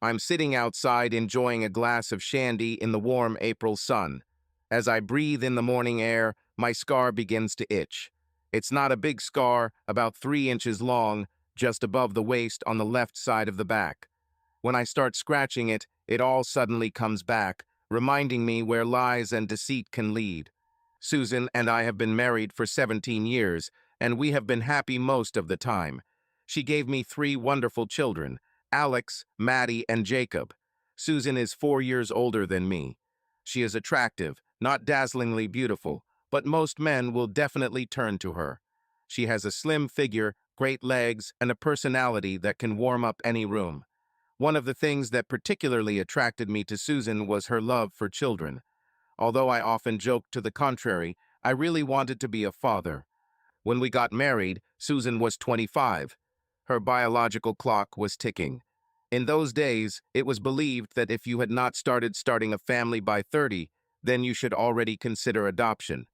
I'm sitting outside enjoying a glass of shandy in the warm April sun. As I breathe in the morning air, my scar begins to itch. It's not a big scar, about 3 inches long, just above the waist on the left side of the back. When I start scratching it, it all suddenly comes back, reminding me where lies and deceit can lead. Susan and I have been married for 17 years, and we have been happy most of the time. She gave me 3 wonderful children, Alex, Maddie, and Jacob. Susan is 4 years older than me. She is attractive, not dazzlingly beautiful, but most men will definitely turn to her. She has a slim figure, great legs, and a personality that can warm up any room. One of the things that particularly attracted me to Susan was her love for children. Although I often joked to the contrary, I really wanted to be a father. When we got married, Susan was 25. Her biological clock was ticking. In those days, it was believed that if you had not starting a family by 30, then you should already consider adoption.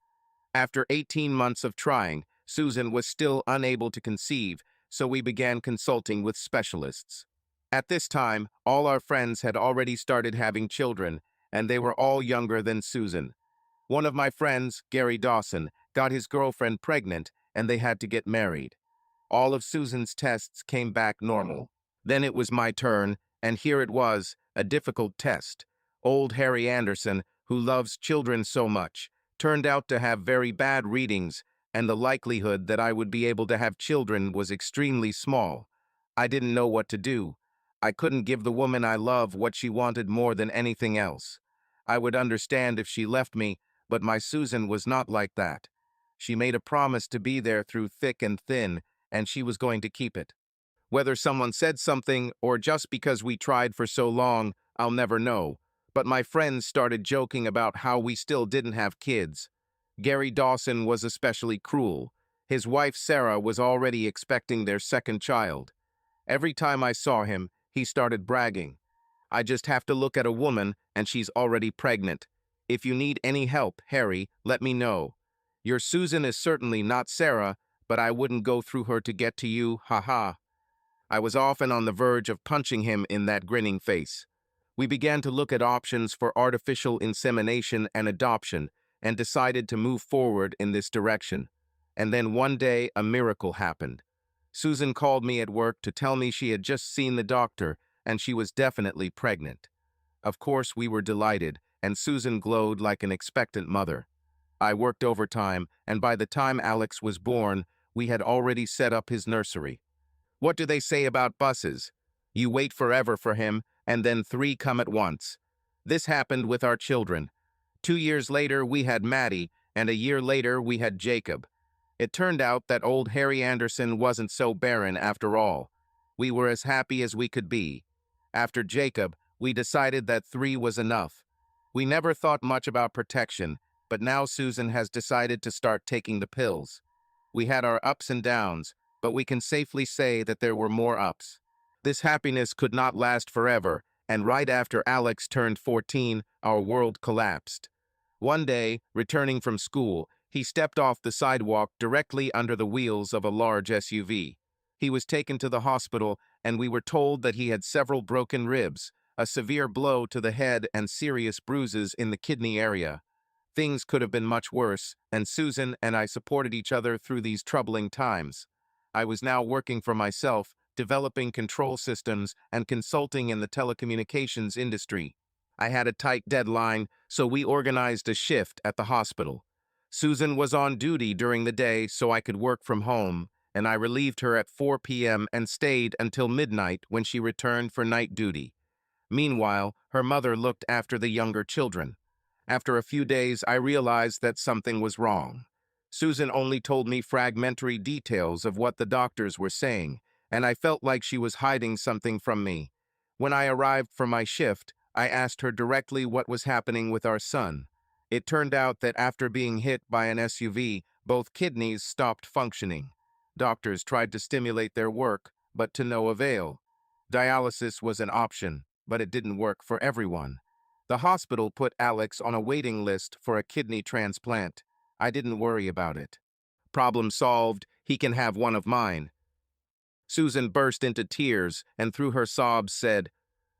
After 18 months of trying, Susan was still unable to conceive, so we began consulting with specialists. At this time, all our friends had already started having children, and they were all younger than Susan. One of my friends, Gary Dawson, got his girlfriend pregnant, and they had to get married. All of Susan's tests came back normal. Then it was my turn, and here it was, a difficult test. Old Harry Anderson, who loves children so much, turned out to have very bad readings, and the likelihood that I would be able to have children was extremely small. I didn't know what to do. I couldn't give the woman I love what she wanted more than anything else. I would understand if she left me, but my Susan was not like that. She made a promise to be there through thick and thin, and she was going to keep it. Whether someone said something or just because we tried for so long, I'll never know. But my friends started joking about how we still didn't have kids. Gary Dawson was especially cruel. His wife Sarah was already expecting their second child. Every time I saw him, he started bragging. I just have to look at a woman and she's already pregnant. If you need any help, Harry, let me know. Your Susan is certainly not Sarah, but I wouldn't go through her to get to you, haha. I was often on the verge of punching him in that grinning face. We began to look at options for artificial insemination and adoption and decided to move forward in this direction. And then one day, a miracle happened. Susan called me at work to tell me she had just seen the doctor and she was definitely pregnant. Of course, we were delighted, and Susan glowed like an expectant mother. I worked overtime, and by the time Alex was born, we had already set up his nursery. What do they say about buses? You wait forever for him, and then 3 come at once. This happened with our children. 2 years later, we had Maddie, and a year later, we had Jacob. It turned out that old Harry Anderson wasn't so barren after all. We were as happy as we could be. After Jacob, we decided that 3 was enough. We never thought much about protection, but now Susan has decided to start taking the pills. We had our ups and downs, but we can safely say that there were more ups. This happiness could not last forever, and right after Alex turned 14, our world collapsed. One day, returning from school, he stepped off the sidewalk directly under the wheels of a large SUV. He was taken to the hospital, and we were told that he had several broken ribs, a severe blow to the head, and serious bruises in the kidney area. Things could have been much worse, and Susan and I supported each other through these troubling times. I was now working for myself, developing control systems and consulting in the telecommunications industry. I had a tight deadline, so we organized a shift at the hospital. Susan was on duty during the day so I could work from home, and I relieved her at 4 p.m. and stayed until midnight when she returned for night duty. Meanwhile, her mother looked after the younger children. After a few days, I realized that something was wrong. Susan only told me fragmentary details of what the doctors were saying, and I felt like she was hiding something from me. When I arrived for my shift, I asked her directly what was happening with our son. It turned out that after being hit by an SUV, both kidneys stopped functioning. Doctors tried to stimulate their work, but to no avail. Dialysis was an option, but it didn't work for everyone. The hospital put Alex on a waiting list for a kidney transplant. I didn't worry about it. Problem solved, he can have one of mine. Susan burst into tears and through her sobs said,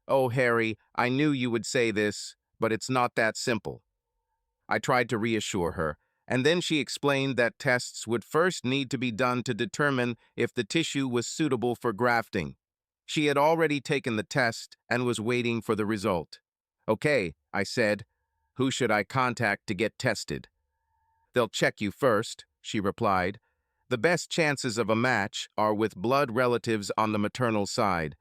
Oh, Harry, I knew you would say this, but it's not that simple. I tried to reassure her, and then she explained that tests would first need to be done to determine if the tissue was suitable for grafting. She had already taken the test and was waiting for the result. Okay, I said, who should I contact to get tested? They'll check you first, she replied. The best chances of a match are with blood relatives on the maternal side.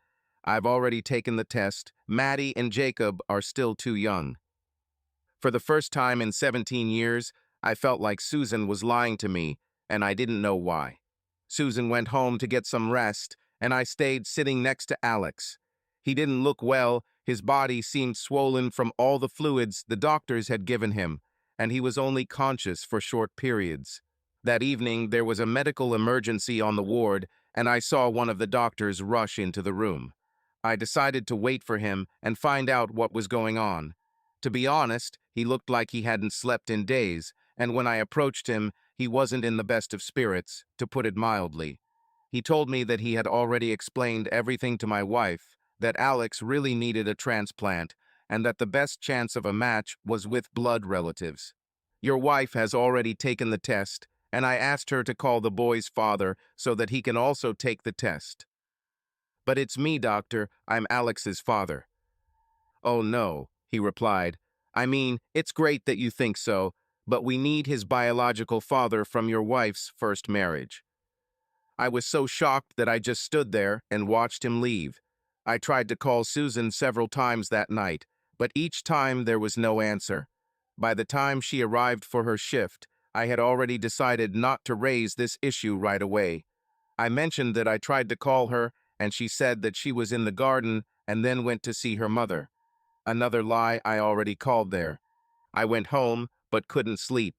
I've already taken the test. Maddie and Jacob are still too young. For the first time in 17 years, I felt like Susan was lying to me, and I didn't know why. Susan went home to get some rest, and I stayed sitting next to Alex. He didn't look well, his body seemed swollen from all the fluids the doctors had given him, and he was only conscious for short periods. That evening, there was a medical emergency on the ward, and I saw one of the doctors rush into the room. I decided to wait for him and find out what was going on. To be honest, he looked like he hadn't slept in days, and when I approached him, he wasn't in the best of spirits, to put it mildly. He told me that he had already explained everything to my wife, that Alex really needed a transplant, and that the best chance of a match was with blood relatives. Your wife has already taken the test, and I asked her to call the boy's father so that he can also take the test. But it's me, doctor. I'm Alex's father. Oh no, he replied. I mean, it's great that you think so, but we need his biological father from your wife's first marriage. I was so shocked that I just stood there and watched him leave. I tried to call Susan several times that night, but each time there was no answer. By the time she arrived for her shift, I had already decided not to raise this issue right away. I mentioned that I tried to call her, and she said that she was in the garden and then went to see her mother. Another lie I already called there. I went home, but couldn't sleep.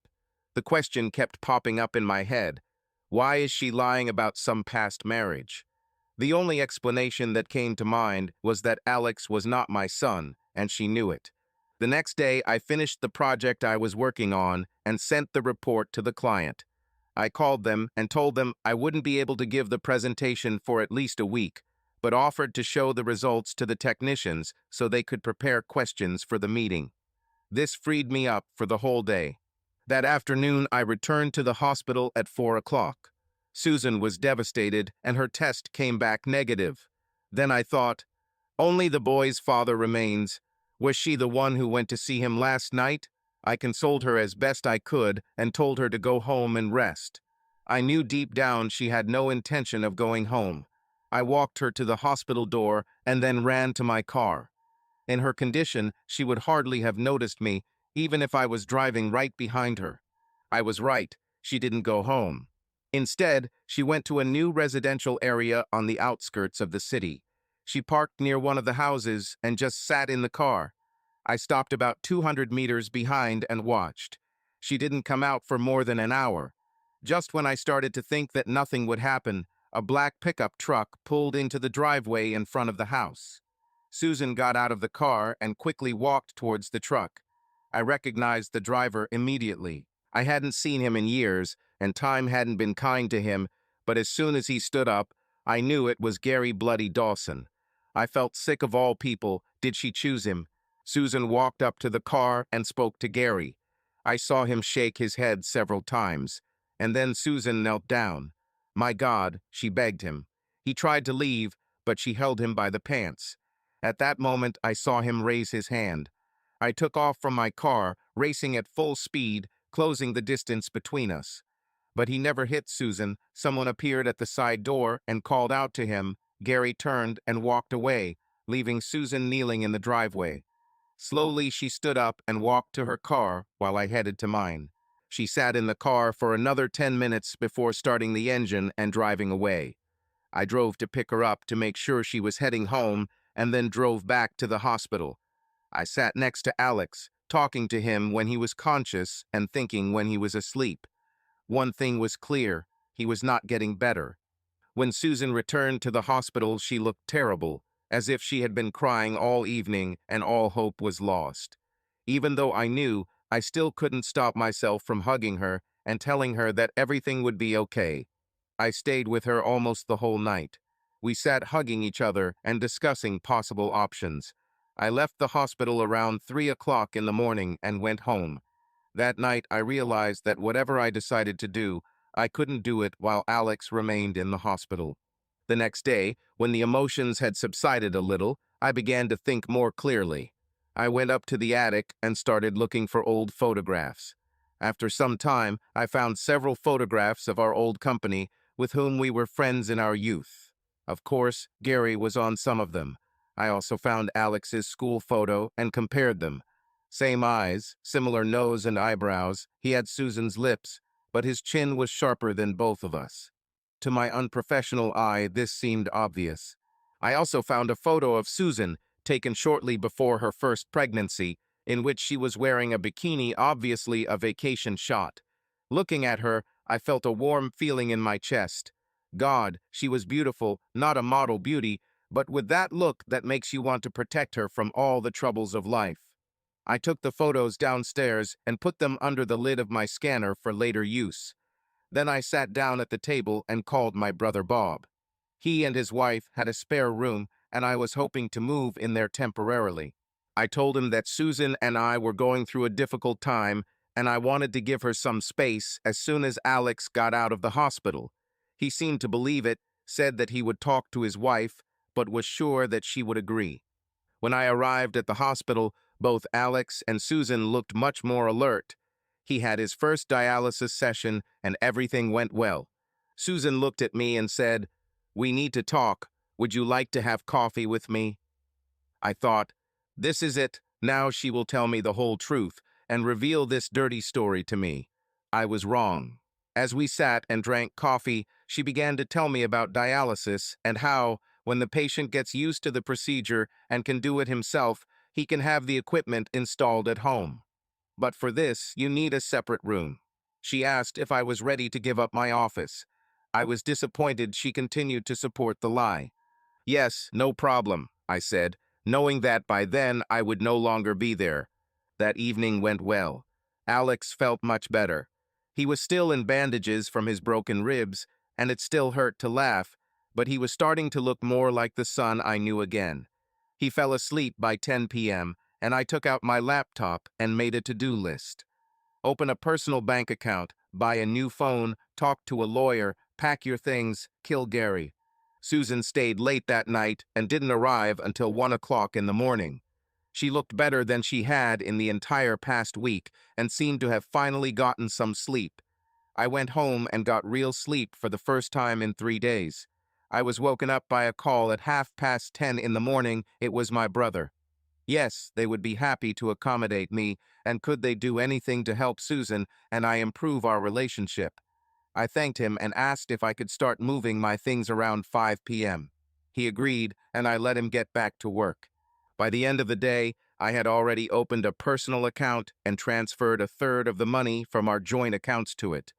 The question kept popping up in my head. Why is she lying about some past marriage? The only explanation that came to mind was that Alex was not my son, and she knew it. The next day, I finished the project I was working on and sent the report to the client. I called them and told them I wouldn't be able to give the presentation for at least a week, but offered to show the results to the technicians so they could prepare questions for the meeting. This freed me up for the whole day. That afternoon, I returned to the hospital at 4 o'clock. Susan was devastated, and her test came back negative. Then I thought, only the boy's father remains. Was she the one who went to see him last night? I consoled her as best I could and told her to go home and rest. I knew deep down she had no intention of going home. I walked her to the hospital door and then ran to my car. In her condition, she would hardly have noticed me, even if I was driving right behind her. I was right. She didn't go home. Instead, she went to a new residential area on the outskirts of the city. She parked near one of the houses and just sat in the car. I stopped about 200 meters behind and watched. She didn't come out for more than an hour. Just when I started to think that nothing would happen, a black pickup truck pulled into the driveway in front of the house. Susan got out of the car and quickly walked towards the truck. I recognized the driver immediately. I hadn't seen him in years, and time hadn't been kind to him, but as soon as he stood up, I knew it was Gary Bloody Dawson. I felt sick of all people. Did she choose him? Susan walked up to the car and spoke to Gary. I saw him shake his head several times, and then Susan knelt down. My God, she begged him. He tried to leave, but she held him by the pants. At that moment, I saw him raise his hand. I took off from my car, racing at full speed, closing the distance between us. But he never hit Susan. Someone appeared at the side door and called out to him. Gary turned and walked away, leaving Susan kneeling in the driveway. Slowly, she stood up and walked to her car while I headed to mine. She sat in the car for another 10 minutes before starting the engine and driving away. I drove to pick her up to make sure she was heading home and then drove back to the hospital. I sat next to Alex, talking to him when he was conscious and thinking when he was asleep. One thing was clear, he was not getting better. When Susan returned to the hospital, she looked terrible, as if she had been crying all evening and all hope was lost. Even though I knew, I still couldn't stop myself from hugging her and telling her that everything would be okay. I stayed with her almost the whole night. We sat hugging each other and discussing possible options. I left the hospital around 3 o'clock in the morning and went home. That night, I realized that whatever I decided to do, I couldn't do it while Alex remained in the hospital. The next day, when the emotions had subsided a little, I began to think more clearly. I went up to the attic and started looking for old photographs. After some time, I found several photographs of our old company with whom we were friends in our youth. Of course, Gary was on some of them. I also found Alex's school photo and compared them. Same eyes, similar nose and eyebrows, he had Susan's lips, but his chin was sharper than both of us. To my unprofessional eye, this seemed obvious. I also found a photo of Susan, taken shortly before her first pregnancy, in which she was wearing a bikini, obviously a vacation shot. Looking at her, I felt a warm feeling in my chest. God, she was beautiful, not a model beauty, but with that look that makes you want to protect her from all the troubles of life. I took the photos downstairs and put them under the lid of my scanner for later use. Then I sat down at the table and called my brother Bob. He and his wife had a spare room, and I was hoping to move in there temporarily. I told him that Susan and I were going through a difficult time, and I wanted to give her some space as soon as Alex got out of the hospital. He seemed to believe it, said that he would talk to his wife, but was sure that she would agree. When I arrived at the hospital, both Alex and Susan looked much more alert. He had his first dialysis session, and everything went well. Susan looked at me and said, "We need to talk. Would you like to have coffee with me?" I thought, this is it. Now she will tell me the whole truth and reveal this dirty story to me. I was wrong. As we sat and drank coffee, she began to tell me about dialysis and how, when the patient gets used to the procedure and can do it himself, he can have the equipment installed at home. But for this, you need a separate room. She asked if I was ready to give up my office. I was disappointed she continued to support the lie. "Yes, no problem," I said, knowing that by then I would no longer be there. That evening went well. Alex felt much better. He was still in bandages from his broken ribs, and it still hurt to laugh, but he was starting to look more like the son I knew again. He fell asleep by 10 p.m., and I took out my laptop and made a to-do list. Open a personal bank account, buy a new phone, talk to a lawyer, pack your things, kill Gary. Susan stayed late that night and didn't arrive until 1 o'clock in the morning. She looked better than she had in the entire past week and seemed to have finally gotten some sleep. I went home and got real sleep for the first time in 3 days. I was woken up by a call at 10:30 in the morning. It was my brother. Yes, they would be happy to accommodate me, and could they do anything to help Susan and I improve our relationship? I thanked him and asked if I could start moving my things around 5 p.m. He agreed, and I let him get back to work. By the end of the day, I had already opened a personal account and transferred a third of the money from our joint accounts to it.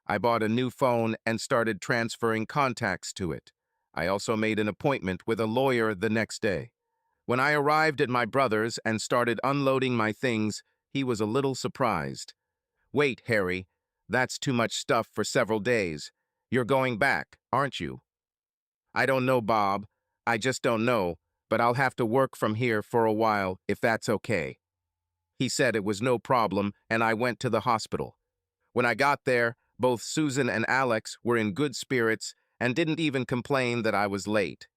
I bought a new phone and started transferring contacts to it. I also made an appointment with a lawyer the next day. When I arrived at my brother's and started unloading my things, he was a little surprised. "Wait, Harry, that's too much stuff for several days. You're going back, aren't you?" "I don't know, Bob. I just don't know, but I'll have to work from here for a while if that's okay." He said it was no problem, and I went to the hospital. When I got there, both Susan and Alex were in good spirits and didn't even complain that I was late.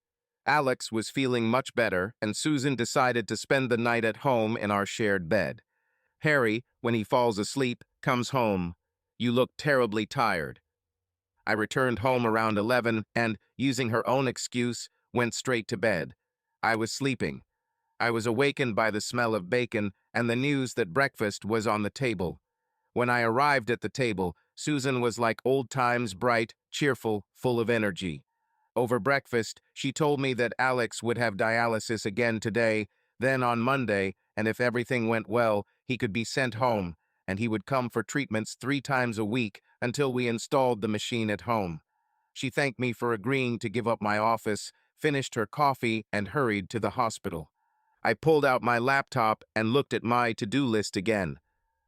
Alex was feeling much better, and Susan decided to spend the night at home in our shared bed. Harry, when he falls asleep, comes home. "You look terribly tired." I returned home around 11 and, using her own excuse, went straight to bed. I was sleeping. I was awakened by the smell of bacon and the news that breakfast was on the table. When I arrived at the table, Susan was like old times, bright, cheerful, full of energy. Over breakfast, she told me that Alex would have dialysis again today, then on Monday, and if everything went well, he could be sent home, and he would come for treatments 3 times a week until we installed the machine at home. She thanked me for agreeing to give up my office, finished her coffee, and hurried to the hospital. I pulled out my laptop and looked at my to-do list again.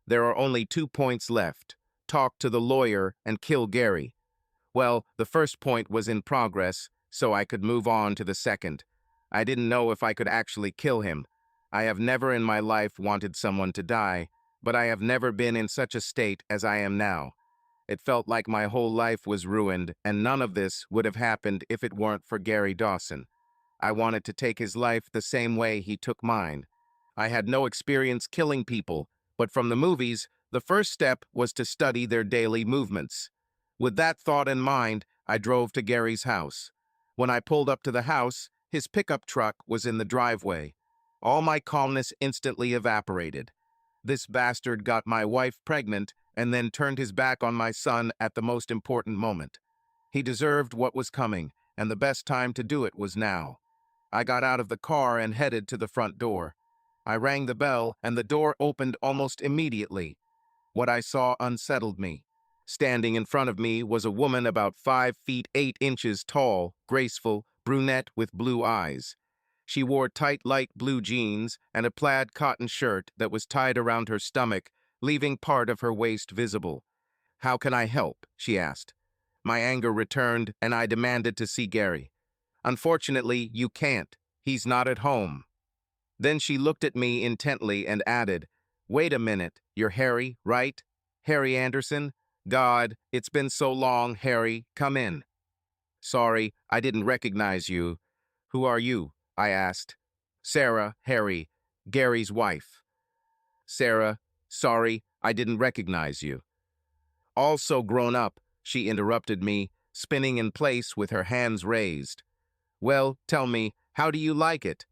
There are only 2 points left: talk to the lawyer and kill Gary. Well, the first point was in progress, so I could move on to the second. I didn't know if I could actually kill him. I have never in my life wanted someone to die, but I have never been in such a state as I am now. It felt like my whole life was ruined, and none of this would have happened if it weren't for Gary Dawson. I wanted to take his life the same way he took mine. I had no experience killing people, but from the movies, the first step was to study their daily movements. With that thought in mind, I drove to Gary's house. When I pulled up to the house, his pickup truck was in the driveway. All my calmness instantly evaporated. This bastard got my wife pregnant and then turned his back on my son at the most important moment. He deserved what was coming, and the best time to do it was now. I got out of the car and headed to the front door. I rang the bell, and the door opened almost immediately. What I saw unsettled me. Standing in front of me was a woman about 5 feet 8 inches tall, graceful, brunette with blue eyes. She wore tight light blue jeans and a plaid cotton shirt that was tied around her stomach, leaving part of her waist visible. "How can I help?" she asked. My anger returned, and I demanded to see Gary. "Unfortunately, you can't. He's not at home." Then she looked at me intently and added, "Wait a minute, you're Harry, right? Harry Anderson? God, it's been so long, Harry, come in." "Sorry, I didn't recognize you." "Who are you?" I asked. "Sarah, Harry, Gary's wife." "Sarah, sorry, I didn't recognize you." All so grown up, she interrupted me, spinning in place with her hands raised. "Well, tell me, how do you like it?"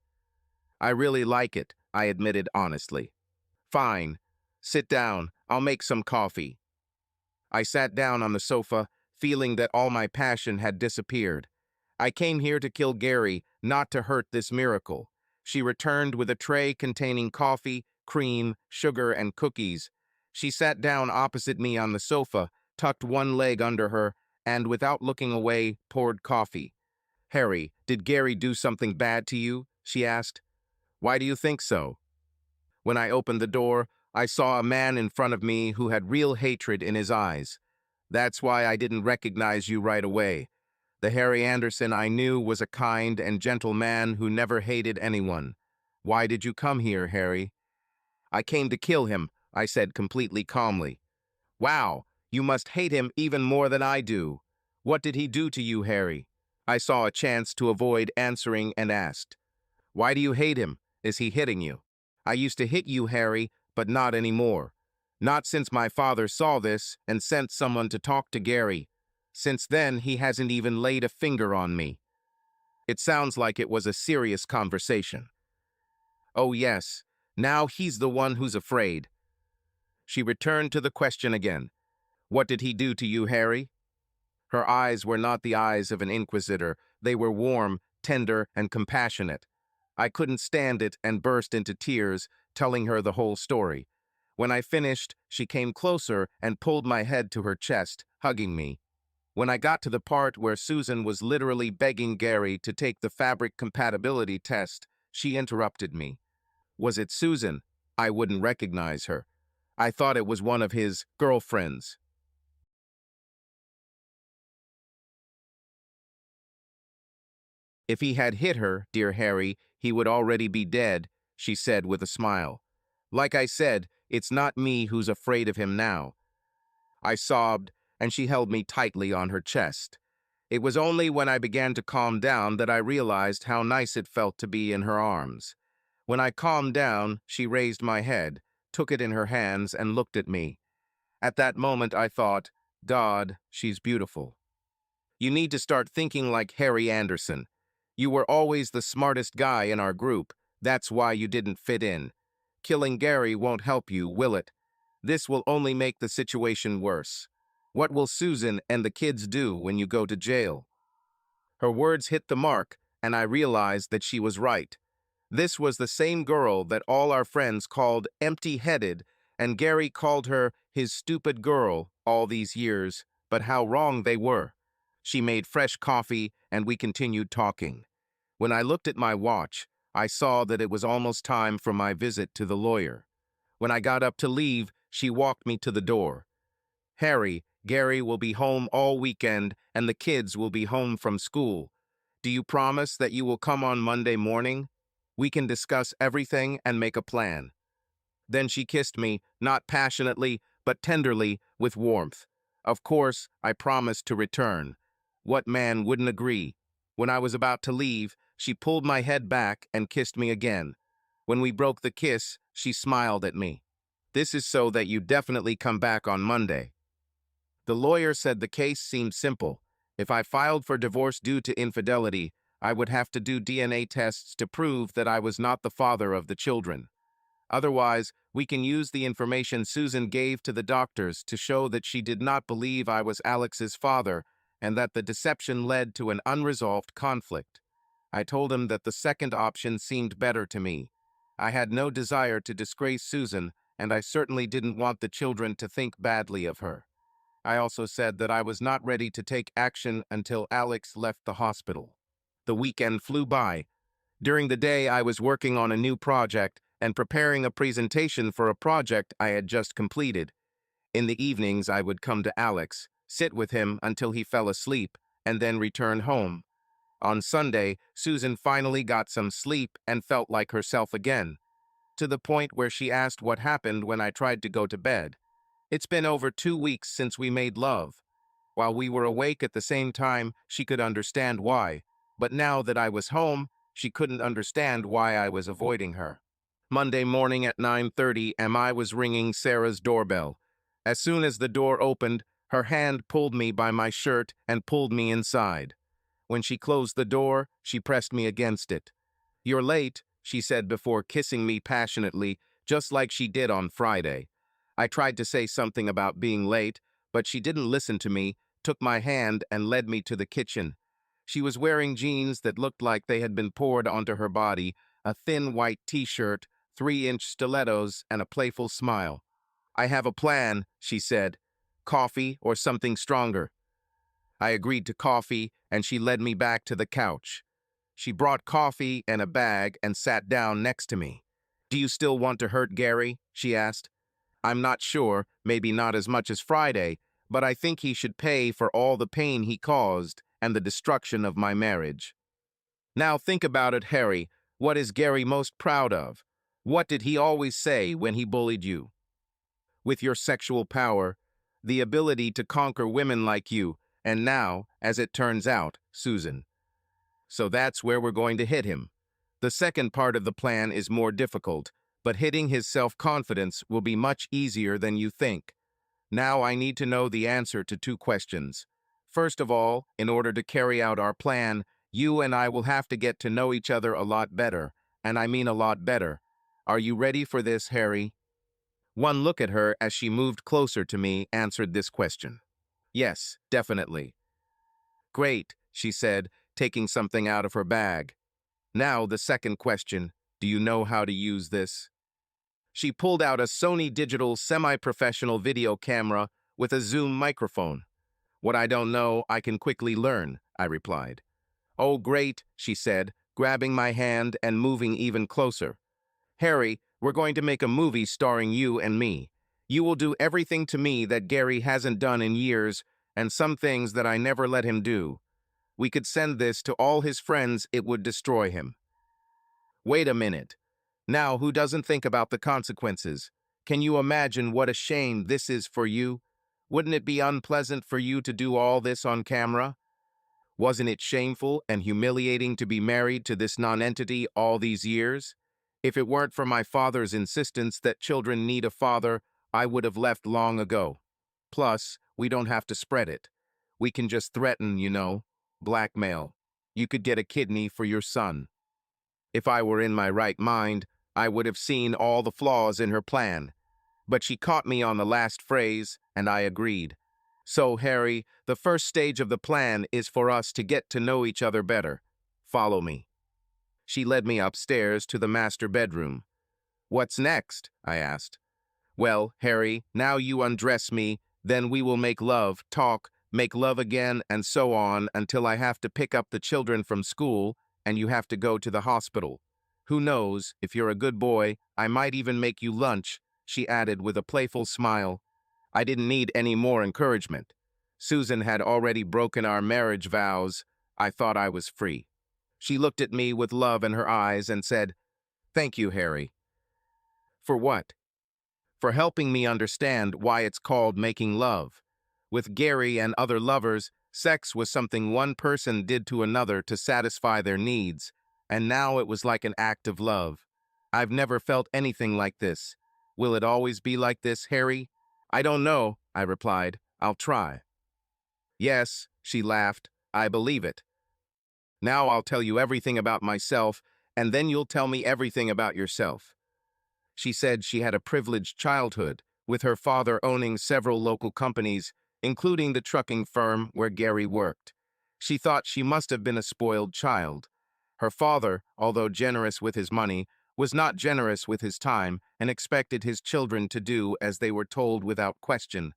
"I really like it," I admitted honestly. "Fine. Sit down. I'll make some coffee." I sat down on the sofa, feeling that all my passion had disappeared. "I came here to kill Gary, not to hurt this miracle." She returned with a tray containing coffee, cream, sugar, and cookies. She sat down opposite me on the sofa, tucked one leg under her, and without looking away, poured coffee. "Harry, did Gary do something bad to you?" she asked. "Why do you think so?" When I opened the door, I saw a man in front of me who had real hatred in his eyes. "That's why I didn't recognize you right away. The Harry Anderson I knew was a kind and gentle man who never hated anyone. Why did you come here, Harry?" "I came to kill him," I said completely calmly. "Wow, you must hate him even more than I do. What did he do to you, Harry?" I saw a chance to avoid answering and asked, "Why do you hate him? Is he hitting you?" "I used to hit you, Harry, but not anymore. Not since my father saw this and sent someone to talk to Gary. Since then, he hasn't even laid a finger on me." It sounds like it was a serious conversation. "Oh yes, now he's the one who's afraid." She returned to the question again. "What did he do to you, Harry?" Her eyes were not the eyes of an inquisitor. They were warm, tender, and compassionate. I couldn't stand it and burst into tears, telling her the whole story. When I finished, she came closer and pulled my head to her chest, hugging me. When I got to the part where Susan was literally begging Gary to take the fabric compatibility test, she interrupted me. "Was it Susan? I wouldn't recognize her. I thought it was one of his girlfriends." "If he had hit her, dear Harry, he would already be dead," she said with a smile. "Like I said, it's not me who's afraid of him now." I sobbed, and she held me tightly on her chest. It was only when I began to calm down that I realized how nice it felt to be in her arms. When I calmed down, she raised my head, took it in her hands, and looked at me. At that moment, I thought, God, she's beautiful. "You need to start thinking like Harry Anderson. You were always the smartest guy in our group. That's why you didn't fit in. Killing Gary won't help you, will it? This will only make the situation worse. What will Susan and the kids do when you go to jail?" Her words hit the mark, and I realized that she was right. This was the same girl that all our friends called empty-headed, and Gary called her his stupid girl all these years, but how wrong they were. She made fresh coffee, and we continued talking. When I looked at my watch, I saw that it was almost time for my visit to the lawyer. When I got up to leave, she walked me to the door. "Harry, Gary will be home all weekend, and the kids will be home from school. Do you promise that you will come on Monday morning? We can discuss everything and make a plan. Then she kissed me, not passionately, but tenderly, with warmth. Of course, I promised to return. What man wouldn't agree? When I was about to leave, she pulled my head back and kissed me again. When we broke the kiss, she smiled at me. This is so that you definitely come back on Monday. The lawyer said the case seemed simple. If I filed for divorce due to infidelity, I would have to do DNA tests to prove that I was not the father of the children. Otherwise, we can use the information Susan gave to the doctors to show that she did not believe I was Alex's father and that the deception led to an unresolved conflict. I told him that the second option seemed better to me. I had no desire to disgrace Susan, and I certainly didn't want the children to think badly of her. I also said that I was not ready to take action until Alex left the hospital. The weekend flew by. During the day, I was working on a new project and preparing a presentation for a project I had just completed. In the evenings, I would come to Alex, sit with him until he fell asleep, and then return home. On Sunday, Susan finally got some sleep and felt like herself again, to the point where she asked what happened when I tried to go to bed. It's been over 2 weeks since we made love. While we were awake at the same time, she could understand why. But now that I was home, she couldn't understand why I was avoiding her. Monday morning at 9:30, I was ringing Sarah's doorbell. As soon as the door opened, her hand pulled me by my shirt and pulled me inside. When she closed the door, she pressed me against it. "You're late," she said before kissing me passionately, just like she did on Friday. I tried to say something about being late, but she didn't listen to me, took my hand and led me to the kitchen. She was wearing jeans that looked like they had been poured onto her body, a thin white t-shirt, 3-inch stilettos, and a playful smile. "I have a plan," she said. "Coffee or something stronger?" I agreed to coffee, and she led me back to the couch. She brought coffee and a bag and sat down next to me. "Do you still want to hurt Gary?" she asked. "I'm not sure, maybe not as much as Friday, but I think he should pay for all the pain he caused and the destruction of my marriage." Now think about it, Harry. What is Gary most proud of? What did he always say when he bullied you? With your sexual power, the ability to conquer women like you, and now, as it turns out, Susan. So that's where we're going to hit him. The second part of the plan is more difficult, but hitting his self-confidence will be much easier than you think. Now I need to know the answer to 2 questions. First of all, in order to carry out our plan, you and I will have to get to know each other a lot better, and I mean a lot better. Are you ready for this, Harry? One look at her as she moved closer to me answered this question. Yes, definitely. Great, she said, taking something out of her bag. Now the second question, do you know how to use this? She pulled out a Sony digital semi-professional video camera with a zoom microphone. What I don't know, I can quickly learn, I replied. Oh, great, she said, grabbing my hand and moving even closer. Harry, we're going to make a movie starring you and me. You will do everything to me that Gary hasn't done in years, and some things that I never let him do. We could send this to all his friends, it would destroy him. Wait a minute. Now, who doesn't think about the consequences? Can you imagine what a shame this is for you? Wouldn't it be unpleasant for you to do all this on camera? Wasn't it shameful and humiliating to be married to this nonentity all these years? If it weren't for my father's insistence that children need a father, I would have left long ago. Plus, we don't have to spread it. We can just threaten, blackmail. You could get a kidney for your son. If I were in my right mind, I would have seen all the flaws in her plan. But she caught me on the last phrase, and I agreed. So, Harry, the first stage of the plan is for us to get to know each other better. Follow me. She led me upstairs to the master bedroom. What's next? I asked. Well, Harry, now you undress me, then we will make love, talk, make love again, and so on until I have to pick up the children from school and you have to go to the hospital. Who knows, if you're a good boy, I might even make you lunch, she added with a playful smile. I didn't need any more encouragement. Susan had already broken our marriage vows. I thought I was free. She looked at me with love in her eyes and said, "Thank you, Harry." For what? For helping me understand why it's called making love. With Gary and other lovers, sex was something one person did to another to satisfy their needs, and now it was like an act of love. I've never felt anything like this. Will it always be like this, Harry? I don't know, I replied. I'll try. Yes, she laughed. I believe it. Now I'll tell you everything about myself, and then you'll tell me everything about yourself. She said she had a privileged childhood, with her father owning several local companies, including the trucking firm where Gary worked. She thought she must have been a spoiled child. Her father, although generous with his money, was not generous with his time and expected his children to do as they were told without question.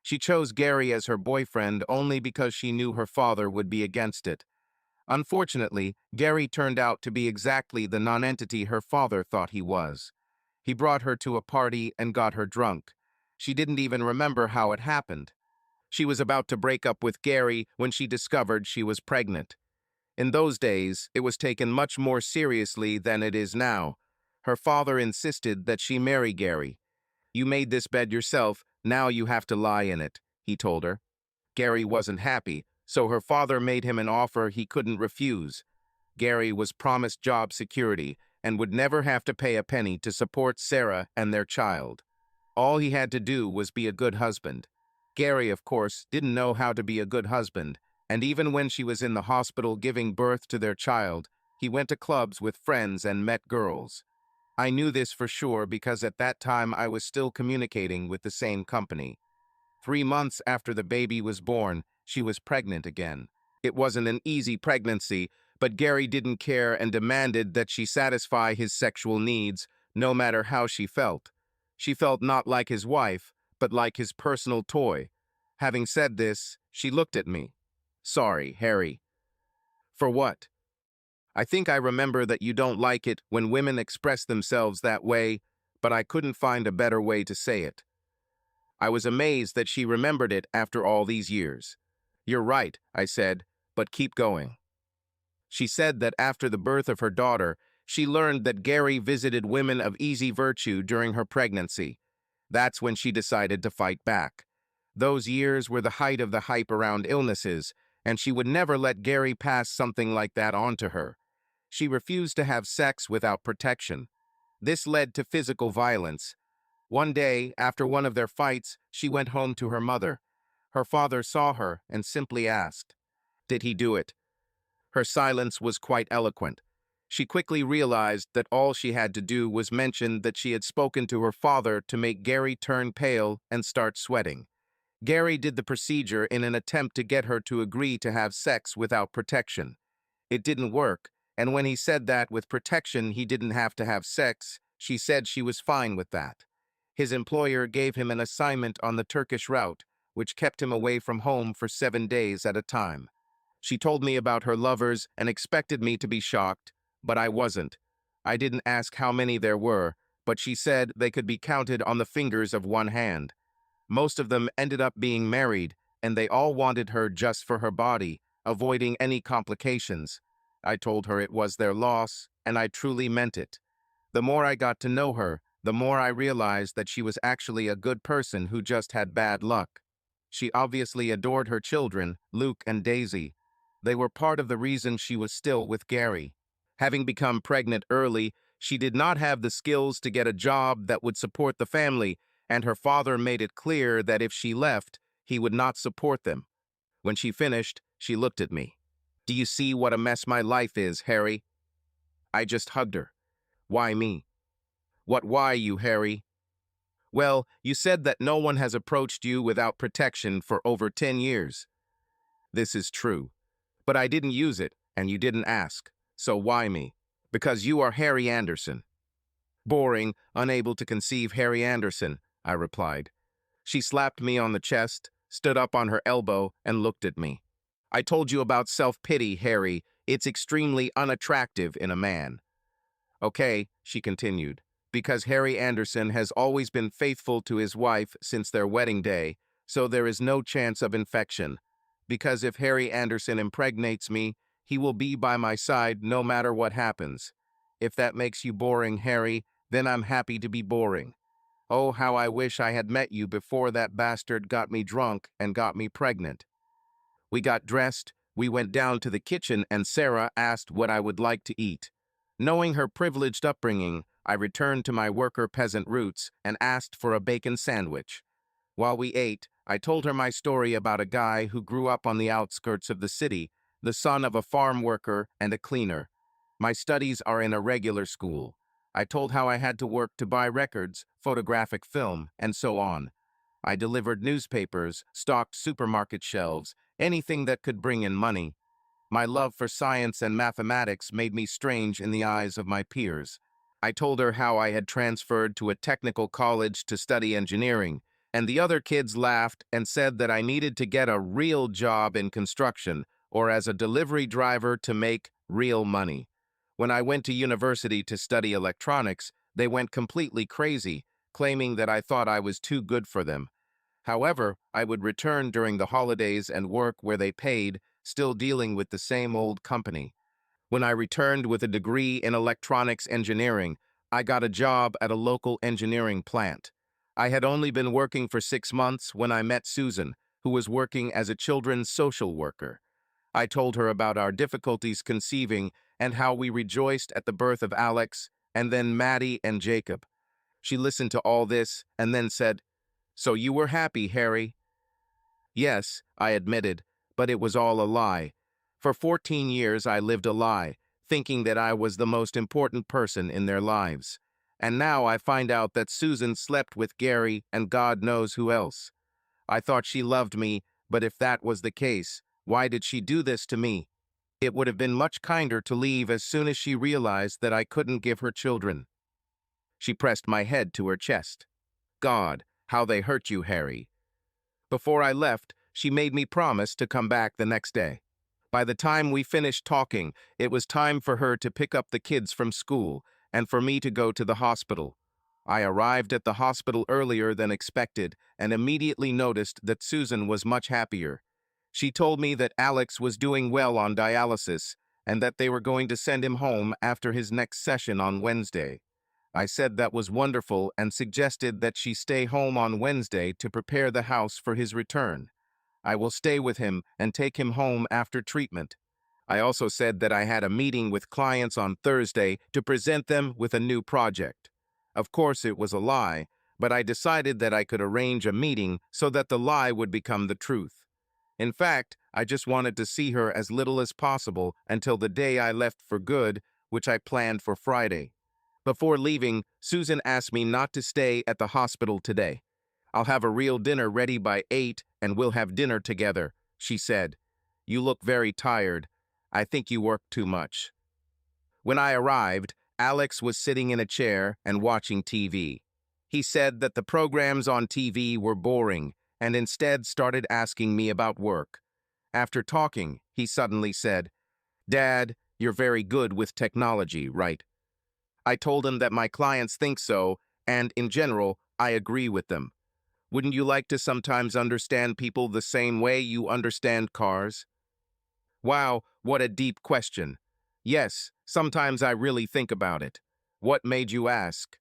She chose Gary as her boyfriend only because she knew her father would be against it. Unfortunately, Gary turned out to be exactly the nonentity her father thought he was. He brought her to a party and got her drunk. She didn't even remember how it happened. She was about to break up with Gary when she discovered she was pregnant. In those days, it was taken much more seriously than it is now. Her father insisted that she marry Gary. "You made this bed yourself, now you have to lie in it," he told her. Gary wasn't happy, so her father made him an offer he couldn't refuse. Gary was promised job security and would never have to pay a penny to support Sarah and their child. All he had to do was be a good husband. Gary, of course, didn't know how to be a good husband, and even when she was in the hospital giving birth to their child, he went to clubs with friends and met girls. I knew this for sure because at that time I was still communicating with the same company. 3 months after the baby was born, she was pregnant again. It wasn't an easy pregnancy, but Gary didn't care and demanded that she satisfy his sexual needs, no matter how she felt. She felt not like his wife, but like his personal toy. Having said this, she looked at me. "Sorry, Harry." "For what?" "I think I remember that you don't like it when women express themselves that way, but I couldn't find a better way to say it." I was amazed that she remembered it after all these years. "You're right," I said, "but keep going." She said that after the birth of her daughter, she learned that Gary visited women of easy virtue during her pregnancy. That's when she decided to fight back. Those years were the height of the hype around illnesses, and she would never let Gary pass something like that on to her. She refused to have sex without protection. This led to physical violence. One day, after one of their fights, she went home to her mother. Her father saw her and simply asked, "Did he do it?" Her silence was quite eloquent. She quickly realized that all she had to do was mention that she had spoken to her father to make Gary turn pale and start sweating. Gary did the procedure in an attempt to get her to agree to have sex without protection. It didn't work, and when he said that with protection he didn't have to have sex, she said she was fine with that. His employer gave him an assignment on the Turkish route, which kept him away from home for 7 days at a time. She told me about her lovers and expected me to be shocked, but I wasn't. I didn't ask how many there were, but she said they could be counted on the fingers of one hand. Most of them ended up being married, and they all wanted her just for her body, avoiding any complications. I told her it was their loss, and I truly meant it. The more I got to know her, the more I realized that she was actually a good person who just had bad luck. She obviously adored her children, Luke and Daisy. They were part of the reason she was still with Gary. Having become pregnant early, she did not have the skills to get a job that would support the family, and her father made it clear that if she left, he would not support them. When she finished, she looked at me. "Do you see what a mess my life is, Harry?" I just hugged her. "Why me?" "What why you, Harry?" "Well, you said that no one has approached you without protection for over 10 years. This is true. But I didn't use it, and you didn't ask. So why me?" "Because you are Harry Anderson." "Boring, unable to conceive Harry Anderson," I replied. She slapped me on the chest, stood up on her elbow, and looked at me. "I told you about self-pity, Harry. It's extremely unattractive in a man." "Okay," she continued, "because Harry Anderson has always been faithful to his wife since their wedding day, so there is no chance of infection. Because if Harry Anderson impregnates me, He will be by my side no matter what happens. If that makes you boring, Harry, then I'm happy to be boring. Oh, how I wish I had met you before that bastard got me drunk and got me pregnant. We got dressed, we went down to the kitchen, and Sarah asked what I would like to eat. Knowing her privileged upbringing, I returned to my worker peasant roots and asked for a bacon sandwich. While we ate, I told her my story about a guy who grew up on the outskirts of the city, the son of a farm worker and a cleaner. My studies are in a regular school. I told how I had to work to buy records, photographic film, and so on. I delivered newspapers, stocked supermarket shelves, anything that could bring in money. My love for science and mathematics made me strange in the eyes of my peers. I told her how I had transferred to a technical college to study engineering, and the other kids laughed and said that I needed to get a real job in construction or as a delivery driver to make real money. When I went to university to study electronics, they went completely crazy, claiming that I thought I was too good for them. However, I would return during the holidays and work where they paid, still dealing with the same old company. When I returned with a degree in electronics engineering, I got a job at a local engineering plant. I had only been working for 6 months when I met Susan, who was working as a children's social worker. I told her about our difficulties conceiving and how we rejoiced at the birth of Alex and then Maddie and Jacob. She listened to all this and then said, "So you were happy, Harry?" Yes, I admitted, but it was all a lie. For 14 years I lived a lie, thinking that I was the most important person in their lives. And now I find out that Susan slept with Gary and God knows who else. I thought she loved me, but if that was the case, why did she do this to me? It would have been much kinder to leave as soon as she realized that I couldn't give her children. She pressed my head to her chest. God, how they hurt you, Harry. Before I left, she made me promise to come back the next day. By the time we finished talking, it was time for her to pick up the kids from school and for me to go to the hospital. I arrived at the hospital earlier than expected and immediately noticed that Susan was much happier. She told me that Alex was doing well on dialysis and that they were going to send him home after his next session on Wednesday. I said that was wonderful and suggested that she stay home on Wednesday to prepare the house for his return. I will stay with him and take him home after treatment. I also said that I had a meeting with clients on Thursday to present them with a new project. Of course, it was a lie, but I decided that I could arrange a meeting so that the lie would become the truth. In fact, I just wanted to see her as little as possible until the day I left for good, which I planned for Friday. Before leaving, Susan asked me not to stay at the hospital today. I'll have a real dinner ready by 8 and we'll have dinner together, she said. You look very tired. I think you work too much. When I arrived, Alex was sitting in a chair and watching TV. He said that the programs on TV were boring and instead started asking me about work. After talking, he suddenly said, "Dad, you're very good with technology, right?" I told him that my clients think so, and in general, I agree with them. Wouldn't you like to sometimes understand people the same way you understand cars? Wow, what a deep question. Yes, sometimes I really think about it. What made you ask?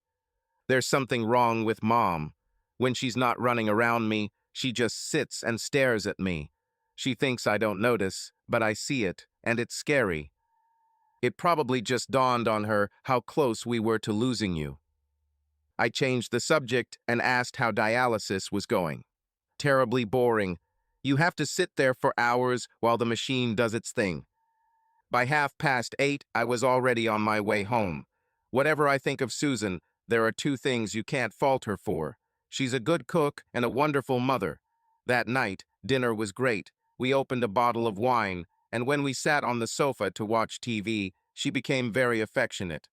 There's something wrong with Mom. When she's not running around me, she just sits and stares at me. She thinks I don't notice, but I see it, and it's scary. It probably just dawned on her how close we were to losing you. I changed the subject and asked how dialysis was going. Terribly boring. You have to sit there for hours while the machine does its thing. By 8:30, I was already on my way home. Whatever I think of Susan, there are two things you can't fault her for. She's a good cook and a wonderful mother. That night, dinner was great. We opened a bottle of wine, and when we sat on the sofa to watch TV, she became very affectionate.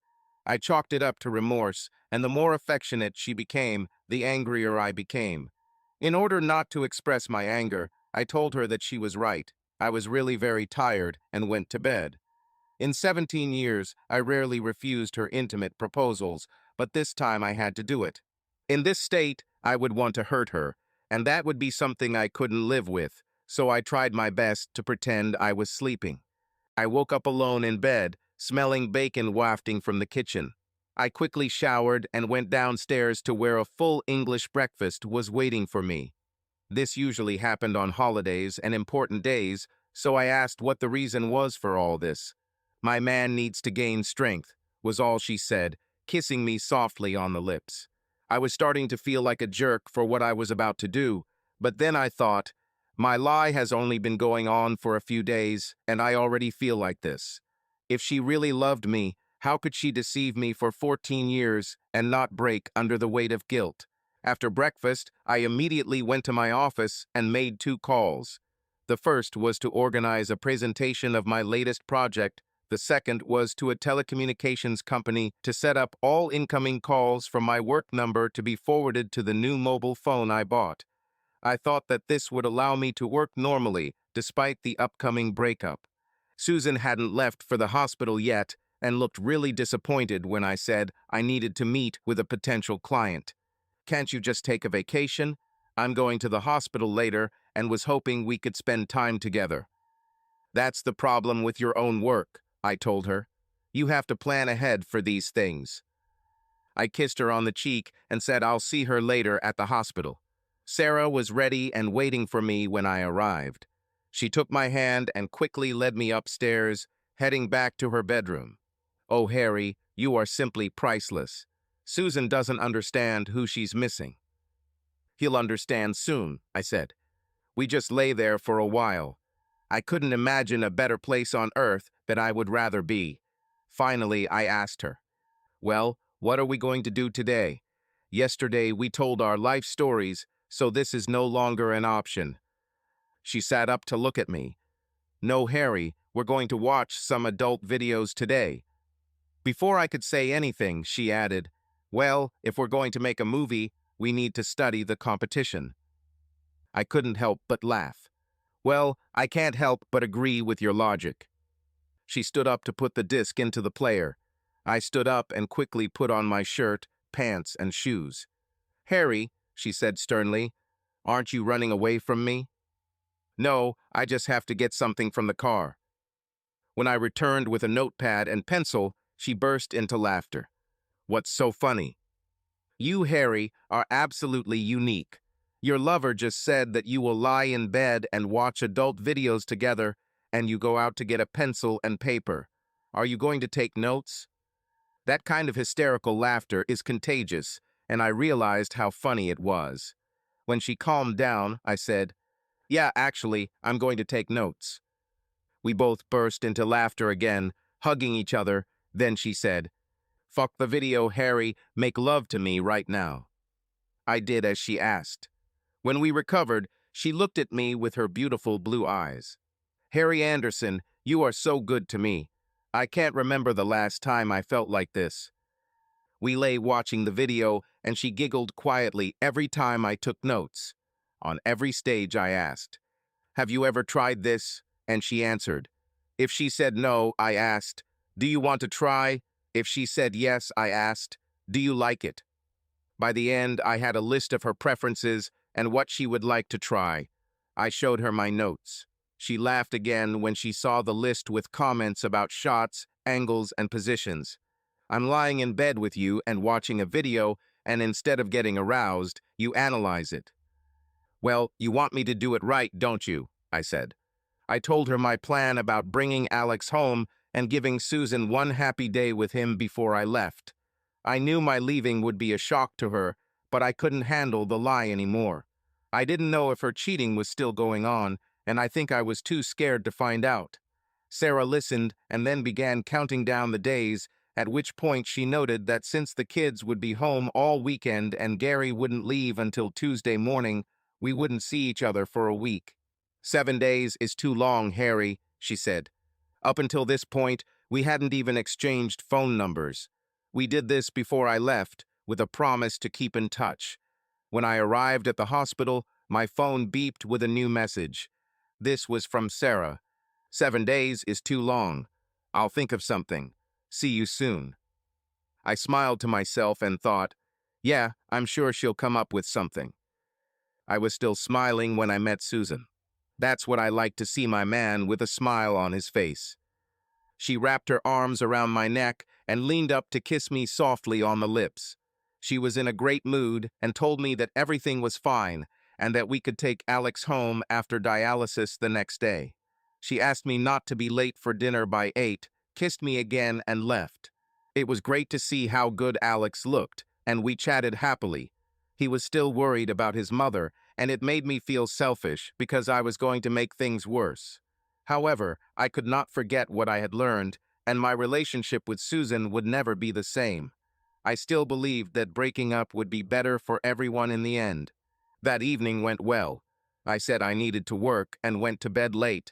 I chalked it up to remorse, and the more affectionate she became, the angrier I became. In order not to express my anger, I told her that she was right. I was really very tired and went to bed. In 17 years, I rarely refused her intimate proposals, but this time I had to do it. In this state, I would want to hurt her, and that would be something I couldn't live with, so I tried my best to pretend I was sleeping. I woke up alone in bed, smelling bacon wafting from the kitchen. I quickly showered and went downstairs to where a full English breakfast was waiting for me. This usually happened on holidays and important days, so I asked what the reason was for all this. "My man needs to gain strength," was all she said, kissing me softly on the lips. I was starting to feel like a jerk for what I was about to do, but then I thought, my lie has only been going on for a few days, and I already feel like this. If she really loved me, how could she deceive me for 14 years and not break under the weight of guilt? After breakfast, I immediately went to my office and made 2 calls. The first was to organize a presentation of my latest project. The second was to a telecommunications company to set up all incoming calls from my work number to be forwarded to the new mobile phone I bought. I thought that this would allow me to work normally, despite the upcoming breakup. Susan hadn't left for the hospital yet and looked really disappointed when I said I needed to meet with a potential client. "Can't you just take a vacation? I'm going to the hospital later and was hoping we could spend time together." "That's the problem with your own work," I told her. "You have to plan ahead for these things." I kissed her on the cheek and said I'll see her later at the hospital. Sarah was ready and waiting for me when I arrived. She took my hand and quickly led me upstairs, heading back to her bedroom. "Oh, Harry, you are simply priceless. Susan doesn't understand who she's missing." "He'll understand soon," I said. "We just lay there for a while. I couldn't imagine a better place on earth that I would rather be." Finally, I asked her, "Well, what are we going to do today? Yesterday, we told our life stories, so this is no longer an option." She sat up to look at me. "No, Harry, we're going to watch some adult videos today." Before I could say anything, she added, "Well, if we're going to make a movie, we need to study the competition." I couldn't help but laugh. "Well, I can't help but agree with your logic." She stood up to put the disc into the player. I stood up and quickly put on my shirt, pants, and shoes. "Harry," she said sternly, "aren't you running away from me?" "No, I just have to get something from the car." When I returned with a notepad and pencil, she burst into laughter. "What's so funny?" "You, Harry, are absolutely unique. Your lover just said that you will lie in bed and watch adult videos together, and you go out to get a pencil and paper. Are you going to take notes?" That kind of hysterical laughter is contagious, and I realized how funny it was. When she calmed down, I said, "Yeah, actually, I'm going to take notes." We both burst into laughter again, hugging each other. Then she said, "Fuck the video, Harry. Make love to me right now." I did as she asked. When we recovered, she looked at me with her beautiful blue eyes. "Harry Anderson, you are so good to me. I can't remember the last time I felt like this." We lay watching the video, and she giggled quietly every time I took notes. On every stage I asked, "Have you ever tried this?" And she answered. If she said no, I asked, "Do you want to try?" If she said yes, I asked, "Do you like it?" By the end, I had a list of her preferences and what she would like to try. I showed her my notes. She laughed again when she saw the list with comments about shots, angles, and positions. "I'm lying in bed with you and watching a video, and instead of getting aroused, you analyze it." "Well, you want me to do it right, don't you?" I said. I told her my plan about bringing Alex home and giving Susan one happy day with him before I left. I knew my leaving would be a shock to her, but I couldn't handle the lie anymore. I didn't know if her cheating was still going on, and I think I was too scared to find out. Sarah listened and then began counting down the days, at which point she noted that since the kids would be home all weekend and Gary wouldn't leave until Tuesday morning, we wouldn't see each other for a week. "7 days is too long, Harry," she said. Up until this point, we hadn't even exchanged phone numbers. We did this before I left, with a promise to keep in touch. When I arrived at the hospital, my phone beeped with a new message. This was from Sarah. "7 days is too long. I'll think of something. See you soon." I smiled to myself and thought, yeah, I'm sure she'll come up with something. I was still smiling when I met Susan. That's what I like to see, my man with a smile on his face. She wrapped her arms around my neck and leaned up to kiss me softly on the lips. She was in a great mood and told me that everything was fine and that we could take Alex home after dialysis the next day. She asked me not to be late for dinner by 8, kissed me again, and left. It was great to see how good Alex looked, and we chatted happily. He was still worried about his mother, and it made me feel selfish because I was going to make things worse. However, I could not forget what I had learned, and my relationship with Susan would never be the same. I still believed that breaking up would be better for everyone in the end. That evening went well. I said I needed to work and went to bed late.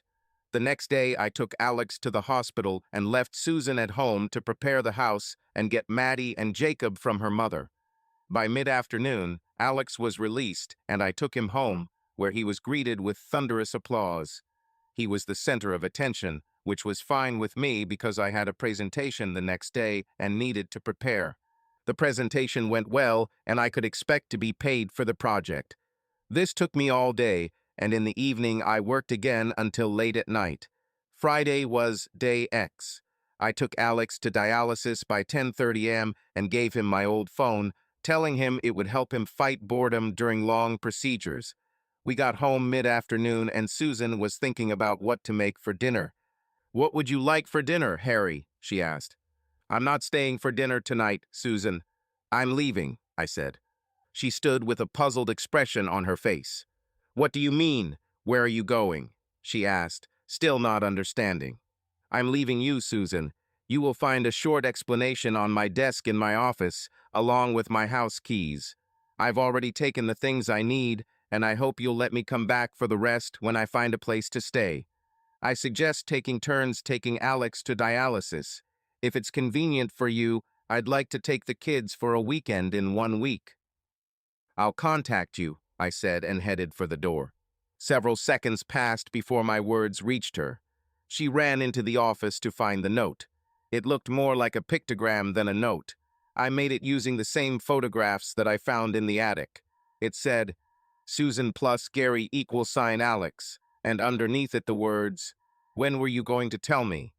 The next day, I took Alex to the hospital and left Susan at home to prepare the house and get Maddie and Jacob from her mother. By mid-afternoon, Alex was released, and I took him home, where he was greeted with thunderous applause. He was the center of attention, which was fine with me because I had a presentation the next day and needed to prepare. The presentation went well, and I could expect to be paid for the project. This took me all day, and in the evening I worked again until late at night. Friday was day X. I took Alex to dialysis by 10:30 a.m. and gave him my old phone, telling him it would help him fight boredom during long procedures. We got home mid-afternoon and Susan was thinking about what to make for dinner. "What would you like for dinner, Harry?" she asked. "I'm not staying for dinner tonight, Susan. I'm leaving," I said. She stood with a puzzled expression on her face. "What do you mean? Where are you going?" she asked, still not understanding. "I'm leaving you, Susan. You will find a short explanation on my desk in my office, along with my house keys. I've already taken the things I need, and I hope you'll let me come back for the rest when I find a place to stay. I suggest taking turns taking Alex to dialysis. If it's convenient for you, I'd like to take the kids for a weekend in 1 week." "I'll contact you," I said and headed for the door. Several seconds passed before my words reached her. She ran into the office to find the note. It looked more like a pictogram than a note. I made it using the same photographs that I found in the attic. It said, "Susan plus Gary = Alex," and underneath it the words, "When were you going to tell me?"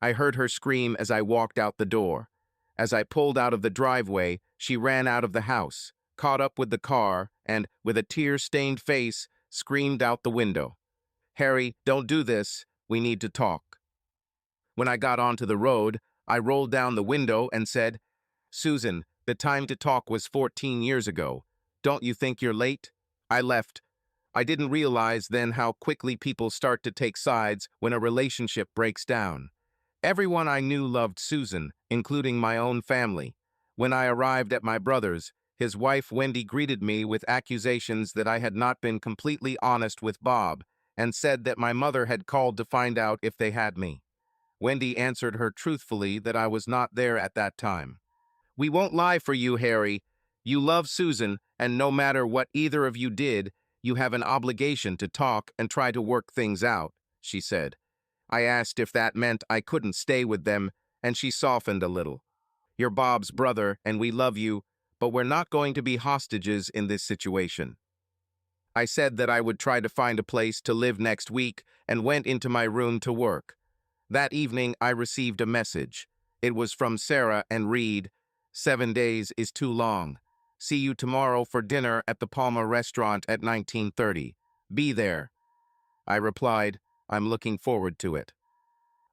I heard her scream as I walked out the door. As I pulled out of the driveway, she ran out of the house, caught up with the car, and, with a tear-stained face, screamed out the window. "Harry, don't do this. We need to talk." When I got onto the road, I rolled down the window and said, "Susan, the time to talk was 14 years ago. Don't you think you're late?" I left. I didn't realize then how quickly people start to take sides when a relationship breaks down. Everyone I knew loved Susan, including my own family. When I arrived at my brother's, his wife Wendy greeted me with accusations that I had not been completely honest with Bob, and said that my mother had called to find out if they had me. Wendy answered her truthfully that I was not there at that time. "We won't lie for you, Harry. You love Susan, and no matter what either of you did, you have an obligation to talk and try to work things out," she said. I asked if that meant I couldn't stay with them, and she softened a little. "You're Bob's brother, and we love you, but we're not going to be hostages in this situation." I said that I would try to find a place to live next week and went into my room to work. That evening, I received a message. It was from Sarah and read, "7 days is too long. See you tomorrow for dinner at the Palma restaurant at 19:30. Be there." I replied, "I'm looking forward to it."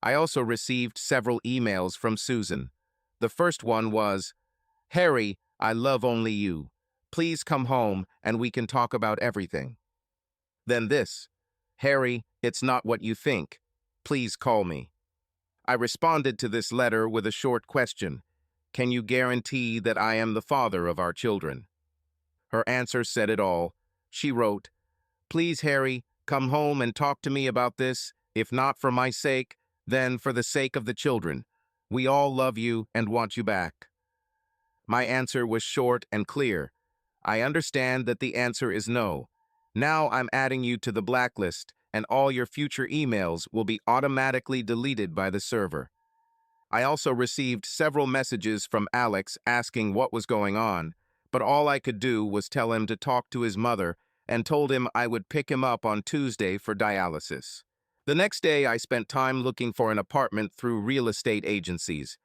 I also received several emails from Susan. The first one was, "Harry, I love only you. Please come home and we can talk about everything." Then this, "Harry, it's not what you think. Please call me." I responded to this letter with a short question. "Can you guarantee that I am the father of our children?" Her answer said it all. She wrote, "Please, Harry, come home and talk to me about this, if not for my sake, then for the sake of the children. We all love you and want you back." My answer was short and clear. "I understand that the answer is no. Now I'm adding you to the blacklist, and all your future emails will be automatically deleted by the server." I also received several messages from Alex asking what was going on, but all I could do was tell him to talk to his mother and told him I would pick him up on Tuesday for dialysis. The next day, I spent time looking for an apartment through real estate agencies.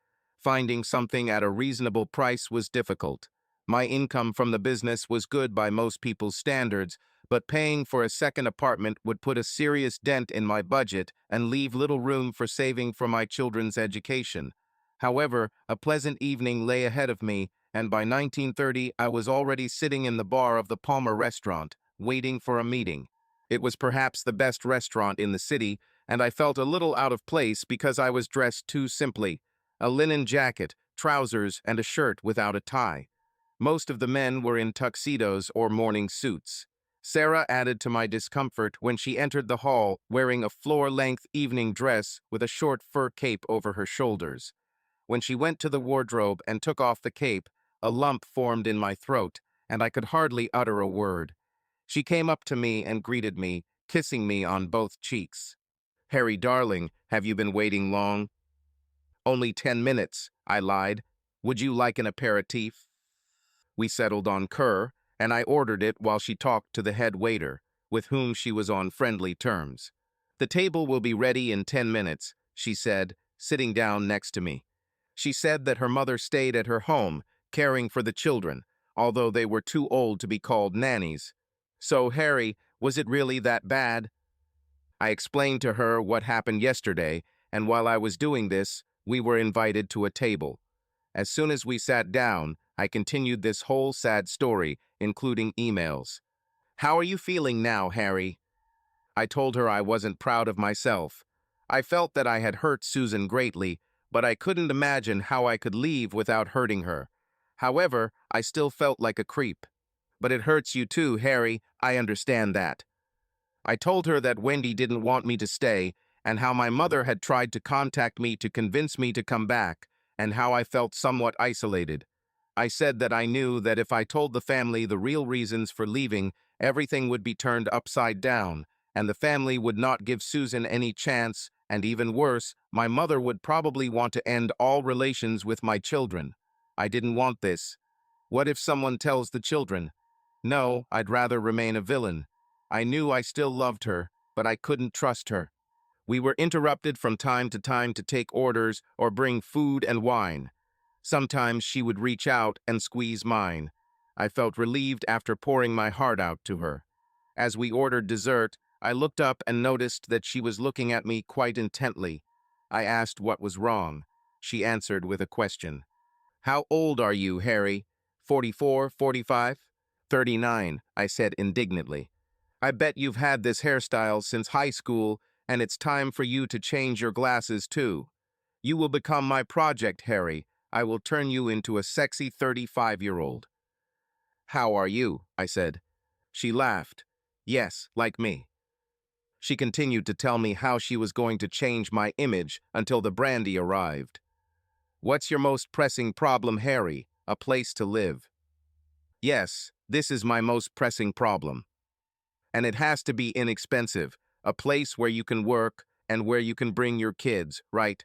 Finding something at a reasonable price was difficult. My income from the business was good by most people's standards, but paying for a second apartment would put a serious dent in my budget and leave little room for saving for my children's education. However, a pleasant evening lay ahead of me, and by 1930 I was already sitting in the bar of the Palmer restaurant, waiting for a meeting. It was perhaps the best restaurant in the city, and I felt a little out of place because I was dressed too simply. A linen jacket, trousers, and a shirt without a tie. Most of the men were in tuxedos or morning suits. Sarah added to my discomfort when she entered the hall wearing a floor-length evening dress with a short fur cape over her shoulders. When she went to the wardrobe and took off the cape, a lump formed in my throat, and I could hardly utter a word. She came up to me and greeted me, kissing me on both cheeks. "Harry, darling, have you been waiting long?" "Only 10 minutes," I lied. "Would you like an aperitif?" We settled on cur, and I ordered it while she talked to the head waiter, with whom she was on friendly terms. "The table will be ready in 10 minutes," she said, sitting down next to me. She said that her mother stayed at her home, caring for the children, although they were too old to be called nannies. "So, Harry, was it really that bad?" I explained to her what happened yesterday, and while I was doing this, we were invited to a table. As soon as we sat down, I continued this whole sad story, including emails. "How are you feeling now, Harry?" I told her I wasn't proud of myself. I felt that I had hurt Susan greatly, but I couldn't imagine how I could leave without hurting her. However, I still felt like a creep. "But it hurts you too, Harry, I understand that." I told her that Wendy didn't want me to stay, and how my mother had tried to contact me to convince me to come back, and how I felt somewhat isolated. I said that I knew that if I told the family the real reasons for leaving, everything would be turned upside down, and the family would not give Susan any chance, and even worse, my mother would probably want to end all relations with my children. I didn't want this. What if someone tells the children? No, I'd rather remain a villain. I knew I still loved her, but I couldn't trust her. We were interrupted from time to take orders or bring food and wine. Sometimes she would reach out and squeeze mine. I felt relieved after pouring my heart out to her. As we ordered dessert, I looked up and noticed that she was looking at me quite intently. I asked what was wrong. She answered with a question. "How old are you, Harry? 44, 45? 39, I said indignantly. "I bet you've had this hairstyle since high school, and it's time for you to change your glasses too. You will become my project, Harry. I will turn you into a sexy 35-year-old. "How are you?" I said. She laughed. "Yes, like me." She continued to tell me how she was going to change my image until the brandy arrived. "What's your most pressing problem, Harry? A place to live." "Yes, this is my most pressing problem. And it has to be inexpensive, a place where you can work and where you can bring your kids, right?"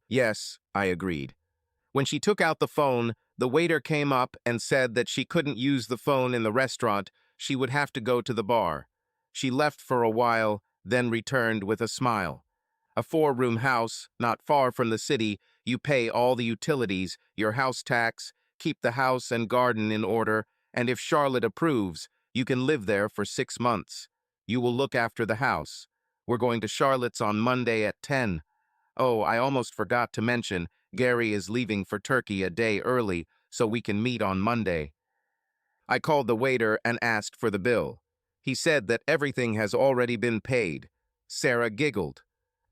"Yes," I agreed. When she took out the phone, the waiter came up and said that she couldn't use the phone in the restaurant, she would have to go to the bar. She left for a while, then returned with a smile. "A 4-room house, not far from the city, you pay all the utilities, your house tax, keep the house and garden in order, and if Charlotte approves, you can live there for 6 months. You will look after the house. We're going to Charlotte's on Monday at 10. Oh, I almost forgot to mention, Gary is leaving for Turkey a day early, so we can meet on Monday." I called the waiter and asked for the bill. He said that everything has already been paid. Sarah giggled.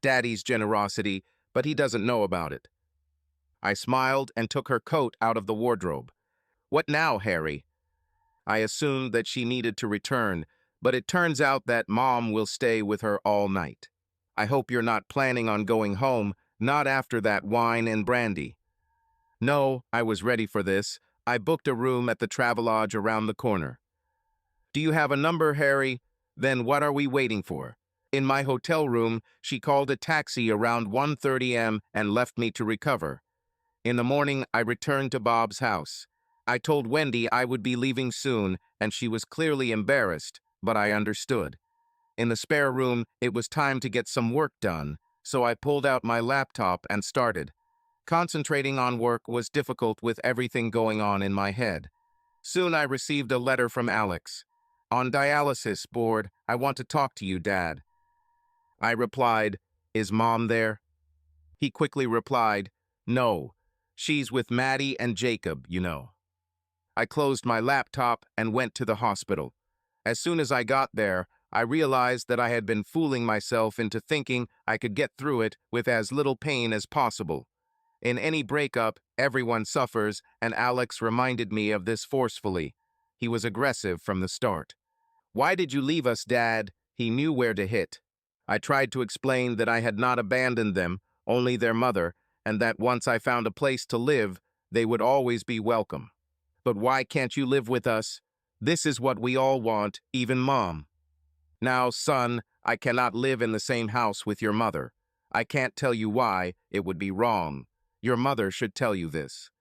Daddy's generosity, but he doesn't know about it. I smiled and took her coat out of the wardrobe. "What now, Harry?" I assumed that she needed to return, but it turns out that Mom will stay with her all night. "I hope you're not planning on going home, not after that wine and brandy." No, I was ready for this. I booked a room at the Travelodge around the corner. "Do you have a number, Harry? Then what are we waiting for?" In my hotel room, she called a taxi around 1:30 am and left me to recover. In the morning, I returned to Bob's house. I told Wendy I would be leaving soon, and she was clearly embarrassed, but I understood. In the spare room, it was time to get some work done, so I pulled out my laptop and started. Concentrating on work was difficult with everything going on in my head. Soon I received a letter from Alex. "On dialysis board, I want to talk to you, Dad." I replied, "Is Mom there?" He quickly replied, "No, she's with Maddie and Jacob, you know." I closed my laptop and went to the hospital. As soon as I got there, I realized that I had been fooling myself into thinking I could get through it with as little pain as possible. In any breakup, everyone suffers, and Alex reminded me of this forcefully. He was aggressive from the start. "Why did you leave us, Dad?" He knew where to hit. I tried to explain that I had not abandoned them, only their mother, and that once I found a place to live, they would always be welcome. "But why can't you live with us? This is what we all want, even Mom." "Now, son, I cannot live in the same house with your mother. I can't tell you why, it would be wrong. Your mother should tell you this."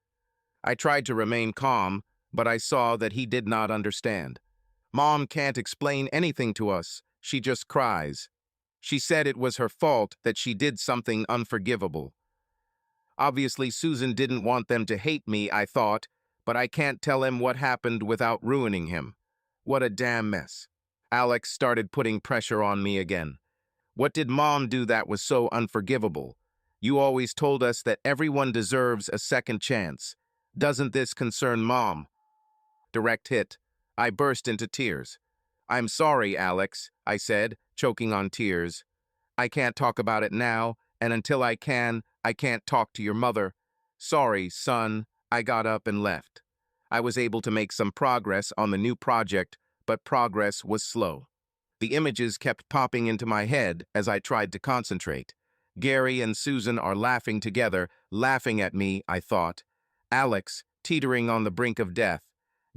I tried to remain calm, but I saw that he did not understand. "Mom can't explain anything to us. She just cries. She said it was her fault that she did something unforgivable." Obviously, Susan didn't want them to hate me, I thought, but I can't tell him what happened without ruining him. What a damn mess. Alex started putting pressure on me again. "What did Mom do that was so unforgivable? You always told us that everyone deserves a second chance. Doesn't this concern Mom?" Direct hit. I burst into tears. "I'm sorry, Alex," I said, choking on tears. "I can't talk about it now, and until I can, I can't talk to your mother. Sorry, son." I got up and left. I was able to make some progress on the new project, but progress was slow. The images kept popping into my head as I tried to concentrate. Gary and Susan are laughing together, laughing at me, I thought. Alex, teetering on the brink of death.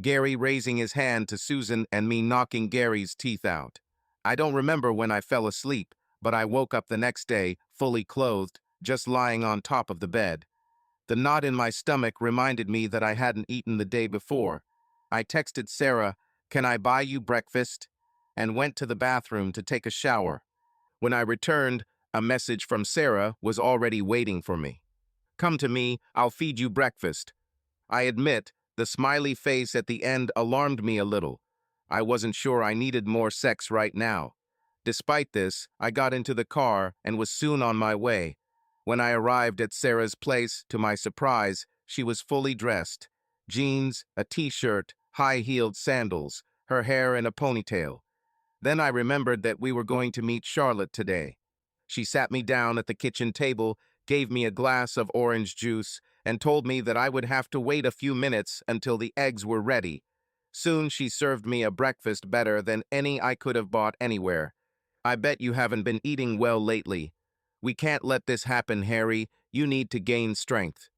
Gary raising his hand to Susan and me knocking Gary's teeth out. I don't remember when I fell asleep, but I woke up the next day, fully clothed, just lying on top of the bed. The knot in my stomach reminded me that I hadn't eaten the day before. I texted Sarah, "Can I buy you breakfast?" and went to the bathroom to take a shower. When I returned, a message from Sarah was already waiting for me. "Come to me, I'll feed you breakfast." I admit, the smiley face at the end alarmed me a little. I wasn't sure I needed more sex right now. Despite this, I got into the car and was soon on my way. When I arrived at Sarah's place, to my surprise, she was fully dressed. Jeans, a t-shirt, high-heeled sandals, her hair in a ponytail. Then I remembered that we were going to meet Charlotte today. She sat me down at the kitchen table, gave me a glass of orange juice, and told me that I would have to wait a few minutes until the eggs were ready. Soon she served me a breakfast better than any I could have bought anywhere. "I bet you haven't been eating well lately. We can't let this happen, Harry. You need to gain strength."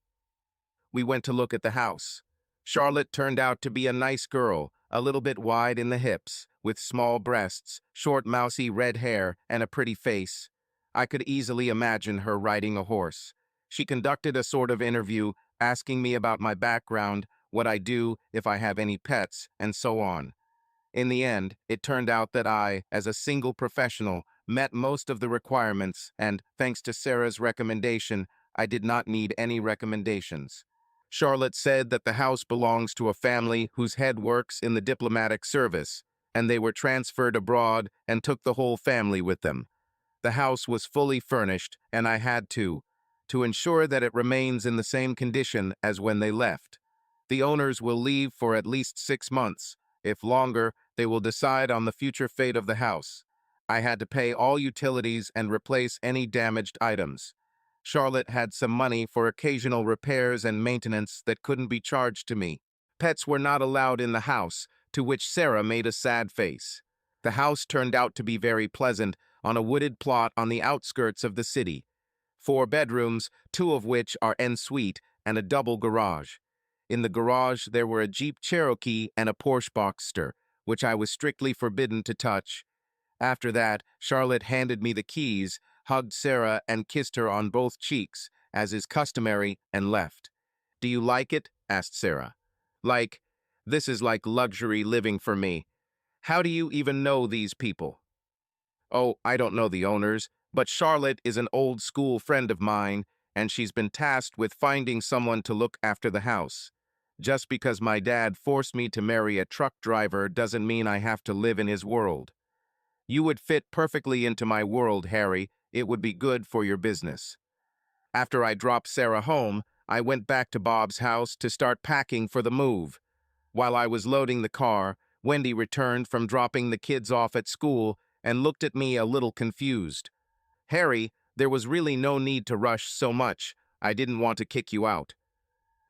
We went to look at the house. Charlotte turned out to be a nice girl, a little bit wide in the hips, with small breasts, short mousy red hair, and a pretty face. I could easily imagine her riding a horse. She conducted a sort of interview, asking me about my background, what I do, if I have any pets, and so on. In the end, it turned out that I, as a single professional, met most of the requirements, and, thanks to Sarah's recommendation, I did not need any recommendations. Charlotte said that the house belongs to a family whose head works in the diplomatic service, and they were transferred abroad and took the whole family with them. The house was fully furnished, and I had to ensure that it remains in the same condition as when they left. The owners will leave for at least 6 months. If longer, they will decide on the future fate of the house. I had to pay all utilities and replace any damaged items. Charlotte had some money for occasional repairs and maintenance that couldn't be charged to me. Pets were not allowed in the house, to which Sarah made a sad face. The house turned out to be very pleasant, on a wooded plot on the outskirts of the city. 4 bedrooms, 2 of which are en suite, and a double garage. In the garage, there were a Jeep Cherokee and a Porsche Boxster, which I was strictly forbidden to touch. After that, Charlotte handed me the keys, hugged Sarah, and kissed her on both cheeks, as is customary, and left. "Do you like it?" asked Sarah. This is like luxury living for me. How do you even know these people?" Oh, I don't know the owners, but Charlotte is an old school friend of mine, and she's been tasked with finding someone to look after the house. Just because my dad forced me to marry a truck driver doesn't mean I have to live in his world. You would fit perfectly into my world, Harry. It would be good for your business. After I dropped Sarah home, I went back to Bob's house to start packing for the move. While I was loading the car, Wendy returned from dropping the kids off at school and looked at me a little confused. Harry, there was really no need to rush so much. I didn't want to kick you out.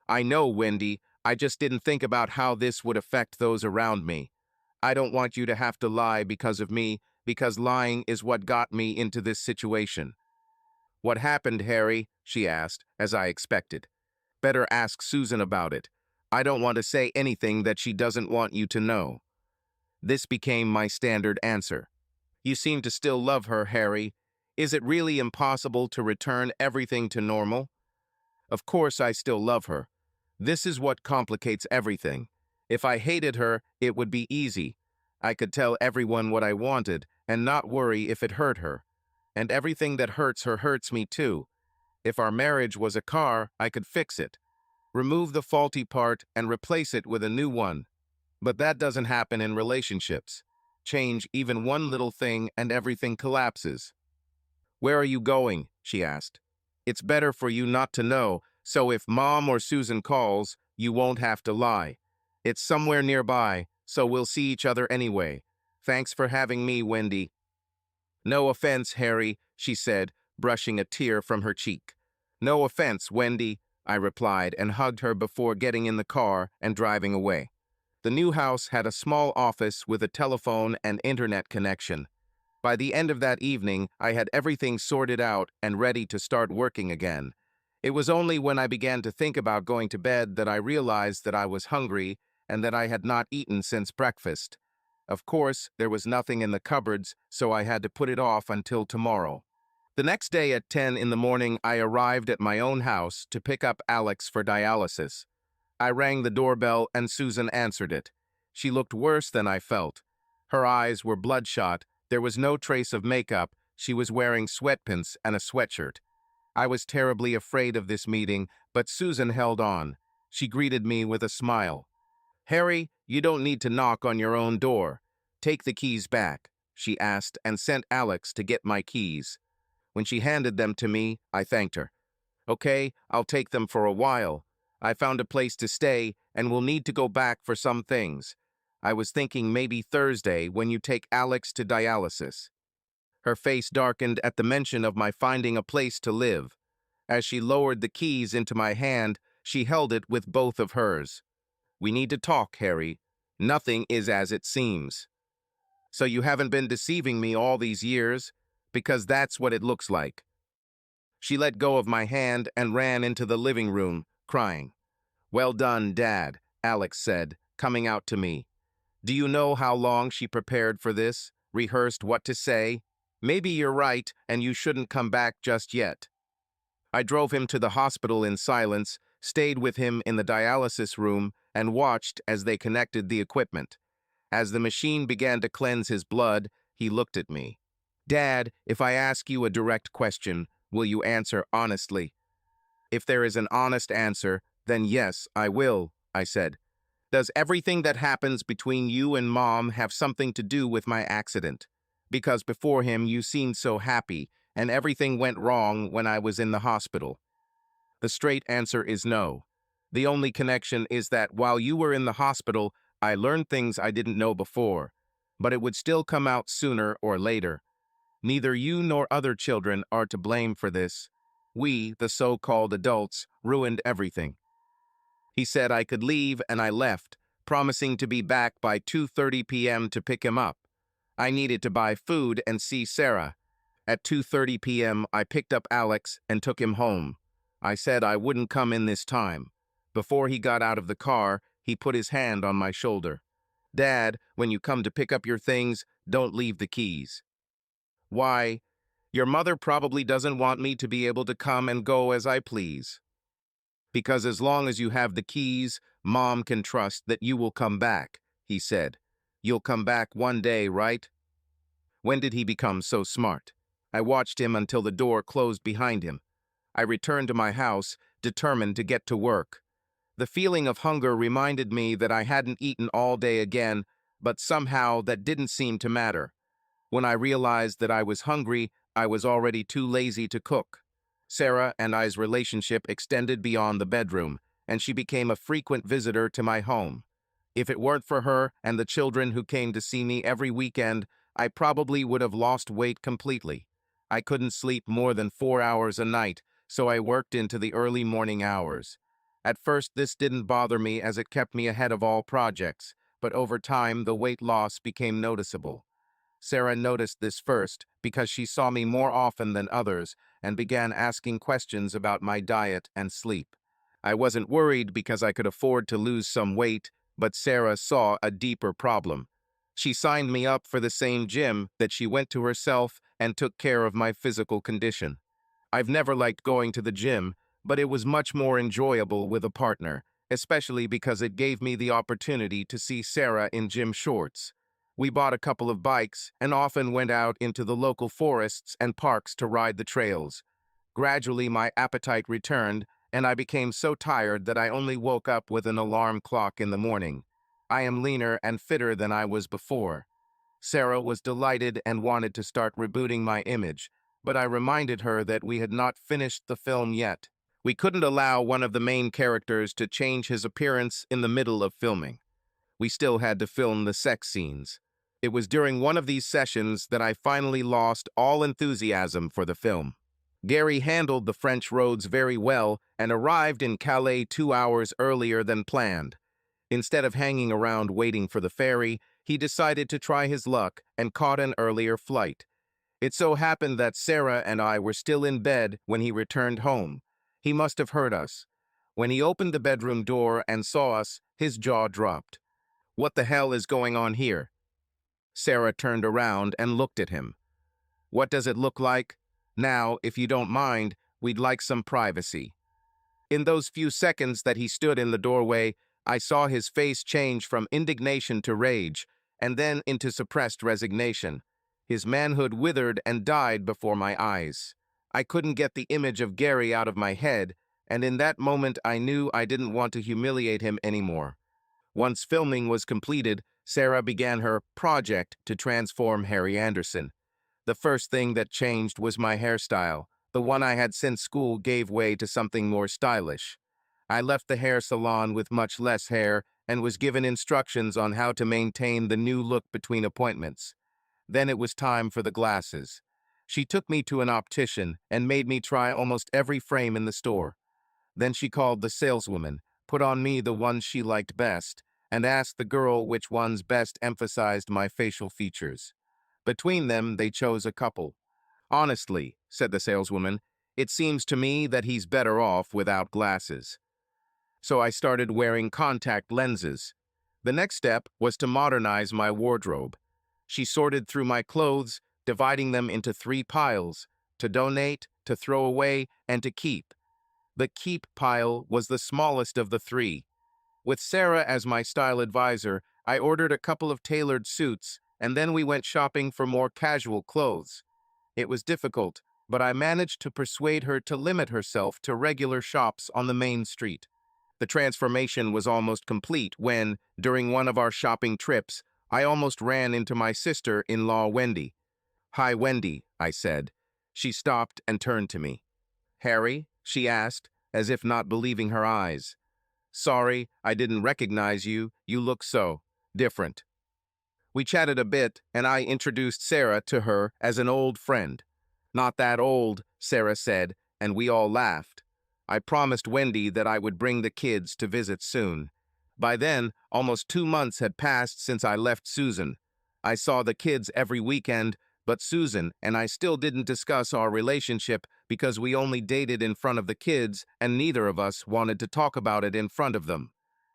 I know, Wendy. I just didn't think about how this would affect those around me. I don't want you to have to lie because of me, because lying is what got me into this situation. What happened, Harry? She asked, as I expected. Better ask Susan about it. I don't want to say anything that she doesn't want you to know. This became my standard answer. You seem to still love her, Harry. Is it really impossible to return everything to normal? Of course I still love her. This is what complicates everything. If I hated her, it would be easy. I could tell everyone what I wanted and not worry if it hurt her. And everything that hurts her hurts me too. If our marriage was a car, I could fix it. Remove the faulty part and replace it with a new one. But that doesn't happen in relationships. Change even one little thing and everything collapses. Where are you going? She asked. It's better for you not to know, so if Mom or Susan calls, you won't have to lie. It's somewhere nearby, so we'll see each other anyway. Thanks for having me, Wendy. No offense, Harry, she said, brushing a tear from her cheek. No offense, Wendy, I replied and hugged her before getting in the car and driving away. The new house had a small office with a telephone and internet connection. By the end of that evening, I had everything sorted out and ready to start working again. It was only when I began to think about going to bed that I realized that I was hungry and that I had not eaten since breakfast. Of course, there was nothing in the cupboards, so I had to put it off until tomorrow. The next day at 10 in the morning, I arrived at my own house to pick up Alex for dialysis. I rang the doorbell and Susan answered it. She looked worse than I felt. Her eyes were bloodshot. There was no trace of makeup. She was wearing sweatpants and a sweatshirt. I was terribly afraid of this meeting, but Susan held on. She greeted me with a smile. Harry, you don't need to knock on your own door. Take the keys back, she asked and sent Alex to get my keys. When she handed them to me, I thanked her. Okay, I'll take them for a while. I found a place to stay and will need to go back for some things. I was thinking maybe Thursday when you take Alex to dialysis. Her face darkened at the mention of my finding a place to live. As she lowered the keys into my hand, she held it with both of hers. We need to talk, Harry. Nothing is as it seems. So you haven't been deceiving me all these years? Because that's what it looks like. She let go of my hand and ran into the living room, crying. Well done, Dad, Alex said, coming out to me. Do you know how long she prepared for this? Rehearsed what to say? Maybe you're right, and you shouldn't come back just yet. I drove him to the hospital in silence, stayed with him in the dialysis room, and watched as they connected the equipment. As the machine began to cleanse his blood, he looked at me. Dad, if I ask you a direct question, will you answer honestly? If there is an honest answer, then yes, I will, I said. Does everything that happens between you and Mom have something to do with my accident? Because before him you seemed so happy, and everything went wrong when I was in the hospital. The straight answer is no. The only connection is that while you were in the hospital, I learned things I didn't know before, but it would still come out sooner or later. Neither you nor other children are to blame for this. We, the so-called adults, ruined everything. He said I could leave, and I left, promising to be back by 2:30 p.m. to pick him up. I needed to buy food and see Sarah. At 2:30 p.m., I picked up Alex and took him home. I said I wouldn't come in this time. Before he got out of the car, he put his hand on my shoulder. Dad, when you come to pick up your things, don't leave the keys. Why? Your mother probably doesn't want me to be able to come and go as I please. Because as long as you have the keys, Mom can trust that you will come back, he said. You'll come back one day, right? When did he become so smart? I watched him until the door closed behind him. I returned to my house, determined to get to work. The feeling of hunger reminded me that I hadn't eaten all day again, but somehow that didn't seem to matter. When I realized that I was hungry, I was already too lazy to cook. Sarah and I's relationship extended beyond the bedroom, and she became a frequent visitor to my home. If it weren't for her and the children who came to see me every weekend, I probably would have lost weight completely. I couldn't sleep more than 4 hours a night, so I worked into the early morning hours. At first, this didn't bother me as it kept me ahead of all projects, but over time, the weight loss became noticeable. Sarah noticed this first because she saw me more often than others and began asking questions about my diet and sleep. I wasn't worried because I could afford to lose some weight, but Sarah saw a deeper problem. She signed me up for the same gym that she went to herself and took care of my physical condition. I've never liked going to the gym, but it was much more enjoyable with a partner, especially because it gave me the opportunity to see Sarah in gym shorts. We bought a couple of bikes and often went out into the local forests and parks to ride the trails. Gradually, my appetite returned, and I became so tired that I only woke up with an alarm clock in the morning. I am leaner and fitter than I was before. Sarah was delighted and wanted to start rebooting my image, but I reminded her that we had not finished the film yet. We couldn't allow one of the main characters to change his appearance in the middle of filming. We still had to film the sex scenes. It was during one of these sessions that I finally lost all enthusiasm for the film. Gary handled the French roads very well and arrived in Calais 2 hours earlier than planned. Instead of hanging around waiting for the ferry, he decided to try his luck and caught an earlier flight. It so happened that Sarah and I were still in bed when he returned home. He must have heard us. When he opened the bedroom door and saw us, his jaw dropped. "What the hell is going on here?" Sarah turned around and looked at him. "What does it look like? Now, if you don't mind, we'd like some privacy." In those few seconds that he stood in the doorway, I saw his face change from indignation to rage, and then into suppressed resignation. His manhood withered and died before my eyes. I couldn't get the image of Gary out of my head, and in that moment I knew I didn't want to humiliate him anymore. Once filming was completed, Sarah began her project to transform Harry Anderson. The first thing that changed was my hairstyle. The one I had since school gave way to something more stylish. I left the hair salon with much less hair and was given instructions on how to maintain the new look between appointments. Then it was time for the glasses. She took me to an optician and made me try almost every frame in the store. Then she called the saleswoman, put on me the ones she liked best, and asked the girl which ones best emphasized my facial features. Between them, they chose a couple. "Honestly," said the saleswoman, "it seems to me that he's better off without glasses." So I started wearing contact lenses. The next step was to modernize my wardrobe. She sorted through my clothes, dividing them into 3 piles: to donate, to throw away, and to keep. The keep pile was the smallest of the 3. With Sarah as my style advisor, I ordered a couple of tailored suits, and then we went shopping for more casual clothes. It was difficult, but I managed to persuade her to limit herself to regular shops on the main street. The transformation was almost complete when, during one of our shopping trips, I almost ran into my sister-in-law, Wendy. "Hi, Wendy," I said. She stopped and turned to me. "Harry?" she asked, as if not believing her eyes. "Sorry, I didn't recognize you. You look so different." We chatted a bit, and I introduced Sarah to her as an old friend. "Not that old," Sarah said, and we all laughed. I promised Wendy that I would bring the kids to visit soon. By then, almost 2 months had passed since I left Susan. I saw the kids every weekend, but Susan and I still didn't discuss our relationship because we only dated in front of the kids and neither of us wanted to talk about it in front of them.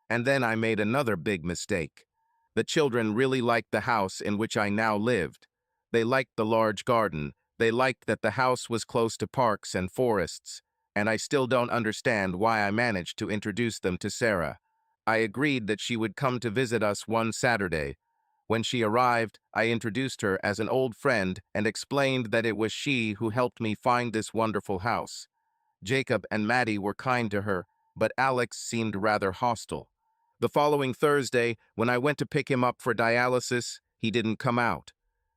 And then I made another big mistake. The children really liked the house in which I now lived. They liked the large garden. They liked that the house was close to parks and forests. And I still don't understand why I managed to introduce them to Sarah. I agreed that she would come to visit us one Saturday. When she arrived, I introduced her as an old friend and explained that it was she who helped me find this wonderful house. Jacob and Maddie were kind to her, but Alex seemed rather hostile. The following Thursday, when I went to pick him up for dialysis, he didn't come out.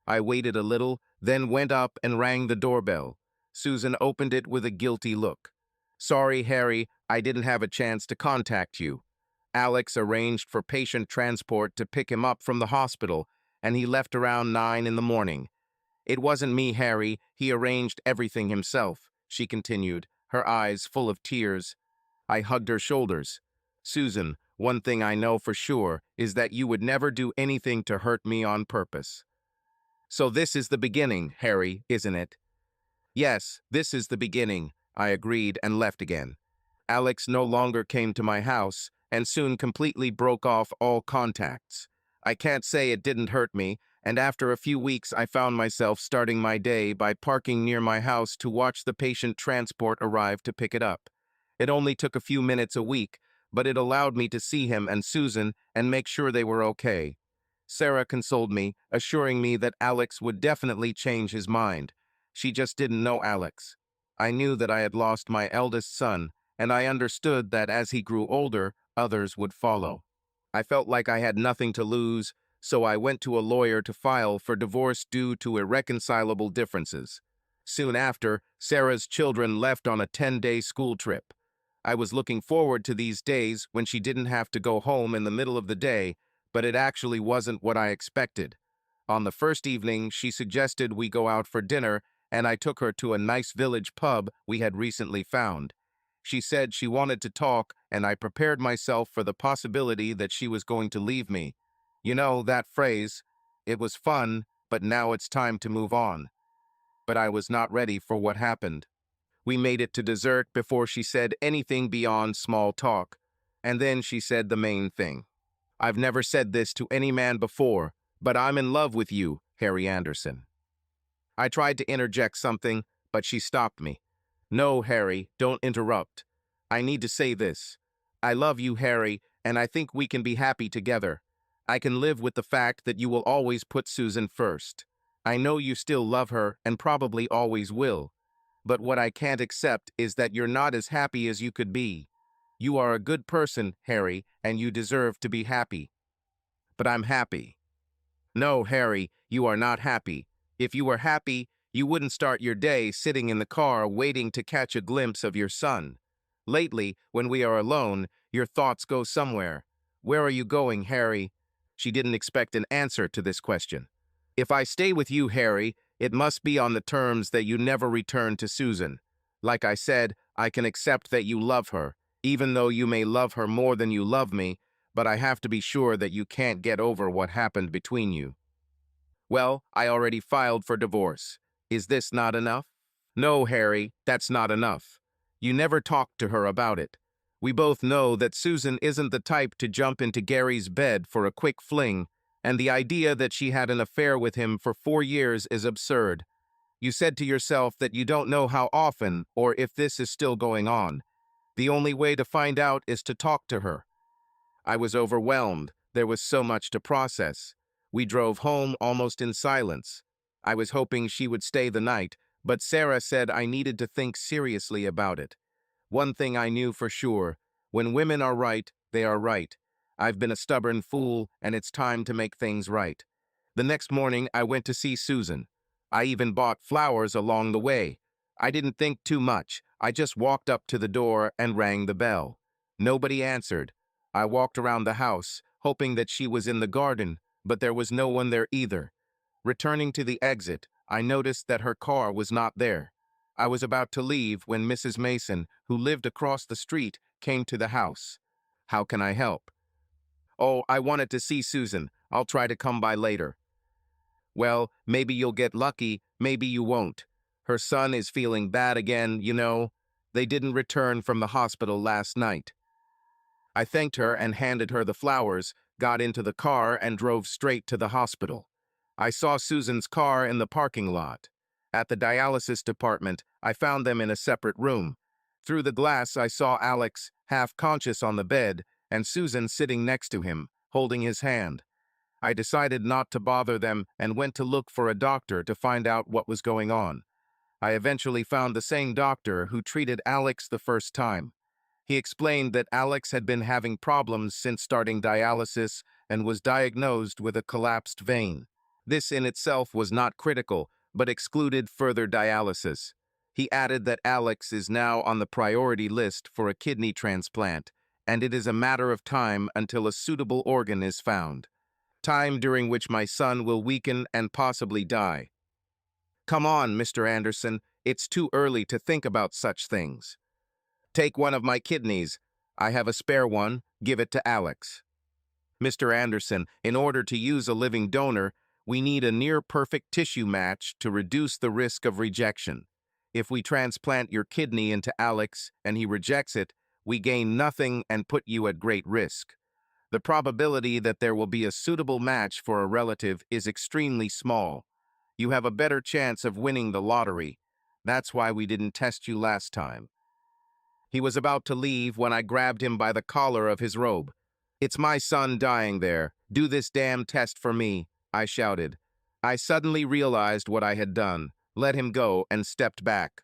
I waited a little, then went up and rang the doorbell. Susan opened it with a guilty look. "Sorry, Harry, I didn't have a chance to contact you." Alex arranged for patient transport to pick him up from the hospital, and he left around 9 in the morning. "It wasn't me, Harry. He arranged everything himself," she continued, her eyes full of tears. I hugged her shoulders. "Susan, one thing I know for sure is that you would never do anything to hurt me on purpose." "So this is the beginning, Harry, isn't it?" "Yes, this is the beginning," I agreed and left again. Alex no longer came to my house and soon completely broke off all contacts. I can't say it didn't hurt me, and after a few weeks I found myself starting my day by parking near my house to watch the patient transport arrive to pick it up. It only took a few minutes a week, but it allowed me to see him and Susan and make sure they were okay. Sarah consoled me, assuring me that Alex would definitely change his mind. She just didn't know Alex. I knew that I had lost my eldest son, and I understood that as he grew older, others would follow. I felt like I had nothing to lose, so I went to a lawyer to file for divorce due to irreconcilable differences. Soon after, Sarah's children left on a 10-day school trip. I was looking forward to these days when she didn't have to go home in the middle of the day, but it actually wasn't what I expected. On the first evening, she suggested we go out for dinner, and I took her to a nice village pub we had recently found. She said she wanted to talk, and I prepared myself for the possibility that she was going to leave me. You know, that phrase, "It was fun, but now it's time to move on." But I was not ready for what happened. We made it to dessert before she said anything beyond small talk, and then she said the main thing. "I've never said this to any man before, but I'm in love with you, Harry Anderson." I tried to interject something, but she stopped me. "No, Harry, don't interrupt. I need to say this. I love you, Harry, and I think we can be happy together. I can live with the fact that you will always put Susan first. I know you still love her and probably always will. But what I can't accept is that you're not as happy as you could be. You are a good person, Harry, and you deserve to be happy." "But I'm happy." "No, Harry, you are not happy. If you were happy, you wouldn't start your day sitting in the car waiting to catch a glimpse of your son. Lately, when we are alone, your thoughts go somewhere. Where are you going, Harry?" She didn't expect an answer to this question. "If I stay with you, Harry, it must be on the terms that you never return to Susan. Like I said, I can accept that you love her, even though you may love her more than you love me, but I have to be sure that you can't get over what happened between you." "Well, I already filed for divorce. Is this not enough?" "No, Harry, that's not enough. You never talked to her about it. We both know that Susan isn't the type to jump into Gary's bed for a quick fling, and the idea that she had an affair with him for 4 years is absurd. You said to yourself that you don't know how often or if this is still going on. The only way to find out is to talk to her." I was overwhelmed. There was so much to process. We drove home almost in silence. I was hoping she would stay the night, but Sarah said I needed to think seriously about it. One thing I knew for sure: when women are right, they are right. I've been a stubborn fool, and it's time to make things right. The next morning, I went to see Susan. I even bought flowers along the way. I didn't think too much. I just walked up to the door and rang the bell. Nobody answered. I walked around the house, hoping that she was in the garden, but there was no one there either. Returning to the exit, I noticed that her car was not there. I was about to leave when Mrs. Mason, who lived across the street, came to the house. "How can I help?" "Oh, I wanted to see Susan. I'll try to come by later." "Well, maybe you'll get lucky, maybe you won't. Her son is feeling bad again, you know. They didn't return from the hospital last night." I thanked her and handed her the flowers, got into the car, and drove straight to the hospital. I saw Susan's car in the parking lot. At the dialysis department, I found them in a separate room. Through the glass, I saw Alex, half conscious on the bed, and Susan sitting next to him, holding his hand. I decided not to bother them and went to look for a doctor to find out what was going on. I eventually found the same doctor who treated Alex the first time. He explained that Alex had been having problems since starting dialysis and was diagnosed with a collapsed vein. This in itself was not critical, but excluded further dialysis. He added that Alex is now on the priority list for a kidney transplant, and it is a matter of time until a suitable organ is found. Time during which my son will weaken and possibly die. Come on, Mr. Anderson, it's too early to think about such things. Take one of my kidneys. I have a spare one. Give it to Alex. Mr. Anderson, in order to use a living donor, we need a near-perfect tissue match to reduce the risk of rejection. If we transplant your kidney into Alex and he rejects it, we gain nothing and put you at great risk. The probability that there will be a suitable match for a relative is extremely small. You have a better chance of winning the lottery. That's why we didn't test you last time. He was about to leave when I grabbed him by the collar of his robe. It's my son dying there. Do this damn test for me, I shouted. I suddenly realized what I had done, let him go, and stepped back.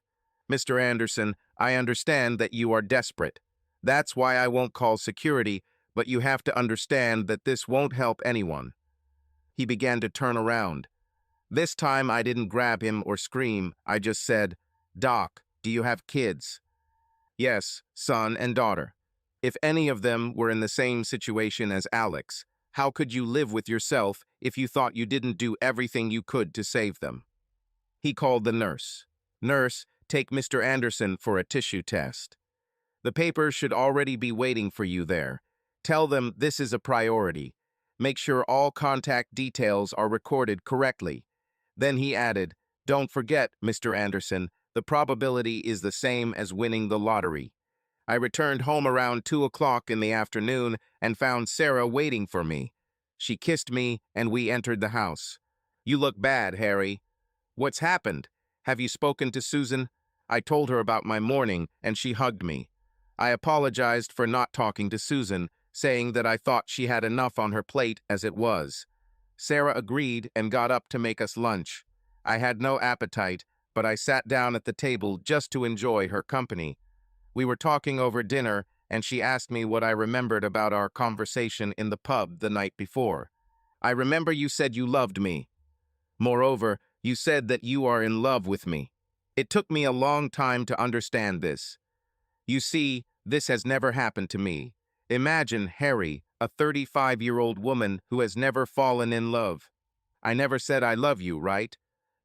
Mr. Anderson, I understand that you are desperate. That's why I won't call security, but you have to understand that this won't help anyone. He began to turn around. This time I didn't grab him or scream. I just said, Doc, do you have kids? Yes, son and daughter. If any of them were in the same situation as Alex, how could you live with yourself if you thought you didn't do everything you could to save them? He called the nurse. Nurse, take Mr. Anderson for a tissue test. The papers should already be waiting for you there. Tell them this is a priority. Make sure all contact details are recorded correctly. Then he added, don't forget, Mr. Anderson, the probability is the same as winning the lottery. I returned home around 2 o'clock in the afternoon and found Sarah waiting for me. She kissed me and we entered the house. You look bad, Harry. What's happened? Have you spoken to Susan? I told her about my morning and she hugged me. I apologized for not talking to Susan, saying that I thought she had enough on her plate as it was. Sarah agreed and got up to make us lunch. I had no appetite, but I sat down at the table just to enjoy her company. We were talking over dinner, and she asked me what I remembered about our conversation in the pub the night before. I remember you said you loved me. Moreover, you said that you are in love with me. It took me a long time to understand this. You see, this has never happened to me. Imagine Harry, a 35-year-old woman who has never fallen in love. I never said I love you, right?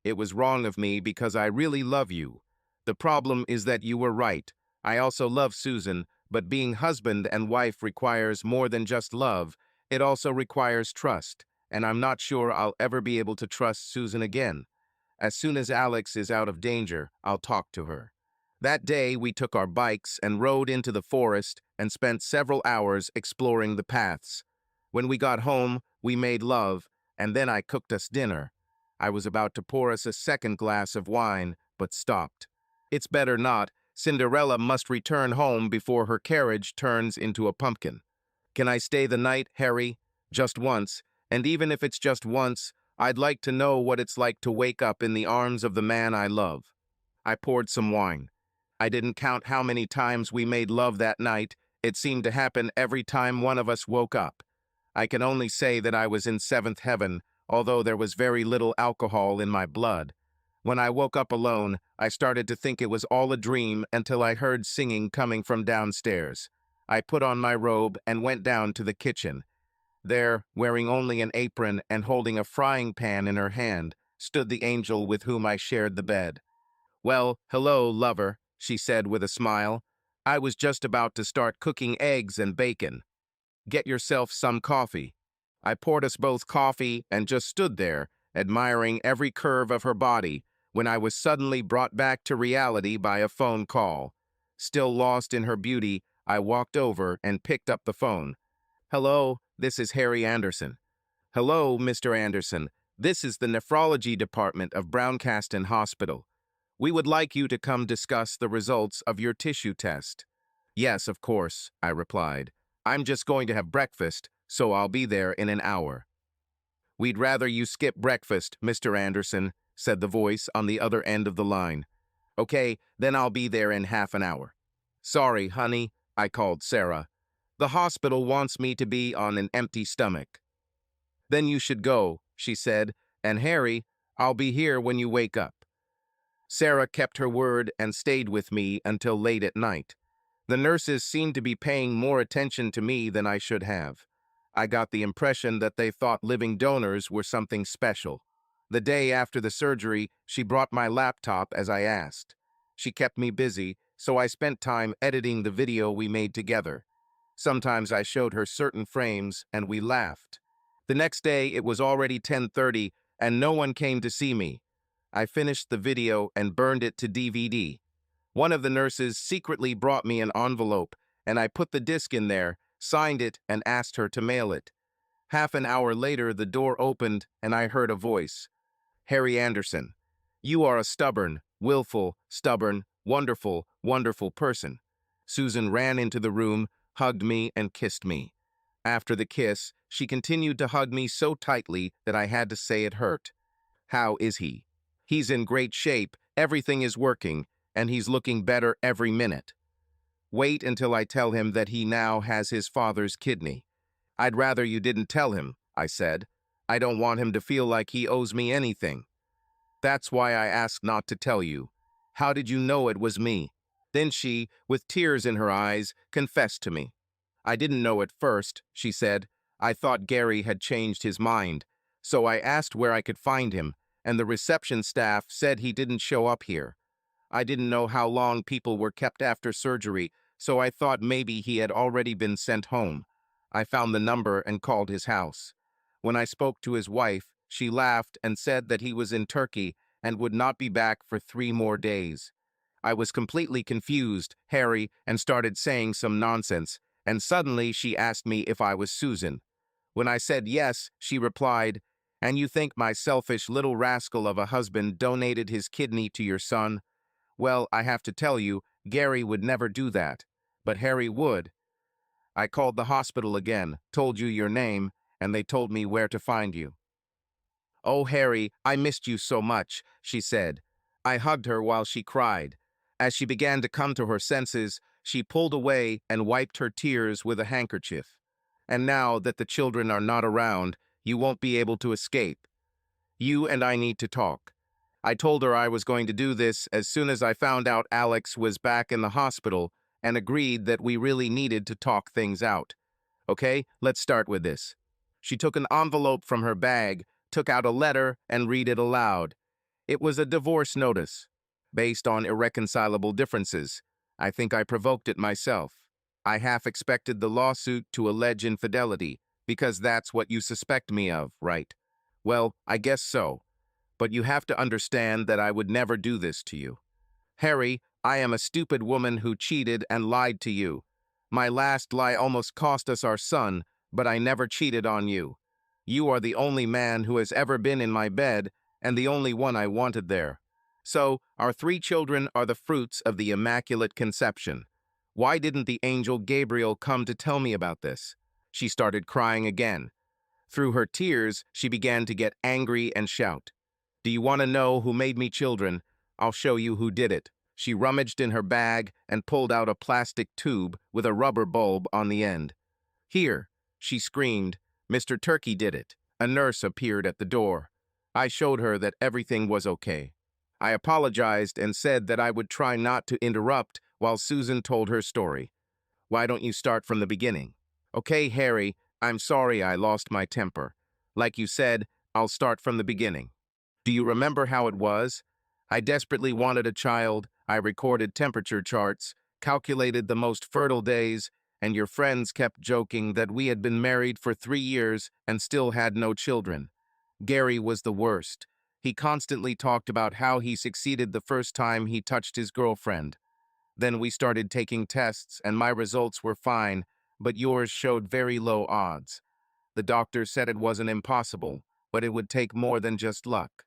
It was wrong of me because I really love you. The problem is that you were right. I also love Susan, but being husband and wife requires more than just love. It also requires trust, and I'm not sure I'll ever be able to trust Susan again. As soon as Alex is out of danger, I'll talk to her. That day, we took our bikes and rode into the forest and spent several hours exploring the paths. When we got home, we made love, and then I cooked us dinner. I was about to pour us a second glass of wine, but stopped. It's better not. Cinderella must return home before her carriage turns into a pumpkin. Can I stay the night, Harry? Just once, and even if it's just once, I'd like to know what it's like to wake up in the arms of the man I love. I poured some wine. I didn't count how many times we made love that night. It seemed to happen every time one of us woke up. I can only say that I was in seventh heaven, although there was very little alcohol in my blood. When I woke up alone, I started to think it was all a dream until I heard singing coming from downstairs. I put on my robe and went down to the kitchen. There, wearing only an apron and holding a frying pan in her hand, stood the angel with whom I shared the bed. Well, hello, lover, she said with a smile. I was just about to start cooking eggs and bacon. Get yourself some coffee. I poured us both coffee and just stood there, admiring every curve of her body, when I was suddenly brought back to reality by a phone call. Still lost in her beauty, I walked over and picked up the phone. Hello, this is Harry Anderson. Hello, Mr. Anderson. This is the nephrology department of Browncaston Hospital. We would like you to come discuss the results of your tissue test. Yes, of course, I replied. I'm just going to have breakfast, so I'll be there in an hour. "We'd rather you skip breakfast, Mr. Anderson," said the voice on the other end of the line. "Okay, then I'll be there in half an hour." "Sorry, honey," I called Sarah. "The hospital wants me to be on an empty stomach." "Then you should go," she said, "and Harry, I'll be here when you wake up." Sarah kept her word and stayed with me until late at night. The nurses seemed to be paying more attention to me than I should have. I got the impression that they thought living donors were something special. The day after the surgery, she brought my laptop as I asked. She kept me busy, so I spent time editing the video we made together. Sometimes I showed her certain frames, and we laughed. The next day, it was already 10:30, and no one came to see me. I finished the video and burned it to DVD. One of the nurses secretly brought me an envelope, and I put the disc in there, signed it, and asked her to mail it. Half an hour later, the door opened, and I heard a voice. "Harry Anderson, you are a stubborn, willful, stubborn, wonderful, wonderful person." Susan ran into the room, hugged me, and kissed me. After the kiss, she continued to hug me so tightly that I had to say it hurt. "How is he?" "He's in great shape, everything is working, and he's looking better every minute." "Wait until I tell him that he now has his father's kidney." "I'd rather you didn't tell him," I said. "I don't want him to feel like he owes me anything." "That's why I asked not to tell you. How did you know it was me?" Then she, with tears in her eyes, confessed to me. "I didn't know at first," she said. "I thought Gary had changed his mind. So I asked where I could find him, and the reception staff said he didn't show up here. I didn't know how long people were kept after surgery, so I thought maybe he had already been sent home. I found the number and called his house. When I spoke to his wife, she laughed and said that he was in Turkey and would not be back for 3 more days. I was completely confused, Harry, and started saying some nonsense, and suddenly she asked me if I was Susan. When I said yes, she replied, "And you think my selfish little rascal of a husband donated his kidney to your son? Well, I have to tell you, Gary would never do that, but Harry would. I called the hospital again, told you your name, and they told me where to find you." "Oh, Harry, I missed you so much," she said. I hugged her while she cried. As she began to come to her senses, she pulled away and wiped her tears with a handkerchief. "And now that the children are not around, you won't be able to escape. You and I need to talk." I told her I was going to do this as soon as I found out Alex was back in the hospital and agreed that we really needed to talk things out. "Okay, let's start with this." She took an envelope from her bag, took out a letter, and read it aloud. It was a divorce notice, based on irreconcilable differences. I think I provoked it myself. "I half expected the lawsuit to allege infidelity, because that's what you suspect me of, right? Well, I guess so. But you have to understand that I would never do this to you. Harry, I am a stupid woman who cheated and lied to you. My last lie almost cost us our son, but I never cheated on you. You are the only man who has ever been in my bed, and the only one I wanted there. So, our 3 children are the fruits of the Immaculate Conception. Why didn't the angel Gabriel come to tell me about this?" She started crying again. Through her tears, she began to get angry and shout. "Do you want to know who made me children? I'll show you who did it." She rummaged in her bag and pulled out a plastic tube with a rubber bulb on the end. "Here," she screamed. "Mr. Turkey did it." A nurse appeared at the door. I showed her that everything was okay. I apologized and said that I would try not to interrupt while Susan told her story. "Why don't you start from the beginning?" "Okay, Harry, I'm sorry I lost my temper. Like you said, I'll start from the beginning. Do you remember how it was? I desperately wanted a child. I recorded temperature charts, calculated the most fertile days, and your friends kept joking that we had been married for 3 years and still had no children. Gary was the worst. He constantly talked about how he succeeded the first time he touched his girlfriend. Then we started taking tests, and my results were fine, but yours showed very low odds. The doctor said it wasn't impossible, but it would take more than just luck.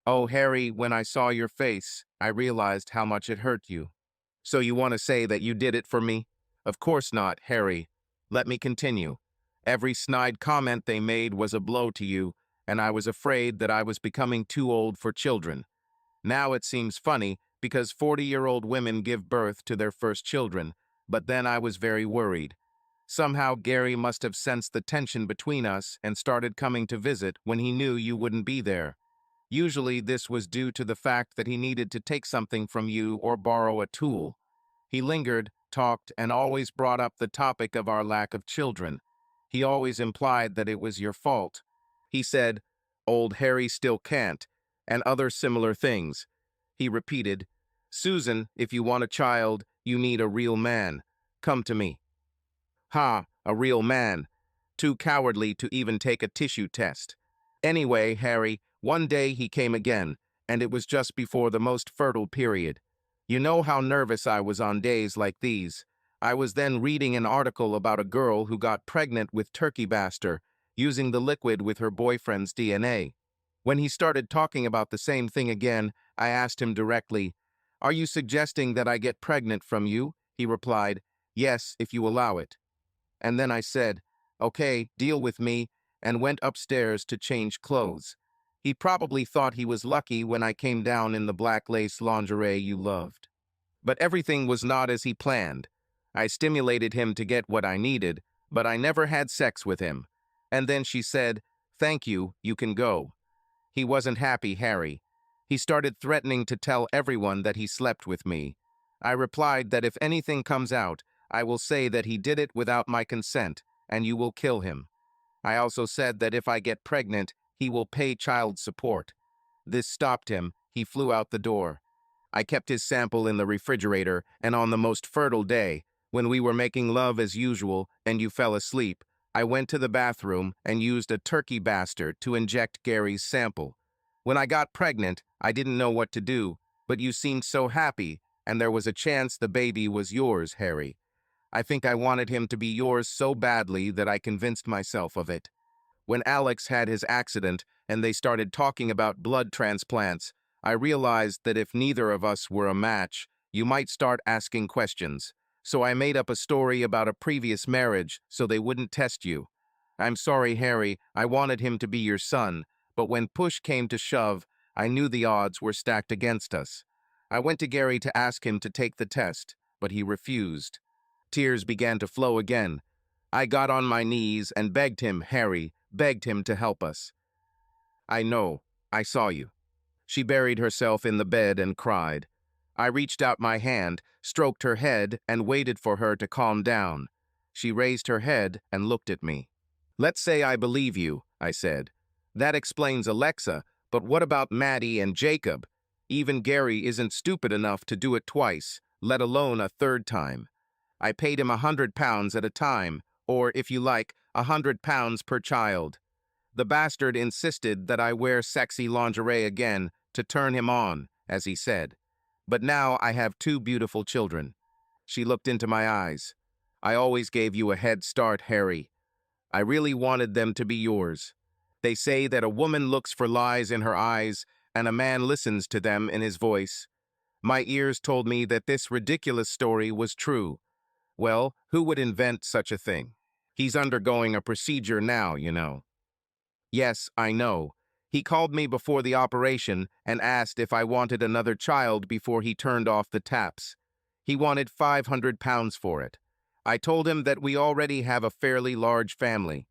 Oh, Harry, when I saw your face, I realized how much it hurt you." "So you want to say that you did it for me?" "Of course not, Harry. Let me continue. Every snide comment they made was a blow to you, and I was afraid that I was becoming too old for children. Now it seems funny because 40-year-old women give birth to their first children, but then I was very worried. Somehow Gary must have sensed the tension between us and started coming to visit when he knew you wouldn't be there. Usually this was due to the fact that he needed to take something from you or borrow a tool. He lingered, talked, and always brought up the topic of our lack of children. He always implied that it was your fault. He said, "Old Harry still can't," and other similar things. He repeated, "Susan, if you want a child, you need a real man. Come to me." Ha, a real man. Too cowardly to even take a tissue test. Anyway, Harry, one day he came again, and it was just before the most fertile period. You know how nervous I was on days like these. I was then reading an article about a girl who got pregnant with turkey baster, using the liquid with her boyfriend's DNA. When he started talking about the same thing again, I asked him directly, "Are you suggesting that I get pregnant from you?" He replied, "Yes, if you allow it." And then I said, "Okay, deal with me," and went upstairs to change clothes. He probably thought he was lucky when I came down in the black lace lingerie you loved. But everything was not as he planned. I stimulated him to get what I needed, but I never had sex with him. And then she said, "Thank you, you can go." He wasn't happy, Harry. He started threatening to tell everyone that he slept with me. I replied that if anything comes out, I will say that he did it without my consent, and you will kill him. I also said that if I get pregnant, he will pay child support. This stopped him. He flew out the door. I kept his sample in the refrigerator, and on the most fertile day, when we were making love as usual and you fell asleep, I went to the bathroom and used a turkey bastard to inject Gary's sample. When I got pregnant, I didn't know what to do, but you seemed so happy, and there was a chance the baby was yours, Harry. I think I wanted him to be yours so badly that I convinced myself of it. When Alex had his accident and they started talking about blood transplants, I realized that if neither of us were a match, you might start asking questions. So I made up a story about a previous marriage so they wouldn't test you. I'm sorry, Harry, I wanted him to be your son, but when push came to shove, I knew the odds were stacked against us. I went to Gary to ask him to take the test, but he refused. Tears began to flow again. I got on my knees and begged him, Harry, begged him to help us. "I know, I saw you." She buried herself in the bed and cried. I reached out my hand, stroked her head, and waited for her to calm down. She raised her head and looked at me. "Let's say I believe you," I said. "That explains Alexa, but what about Maddie and Jacob? Even Gary isn't stupid enough to do it twice, let alone a third time. I paid him £100 at a time, or, if you like, £100 per child. The bastard insisted that I wear sexy lingerie again to turn him on, as he said. But now I have two beautiful children." She looked into my eyes. "I always gave you a head start, Harry. I really wanted them to be yours. They say that a woman looks for lies in her eyes and a man listens to them in his voice. My ears told me that this ridiculous story was true. Well, who would invent such a thing? He's undergoing a procedure now, you know." "Yes, I know. He called me before the operation and asked if I wanted another child before he turned off the taps. He wanted £500 for it. I told him that we already have a fairly large family.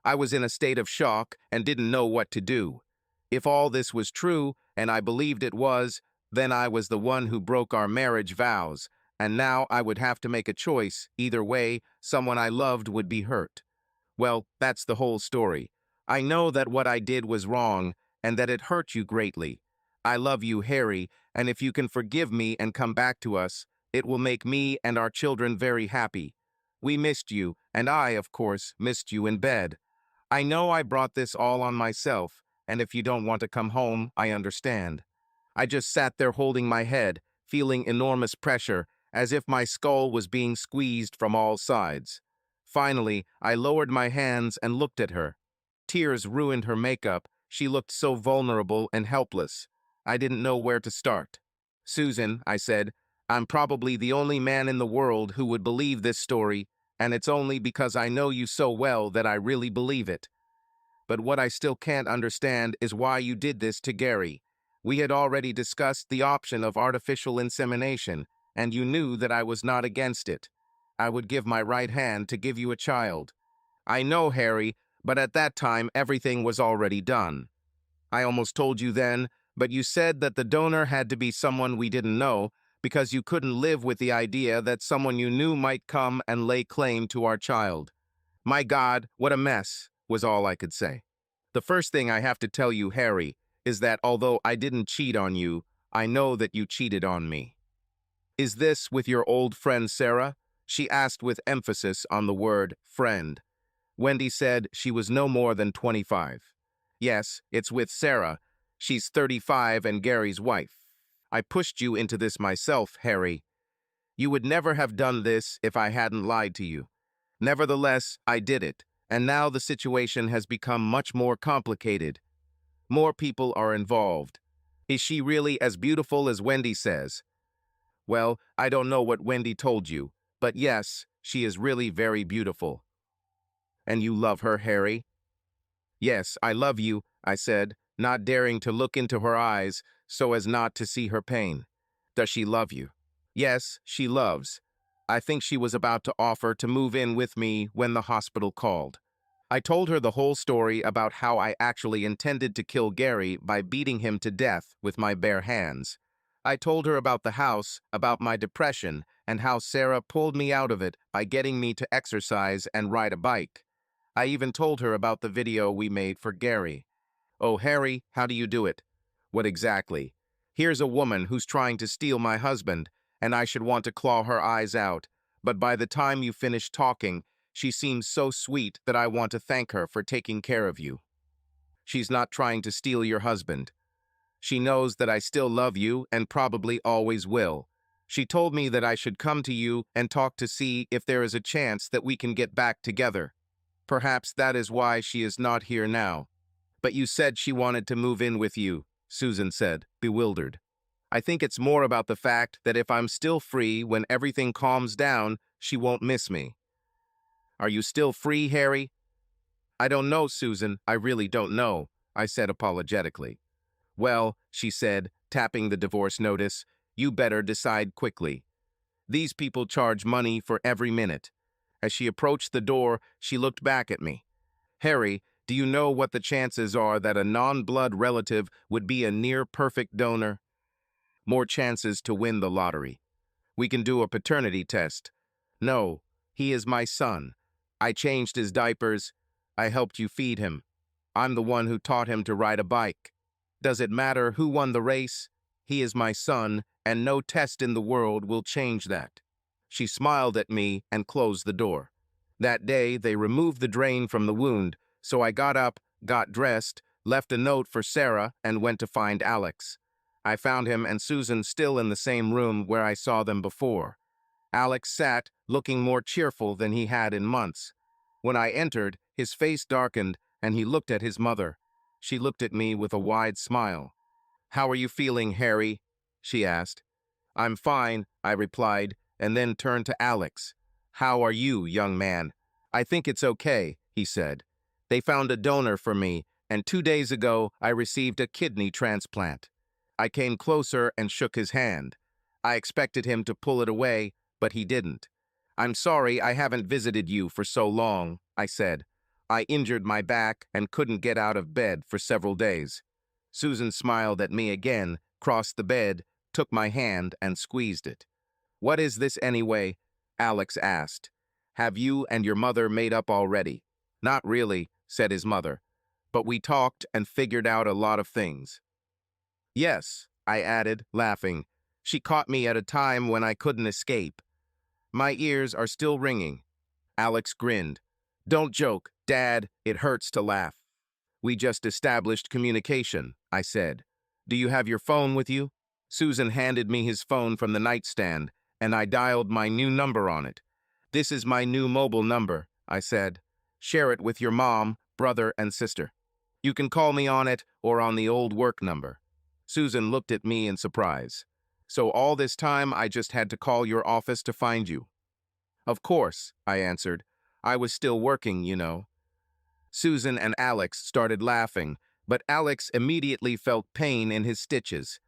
I was in a state of shock and didn't know what to do. If all this was true, and I believed it was, then I was the one who broke our marriage vows, and now I would have to make a choice. Either way, someone I loved would be hurt. Well, that's the whole story. I know that what I did was wrong, and that it hurt you greatly. I love you, Harry, and if you can forgive me and come back to us, it will make me and our children very happy. We missed you, and I, of course, missed you in bed. I know I brought this all on myself, and if you don't want to come home, I understand." I just sat there holding my head, feeling enormous pressure, as if my skull was being squeezed from all sides. Finally, I lowered my hands and looked at her. Tears ruined her makeup. She looked so vulnerable and helpless. I didn't know where to start. "Susan," I said, "I'm probably the only man in the world who would believe this story, and it's only because I know you so well that I really believe it. but what I still can't understand is why you did this to Gary. We had already discussed the option of artificial insemination, and you knew that I was not against it. I would give my right hand to give you a child. I know, Harry, but at that time everything was already done. I almost told you then, but you said that the donor had to be someone we didn't know because you couldn't live with the idea that someone you knew might come and lay claim to our child. My God, what a mess, was all I could say. The first thing I have to tell you, Harry, is that although I didn't cheat on you, I know that you cheated on me. Is this with your old friend Sarah? She asked with emphasis on the word friend. Wendy said she was no more than 25. Yes, it's with Sarah. She's 35 and Gary's wife. I pushed you into this myself, Harry. You would never have done this if I hadn't lied to you. Nevertheless, I did it, and now the situation has become much more complicated. More people are involved. Is she really as beautiful as Wendy says? Well, I don't know what Wendy told you, but yes, she is really very beautiful. And you love her, Harry? Yes, I love you, I said, not daring to look into her eyes so as not to see her pain. Does she love you? Yes, she loves. I think she was about to offer to move in with me when the hospital called. I told her the whole story about how I actually intended to kill Gary by beating him to death with my bare hands. I told her about the house, about my depression, and how Sarah pulled me out of it by getting me to exercise and ride a bike. I even told her about the video we made for Gary. Oh, Harry, how do you do it? What exactly? Here's a woman who's trying to steal my husband, and I should want to claw her eyes out. But by the time you finish talking, she seems so sweet that I want to thank her for taking care of you. She's not trying to steal your husband. She knows that I still love you and probably always will. She told me that I should come to you and talk to see if there is a chance that we can get back together. Perhaps that is why she is not here now. But you said she wanted to move in with you, Susan said, bewildered. I think it's more about the fact that if I'm still free when everything calms down, she won't miss me. Are you still free, Harry? I don't know, Susan. I really don't know, I said apologetically. Well, she said, tapping the divorce notice, you better decide quickly. These people charge money for every minute. As she approached the door, she looked back at me. Harry, do you know what the chances are that a non-blood relative would be a near-perfect donor? More chances to win the lottery. We can do a paternity test. No, he is my son. I changed his diapers. I helped you feed him. I'm the one who taught him to ride a bike. Does it matter who won the race? He is my son, and no test in the world will change that. She smiled at me and closed the door. That day, they removed the drain from the wound, so I got up, got dressed, left a note for Sarah, and went to find Alex. I found him and Susan still in the same room where I saw them before. Alex sat, looking more cheerful than he had in months. When I entered, his face darkened, and he looked at his mother. She looked at me with a wide smile. "How are you feeling, Harry?" she asked. "I'm fine," I replied, and then turned to Alex. "How are you, young man?" "I think it's okay," he said. "They found a donor for me, and 2 days ago I received a kidney transplant." I came closer and shook his hand. I expected him to pull it away, but he didn't. "I'm sorry I haven't visited you for so long," I said. "I injured my back and couldn't get out of bed for several days." Susan smiled at me again, crossed the bed, took my hand and squeezed it. "What is this anyway?" Alex asked. "Have you and your mother made up already?" "Not really," said his mother. "But we talked and figured out a lot of things." "Yes," I added, laughing. "She caught me at a time when I couldn't escape." My ears are still ringing. Alex grinned. "Don't joke, Dad. It hurts to laugh." "We just established communication," I said. "Do you have your phone with you?" Susan handed me his phone from the nightstand, and I dialed my new number on it. "This is my new mobile number," I said. "Share it with your mom, brother, and sister. You can call me on it or on the old work number." Susan looked at me in surprise. "So all this time I just had to call your office to find you?" "Of course," I answered. "I was still working, you know." Susan and Alex started laughing, but Alex immediately felt pain in his stitches.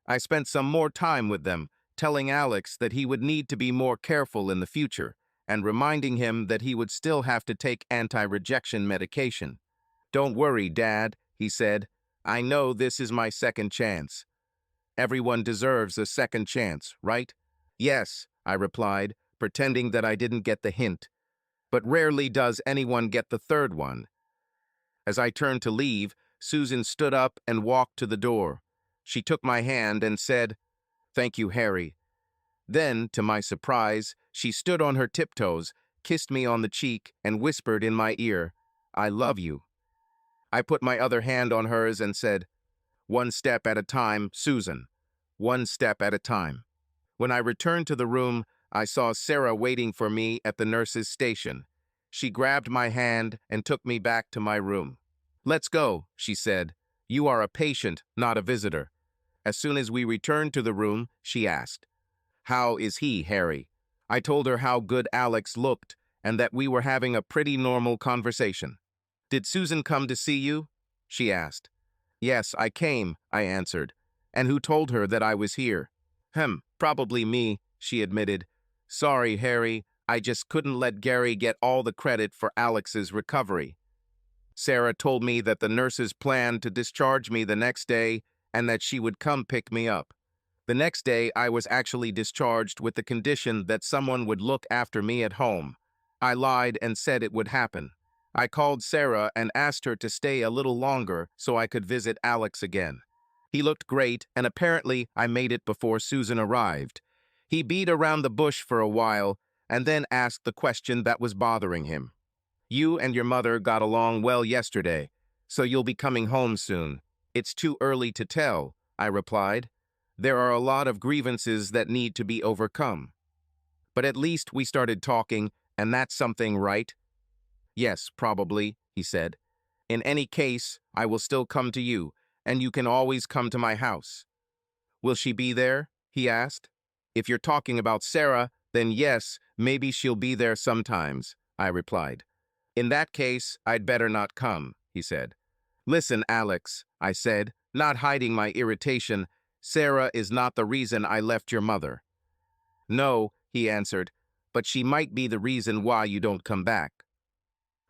I spent some more time with them, telling Alex that he would need to be more careful in the future, and reminding him that he would still have to take anti-rejection medication. "Don't worry, Dad," he said. "I know this is my second chance. Everyone deserves a second chance, right?" "Yes," I replied, pretending that I didn't get the hint. "But rarely does anyone get the third one." As I turned to leave, Susan stood up and walked to the door. She took my hand and said, "Thank you, Harry." Then, to my surprise, she stood on her tiptoes, kissed me on the cheek, and whispered in my ear, "I love you." I put my other hand on hers and said, "One step at a time, Susan. One step at a time." When I returned to the room, I saw Sarah waiting for me at the nurse's station. She grabbed my hand and took me back to my room. "Let's go," she said. "You are a patient, not a visitor." As soon as we returned to the room, she asked, "How is he, Harry?" I told her how good Alex looked and that we were having a pretty normal conversation. "Did Susan come to see you?" she asked. "Yes, I came," I answered. "And who told her that I was here?" Probably me," she admitted. "Sorry, Harry, I just couldn't let Gary get all the credit for Alex's recovery." Sarah told me that the nurses planned to discharge me the next day and that she would come pick me up. The next day, I was actually discharged with the condition that someone would look after me at home. I lied and said it would happen. I called Sarah and asked her to stay a little longer so I could visit Alex again. He looked great, and apparently I made it before Susan arrived. He beat around the bush for a while and then asked the question that was bothering him. "You and your mother got along well yesterday, so you'll be coming home soon." "It's too early to tell," I replied. "There are a lot of grievances that need to be overcome." "But at least we started talking, and that's something, right?" "Yes, probably," he said. "In any case, I will still come to you, and you can always come to my house." "Will she be there?" he asked. "If you're talking about Sarah, then yes, maybe she'll be there sometimes," I replied. "In that case, I'd better not come," he said. "Listen, Alex," I said, not hiding my irritation, "Sarah is not the reason I left your mother." "No," he answered, "but she might be the reason why you don't come back."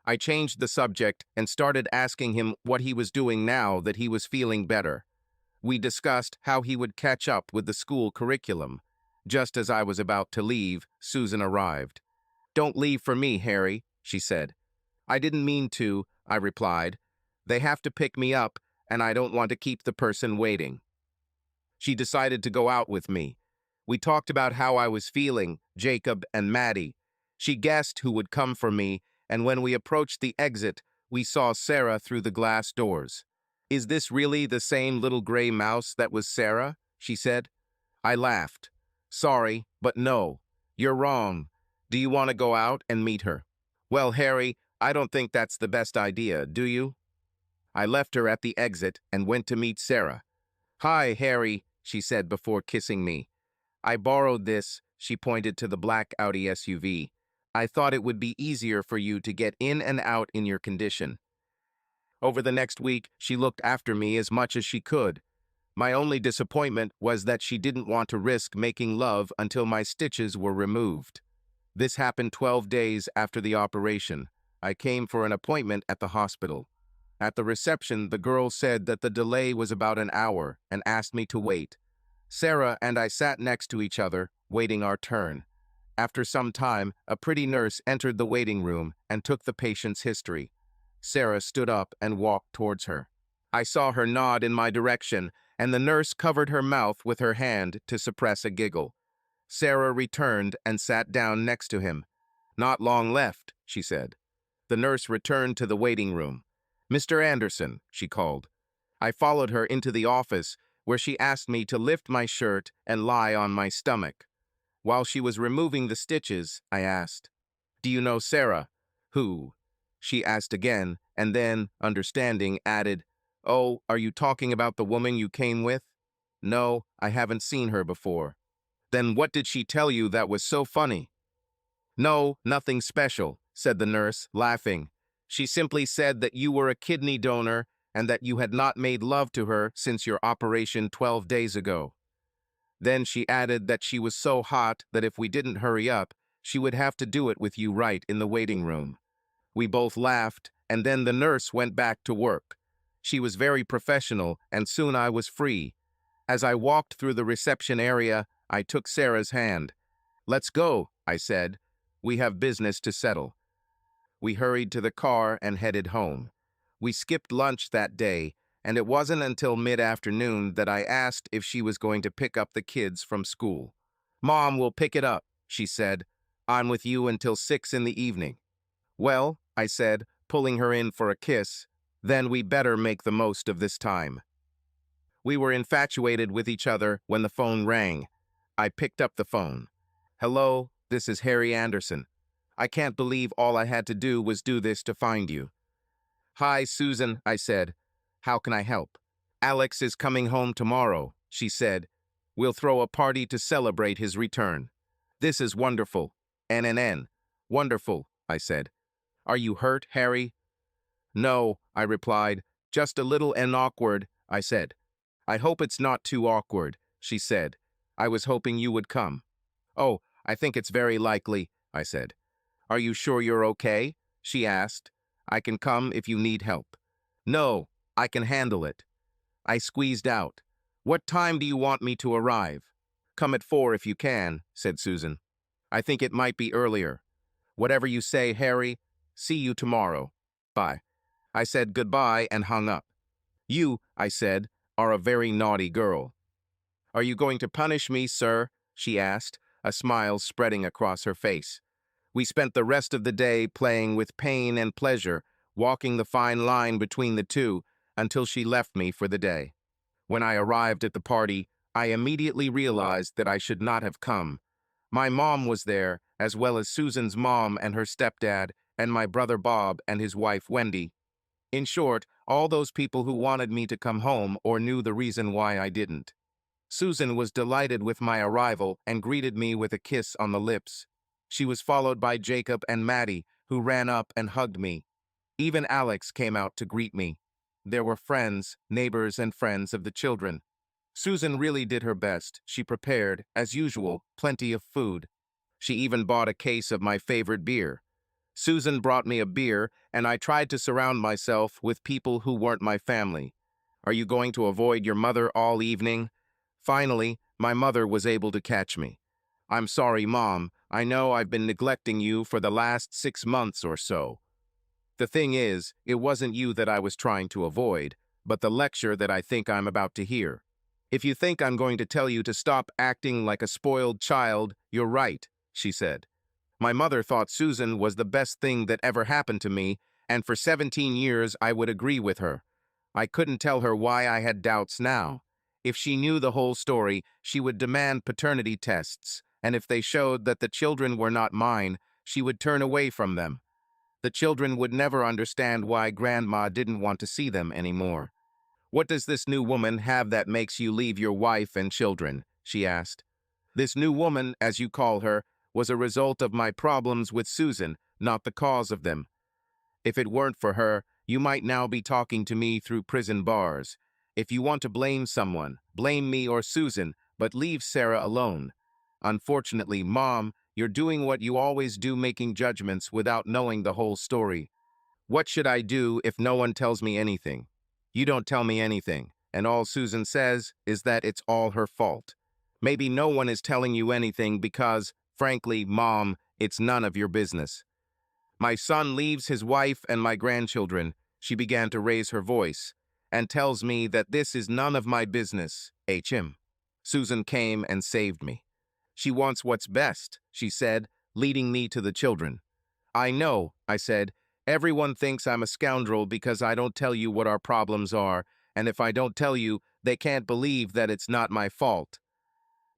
I changed the subject and started asking him what he was doing now that he was feeling better. We discussed how he would catch up with the school curriculum. Just as I was about to leave, Susan arrived. "Don't leave for me, Harry," she said. "I didn't mean to," I replied. "They have to pick me up, and I don't want to keep the person waiting." She decided to go out with me. We talked about how I was feeling, Jacob and Maddie. She guessed who would come for me, and when we approached the exit, we saw Sarah through the glass doors. "Is this really the same little gray mouse that was Sarah?" she said. I laughed. "Sorry, but no. You're wrong. Do you want to go out and meet her?" "Well, Harry, I don't think that's the best idea, do you?" I left her at the exit and went to meet Sarah. "Hi, Harry," she said before kissing me. "I borrowed this," she pointed to the black Audi SUV. "I thought it would be easier for you to get in and out in your condition." Over the next week, she looked after me as much as she could. My only disappointment was that she didn't want to risk making love until my stitches were removed. This happened 12 days after the operation. I came for an appointment at the hospital. At the reception, the girl said that the delay was about an hour and asked me to wait. Sarah and I sat next to each other, waiting our turn. After some time, a pretty nurse entered the waiting room and took the patient's history. Sarah stood up and walked towards her. I saw her nod in my direction, and the nurse covered her mouth with her hand to suppress a giggle. Sarah returned and sat down next to him. "Not long left," she said. The nurse returned to the waiting room. "Mr. Anderson," she called. I followed her into the office, where she asked me to lift my shirt and lie on my stomach. While she was removing the stitches, I asked, "Do you know Sarah?" "Who?" she asked again, and then, understanding, added, "Oh, are you talking about the woman you came with?" "No, I haven't seen her before." "Then what did she tell you that was so funny?" "No, nothing special," said the nurse, laughing. She simply said that you were a kidney donor and that you had not made love to her since your operation 12 days ago. Then she added that she was so hot that if we didn't hurry up, she would have to do it with you right in the waiting room. We both laughed, and then the nurse went back to work. She was very professional, and soon I was free. As I walked through the reception area, I took Sarah's hand. "Let's go," I said. "We have business to settle." We hurried to the car and headed home. We skipped lunch that day, and it wasn't until mid-afternoon that I asked if she was going to pick up the kids from school. "Mom will pick it up," she said. "I'm with you until 6 in the evening." "Well," I said, pulling her in for a kiss, "then we better make the most of this time." We were infatuated with each other when the phone rang. I picked up the phone. "Hello, this is Harry Anderson. I can't believe all I had to do was do this to find you." "Hi, Susan," I said. "How can I help?" "Alex is coming home tomorrow," she said. "We'll throw a party to celebrate his return." "This is wonderful." "NNN. Wonderful," I said. "Are you hurt, Harry?" "No," I replied. "Just a little awkward," I said. "I hope it's not too awkward," she said. "I was hoping you would come." "Oh, I think it's very likely," I said. "Are you sure you're okay?" she asked. "I can come if you need help." "No, I can handle it." I squeezed out. "What time do you want me to arrive?" "Come at 4 if you can," said Susan. "I think it might be earlier." "Whatever you say, Harry. See you tomorrow. Bye." I said goodbye and hung up. "You," I said, "are a very naughty girl." "Are you going to punish me, sir?" she asked, a smile spreading across her face. We spent the rest of the day playing with pain and pleasure, walking the fine line between the two, until she left me for the day. When I arrived at the party, I immediately realized that I should not have come. My mom was there, as well as Susan's mom and her stepdad, and my brother Bob and his wife Wendy. In short, all those people who wanted me to come home or knew the reason why I didn't. Susan was delighted with my arrival and greeted me with a kiss on the lips. She was followed by Jacob and Maddie, who ran up and hugged me. Even Alex came out to greet me. There were friends, neighbors, and friends of the children. Susan really did her best. She prepared, as usual, plenty of food. She even bought a case of my favorite beer. Susan brought me a beer, and I tried to surround myself with people who weren't my family. "Are you going to avoid your mother all evening?" Finally, my mother was able to catch me. "I'm sorry, Mom. I know I've been neglecting you for the last 6 months or so. The thing is, it wasn't you that I was trying to avoid, but the lecture that I think I'm about to hear. If you think I'm going to tell you to stop acting like a spoiled child, you're right," she said. My mother thought Susan was the best thing that ever happened to me, and for 17 years I would agree with her. I couldn't tell her why I had doubts now. If she knew the whole story, she would demand paternity tests, and if they showed that the children were not mine, she would turn away from them. The children would never understand why Grandma didn't want to see them anymore. "What does this new woman have that makes you leave your wife and children?" she asked. "This new woman, as you call her, was a result of my problems with Susan, not the cause of them. If it weren't for her, you might now be talking to me through prison bars. If you want to blame someone, blame me or Susan, but leave Sarah alone. Unfortunately, Mom, you're doing what you always do, making judgments without knowing the whole story. What should I do if no one tells me anything? You don't tell me anything, and all Susan says is that it's all her fault. Maybe no one is telling you anything because, frankly, Mom, it's none of your business. My son leaves his wife and my grandchildren," she began to raise her voice, "and tells me that this is none of my business, HM. Susan came and saved me. She wants what's best," she said, leading me to the children. "I know," I said. "Everyone thinks I'm a scoundrel because I don't tell you what our problems are, and if I don't tell you, they can't believe that it's not my fault.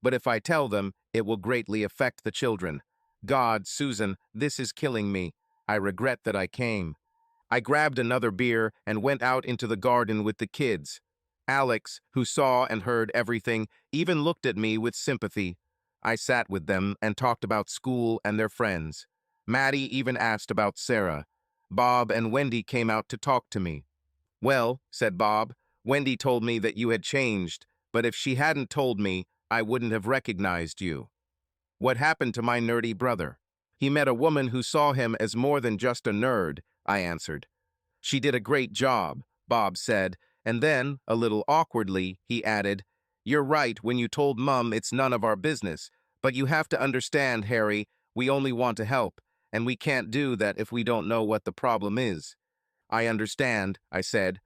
But if I tell them, it will greatly affect the children. God, Susan, this is killing me. I regret that I came." I grabbed another beer and went out into the garden with the kids. Alex, who saw and heard everything, even looked at me with sympathy. I sat with them and talked about school and their friends. Maddie even asked about Sarah. Bob and Wendy came out to talk to me. "Well," said Bob, "Wendy told me that you had changed, but if she hadn't told me, I wouldn't have recognized you." "What happened to my nerdy brother?" "He met a woman who saw him as more than just a nerd," I answered. "She did a great job," Bob said, and then, a little awkwardly, he added, "You're right when you told Mum it's none of our business, but you have to understand, Harry, we only want to help, and we can't do that if we don't know what the problem is." "I understand," I said.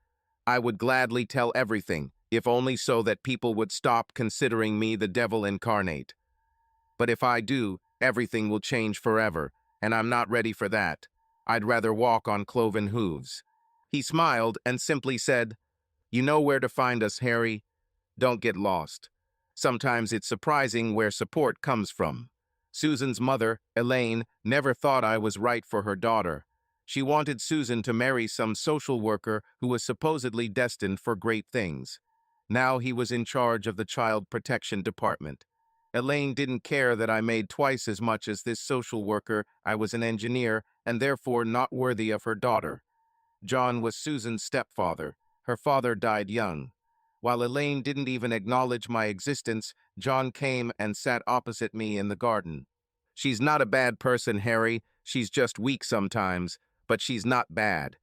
"I would gladly tell everything, if only so that people would stop considering me the devil incarnate. But if I do, everything will change forever, and I'm not ready for that. I'd rather walk on cloven hooves." He smiled and simply said, "You know where to find us, Harry. Don't get lost." Sometimes it's surprising where support comes from. Susan's mother, Elaine, never thought I was right for her daughter. She wanted Susan to marry some social worker who was supposedly destined for great things. Now he was in charge of the child protection department. Elaine didn't care that I made twice as much as this social worker. I was an engineer and therefore not worthy of her daughter. John was Susan's stepfather. Her father died young. While Elaine didn't even acknowledge my existence, John came and sat opposite me in the garden. "She's not a bad person, Harry. She's just weak sometimes, but she's not bad."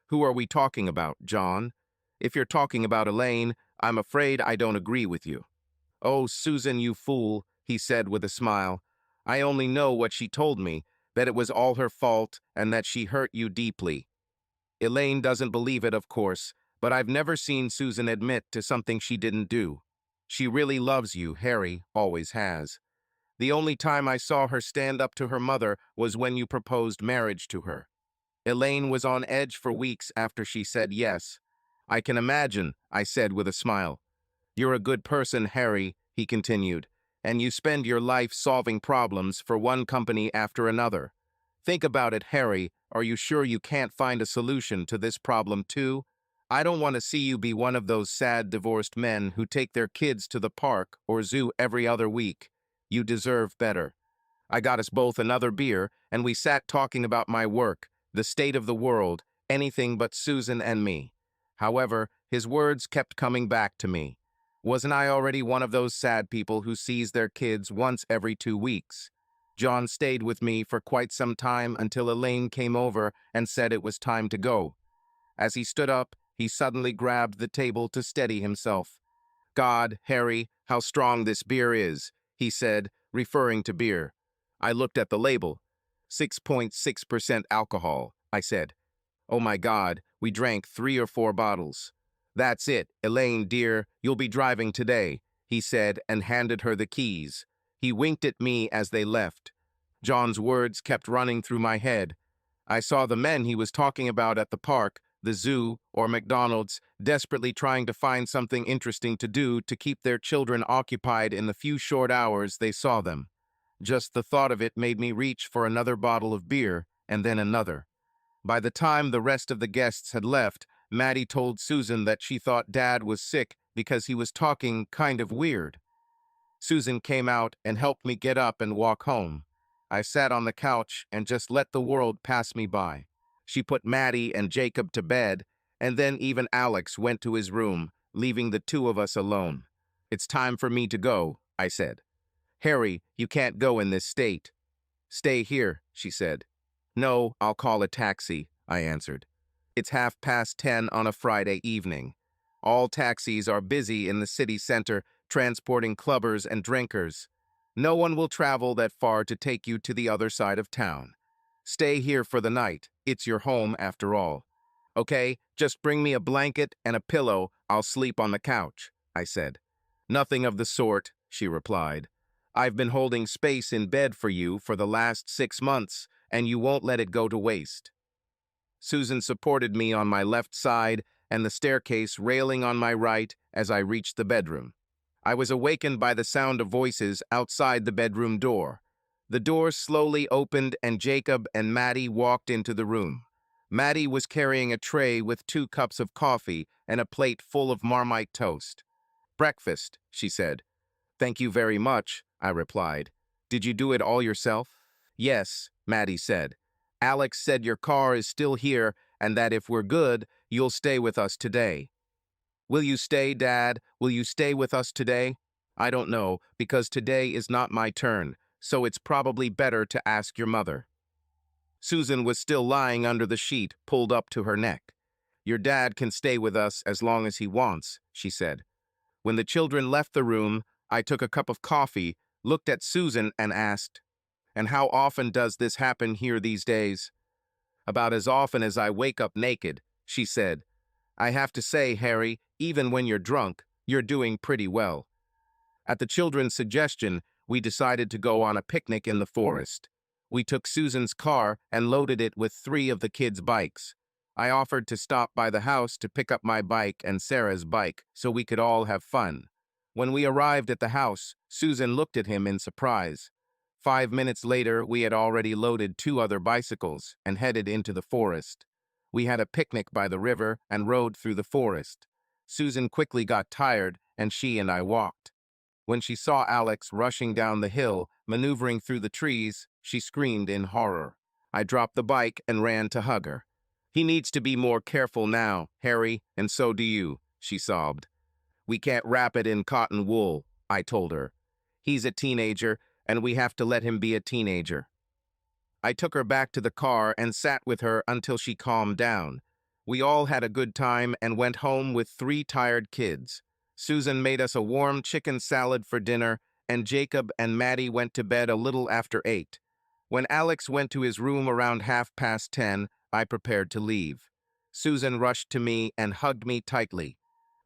"Who are we talking about, John?" "If you're talking about Elaine, I'm afraid I don't agree with you." "Oh, Susan, you fool," he said with a smile. "I only know what she told me, that it was all her fault and that she hurt you deeply. Elaine doesn't believe it, of course, but I've never seen Susan admit to something she didn't do. She really loves you, Harry, always has. The only time I saw her stand up to her mother was when you proposed marriage to her. Elaine was on edge for weeks after she said yes." "I can imagine," I said with a smile. "You're a good person, Harry," he continued, "and you spend your life solving problems for one company after another. Think about it, Harry. Are you sure you can't find a solution to this problem too? I don't want to see you be one of those sad divorced men who take their kids to the park or zoo every other week. You deserve better." I got us both another beer, and we sat talking about my work, the state of the world, anything but Susan and me. However, his words kept coming back to me. Wasn't I already one of those sad people who sees their kids once every 2 weeks? John stayed with me for quite some time until Elaine came over and said it was time to go. As he stood up, he suddenly grabbed the table to steady himself. "God, Harry, how strong this beer is," he said, referring to beer. I looked at the label. 6.6% alcohol, I said. "Oh my God, we drank 3 or 4 bottles." "That's it, Elaine, dear, you'll be driving today," he said and handed her the keys. He winked at me as they left. John's words kept running through my head. I saw the men he was talking about at the park, the zoo, or McDonald's, desperately trying to find something interesting to do to keep their children occupied in the few short hours they saw them. Just the thought of it made me reach for another bottle of beer, and then another. By the time the rest of the guests had left, Maddie told Susan that she thought Dad was sick because he was talking kind of weird. Susan came out and helped me get up and walk home. I sat on the couch and just let the world pass me by. She put Maddie and Jacob to bed, and then even Alex went to his room, leaving the two of us alone. "It's time for me to go," I said. "Harry, you can't go in this state." "Stay here," she said. "No, I'll call a taxi," I answered. It's 10:30 on a Friday evening. All taxis are busy in the city center, transporting clubbers and drinkers. No one will travel that far to take you to the other side of town. Stay here for the night. It's your home after all. "Okay, just bring me a blanket and a pillow. I'll sleep on the couch," I said. "Nothing of the sort," she replied. "I've been holding space in bed for you for the last 6 months, and you won't let it go to waste." Susan supported me on my left side and the staircase railing on my right as I reached the bedroom. I was awakened by the sound of voices outside the bedroom door. The door slowly opened and Jacob and Maddie walked into the room. Maddie was carrying a tray with 2 cups of coffee and a plate full of Marmite toast. "Breakfast," she said. "Thank you very much," I replied. "Did you do it all yourself?" "Yes," Maddie said. Alex said your car is still here and that if we're good, you'll stay with us today. Will you stay, Dad? Will you stay with us today? I don't know, because today is not my turn, so it's probably better to ask your mother. Susan was still lying under the sheet, pulled up to her neck. Your dad can stay with us as long as he wants, she said. When the children left the room, I took a cup of coffee, looked at Susan and asked, "And how often does this happen here these days?" "About as often as I wake up naked," she said. "I have to say, Harry, even when you're drunk, you're doing pretty well." At the children's suggestion, we decided to go on a picnic in the forest. We took Susan's car and loaded it with 3 of the kids' bikes. I offered to stop by the house to pick up my bike and Sarah's bike so we could all have fun. When we arrived at the house, Susan looked at him in surprise. 5 minutes later, we had already loaded 2 other bicycles and headed into the forest. We had a picnic by the river and rode through the forest. Susan quickly got tired, and she and I walked. When she saw Alex rushing down the hill, maneuvering through the trees, she screamed in horror. I dropped the bike and ran to hug her. "He needs to be more careful now, Harry, and so do you," she sobbed. "We can't wrap it in cotton wool," I told her. "He's a teenager, and we have to let him be a teenager." I took her back to the car and sat with her until she calmed down. We all had a good time and went home with 3 tired kids. Susan made us a warm chicken salad for dinner, and Jacob and Maddie went to bed a little after 8. When Alex went to his room around 10:30, I prepared to leave. Susan rushed to me and hugged me tightly.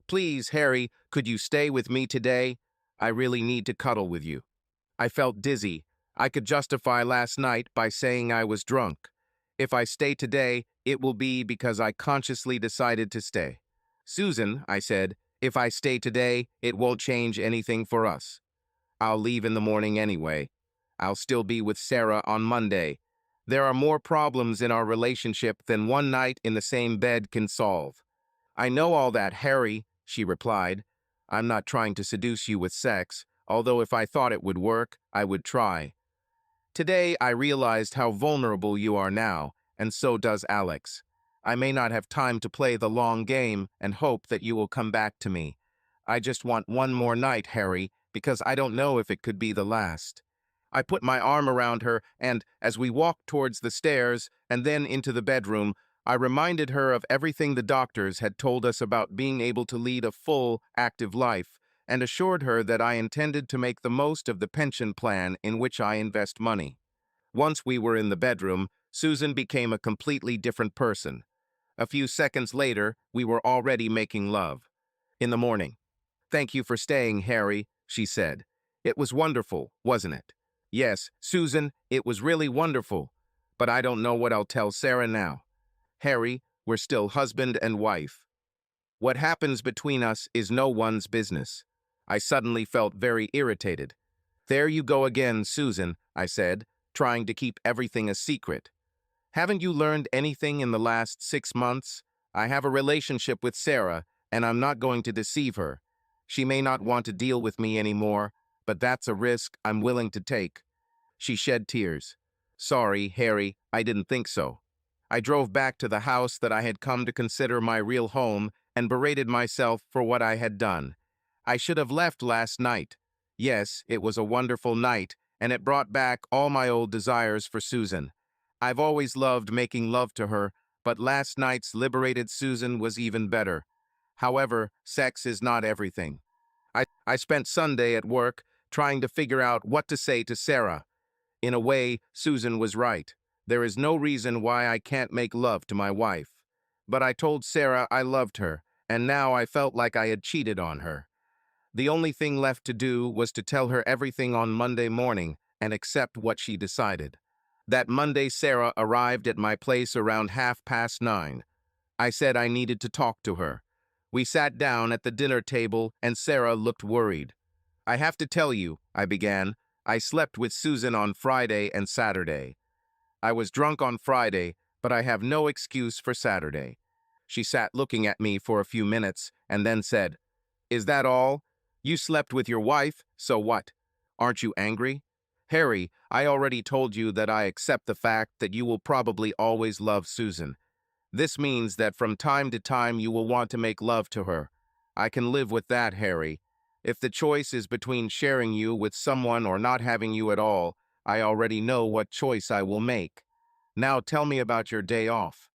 "Please, Harry, could you stay with me today? I really need to cuddle with you." I felt dizzy. I could justify last night by saying I was drunk. If I stay today, it will be because I consciously decided to stay. "Susan," I said, "if I stay today, it won't change anything for us. I'll leave in the morning anyway. I'll still be with Sarah on Monday. There are more problems in our relationship than one night in the same bed can solve." "I know all that, Harry," she replied. "I'm not trying to seduce you with sex, although if I thought it would work, I would try. Today, I realized how vulnerable you are now, and so does Alex. I may not have time to play the long game and hope that you will come back to me. I just want one more night, Harry, because I don't know if it could be the last." I put my arm around her, and as we walked towards the stairs and then into the bedroom, I reminded her of everything the doctors had told us about being able to lead a full, active life, and assured her that I intended to make the most of the pension plan in which I invest money. Once we were in the bedroom, Susan became a completely different person. A few seconds later, we were already making love. In the morning, "Thank you for staying, Harry," she said. "It was wonderful, wasn't it?" "Yes, Susan, it was really wonderful. But I don't know what I'll tell Sarah now. Harry, we're still husband and wife. What happens between us is no one's business." I suddenly felt very irritated. "There you go again, Susan," I said, trying to keep everything a secret. "Haven't you learned anything in the last 6 months? I have a relationship with Sarah, and I'm not going to deceive her. She may not want to deal with me anymore, but that's a risk I'm willing to take." She shed tears. "Sorry, Harry, I didn't think so." I drove back to the house that I had come to consider my real home and berated myself for what I had done. I should have left last night. Yes, it was a wonderful night, and it brought back all my old desires for Susan. I've always loved making love to her, but last night's liberated Susan was even better. However, sex is not everything. I spent Sunday at work trying to figure out what to say to Sarah. In a way, Susan was right. There is no reason why I can't make love to my wife. But I told Sarah I loved her, and now I felt like I had cheated on her. The only thing left to do was to tell her everything on Monday morning and accept what she decided. That Monday, Sarah arrived at my place around 9:30. I said I needed to talk to her. We sat down at the dinner table, and Sarah looked worried. "I have to tell you," I began, "I slept with Susan on Friday and Saturday. I was drunk on Friday, but I have no excuse for Saturday." She sat looking at me for a few minutes and then said, "Is that all? You slept with your wife, so what? Aren't you angry?" Harry, I already told you that I accept the fact that you will probably always love Susan. This means that from time to time you will want to make love to her. I can live with that, Harry. If the choice is between sharing you with someone or not having you at all, I already know what choice I will make. Now tell me about your day off.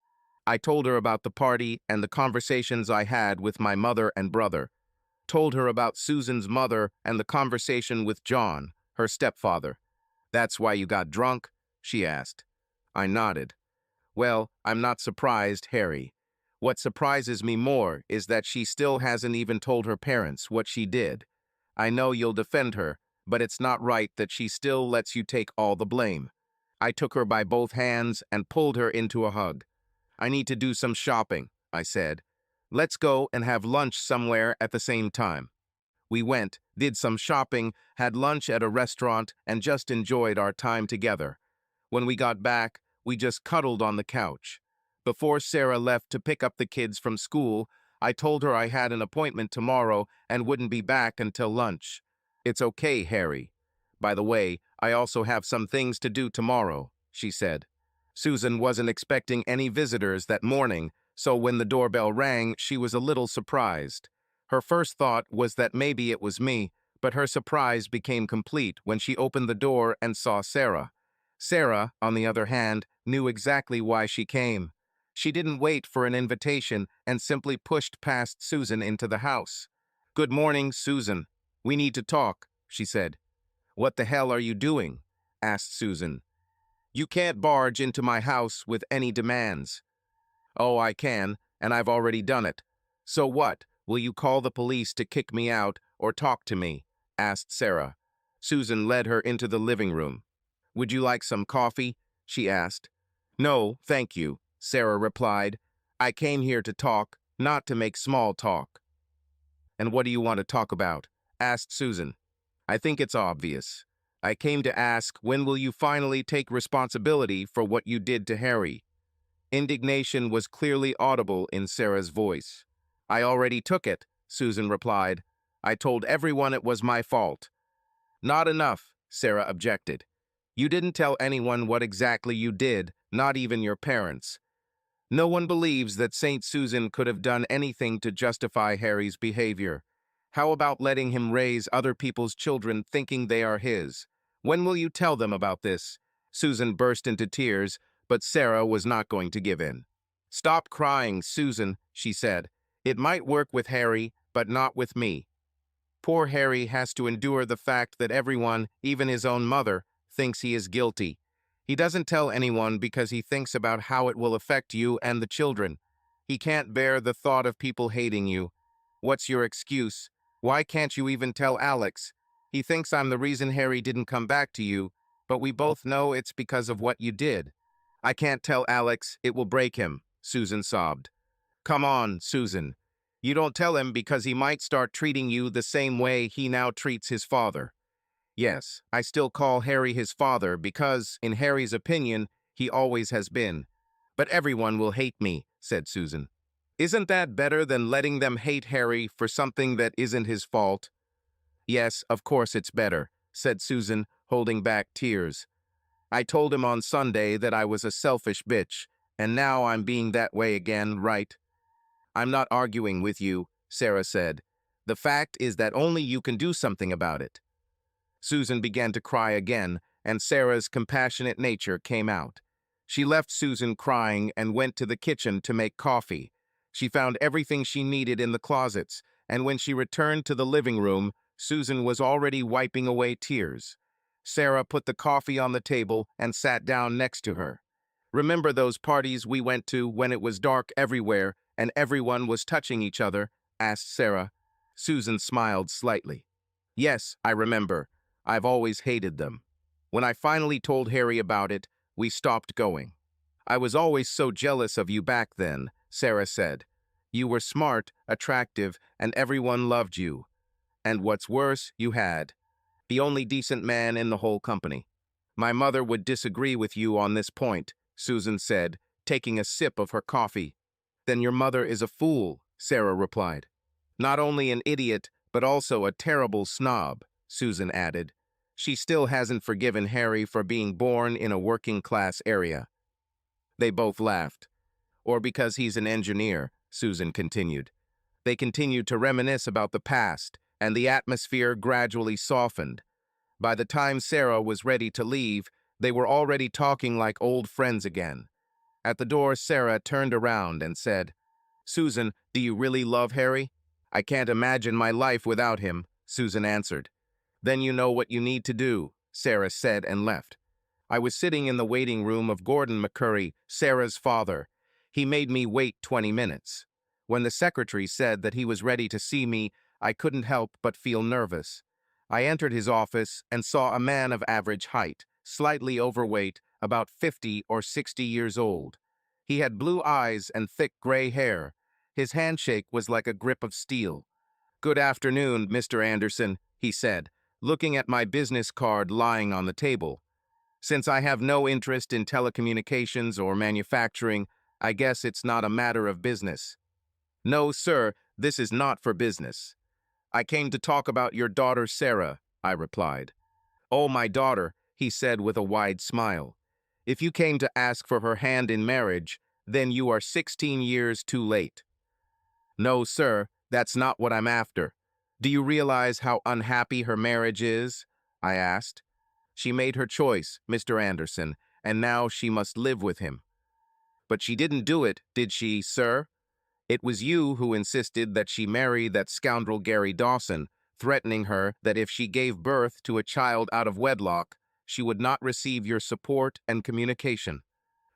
I told her about the party and the conversations I had with my mother and brother. Told her about Susan's mother and the conversation with John, her stepfather. That's why you got drunk? She asked. I nodded. Well, I'm not surprised, Harry. What surprises me more is that she still hasn't even told her parents what she did. I know you'll defend her, but it's not right that she still lets you take all the blame. I took her by both hands and pulled her into a hug. I need to do some shopping, I said. Let's go and have lunch somewhere at the same time. We went, did some shopping, had lunch at a restaurant, and just enjoyed our time together. When we got back, we just cuddled on the couch. Before Sarah left to pick up the kids from school, I told her I had an appointment tomorrow and wouldn't be back until lunch. It's okay, Harry. By the way, I also have some things to do tomorrow, she said. Susan wasn't expecting any visitors that morning, so when the doorbell rang, she was a little surprised. Her first thought was that maybe it was me, but her surprise became complete when she opened the door and saw Sarah. Sarah, on the other hand, knew exactly why she came. She didn't wait for an invitation and simply pushed past Susan into the house. "Good morning, Susan. We need to talk," she said. "What the hell are you doing?" asked Susan. "You can't barge into my house with any demands." "Oh, I can, and I've already done it. So what? Will you call the police to kick me out or talk to me?" asked Sarah. Susan led her into the living room. "Would you like some coffee?" she asked. "No, thank you," Sarah replied. "I came here to talk, not to make small talk." "And what do you want to talk about?" asked Susan. "I think it's obvious. I came to ask, when will you finally take responsibility for what you did to Harry?" Indignation was clearly audible in Sarah's voice. "I already took it," Susan replied. "I told everyone it was my fault." "Not enough," Sarah objected. "You didn't tell anyone what exactly you did, not even your parents. No one believes that Saint Susan could have done anything to justify Harry's behavior. How about letting him raise other people's children thinking they are his? When will you tell them about this?" Susan burst into tears, but Sarah was not going to give in. "Stop crying, Susan," she said. "It might work with Harry, but not with me. Poor Harry has to endure the fact that everyone, even his own mother, thinks he is guilty. He doesn't tell anyone because he thinks about how it will affect you and the children. He can't bear the thought of people hating you. What's your excuse? Why can't you even tell Alex? He thinks I'm the reason Harry didn't come back to you, but we both know it's because of what you did." "I can't tell Alex, it will break him," Susan sobbed. "Come on, Susan. You don't tell him because he might start treating you the same way he now treats his father." "Yes, I still call Harry his father because, in Harry's opinion, he always has been. But everyone will hate me," said Susan. "Isn't that better than letting them hate Harry for something that isn't his fault?" "Yes, of course it's better," said Susan, holding back tears. "I told him on Sunday that I was a selfish bitch, and now I'm being that way again, right?" "I'm not arguing with you," Sarah said. "The fact is that only you can do something about it." Susan began to cry again, and Sarah's compassionate nature came out. She left Susan crying and went to the kitchen to make coffee. She found everything she needed in the closets, and when she returned to the living room, Susan was already wiping away tears. Sarah put the coffee on the table and sat down next to her. "Remember those parties we went to when it was dark everywhere and everyone was touching each other?" asked Sarah. Susan smiled slightly. "Yes, I remember. I've always hated them. When I finally told Harry about it, we stopped going." "I was always so jealous of you back then," Sarah said. "You were smart, attractive, and everyone loved you. And what's worse, you had the only decent man in the whole company." "My mother would disagree with you on this point," Susan said, taking a sip of her coffee. "Then your mother is a fool," Sarah replied. "Not only an idiot, but also a terrible snob," Susan added. she still hasn't forgiven Harry for being born in a working-class area. They both laughed. Or because he's an engineer, Susan continued. They continued to reminisce about the past, and the atmosphere gradually softened. By the time Sarah was ready to leave, they were already talking like old friends again. At the door, Sarah turned around and said, "Susan, do you really love Harry?" "I can't imagine my life without him," Susan answered. "Then you know what you need to do," Sarah said and left. I was sitting in the waiting room of Gordon McCurry, Sarah's father. He made me wait 20 minutes. When the secretary said that he was ready to see me, I couldn't help but feel nervous. I entered his office and saw a man of average height, slightly overweight, about 50 or 60 years old. He had blue eyes and thick gray hair. His handshake was like a grip of steel. "Good afternoon, Mr. Anderson," he said, looking at my business card lying on the table. "Since I have no interest in telecommunications or manufacturing, I guess it's not a matter of business." "No, sir, this is not for business. I came to talk about your daughter, Sarah," I replied. "Oh, my daughter," he said with a wide smile. "If you came to ask for her hand in marriage, then you are 16 years too late." "No, sir, that's not what I'm after. Do you realize how unhappy her marriage is?" I asked. "She made her choice, Mr. Anderson, and now she must live with him." "But she didn't do it, did she, sir? It was you who insisted that she marry that scoundrel Gary Dawson, threatening her that if she gave birth to a child out of wedlock, she would not receive your support and communication.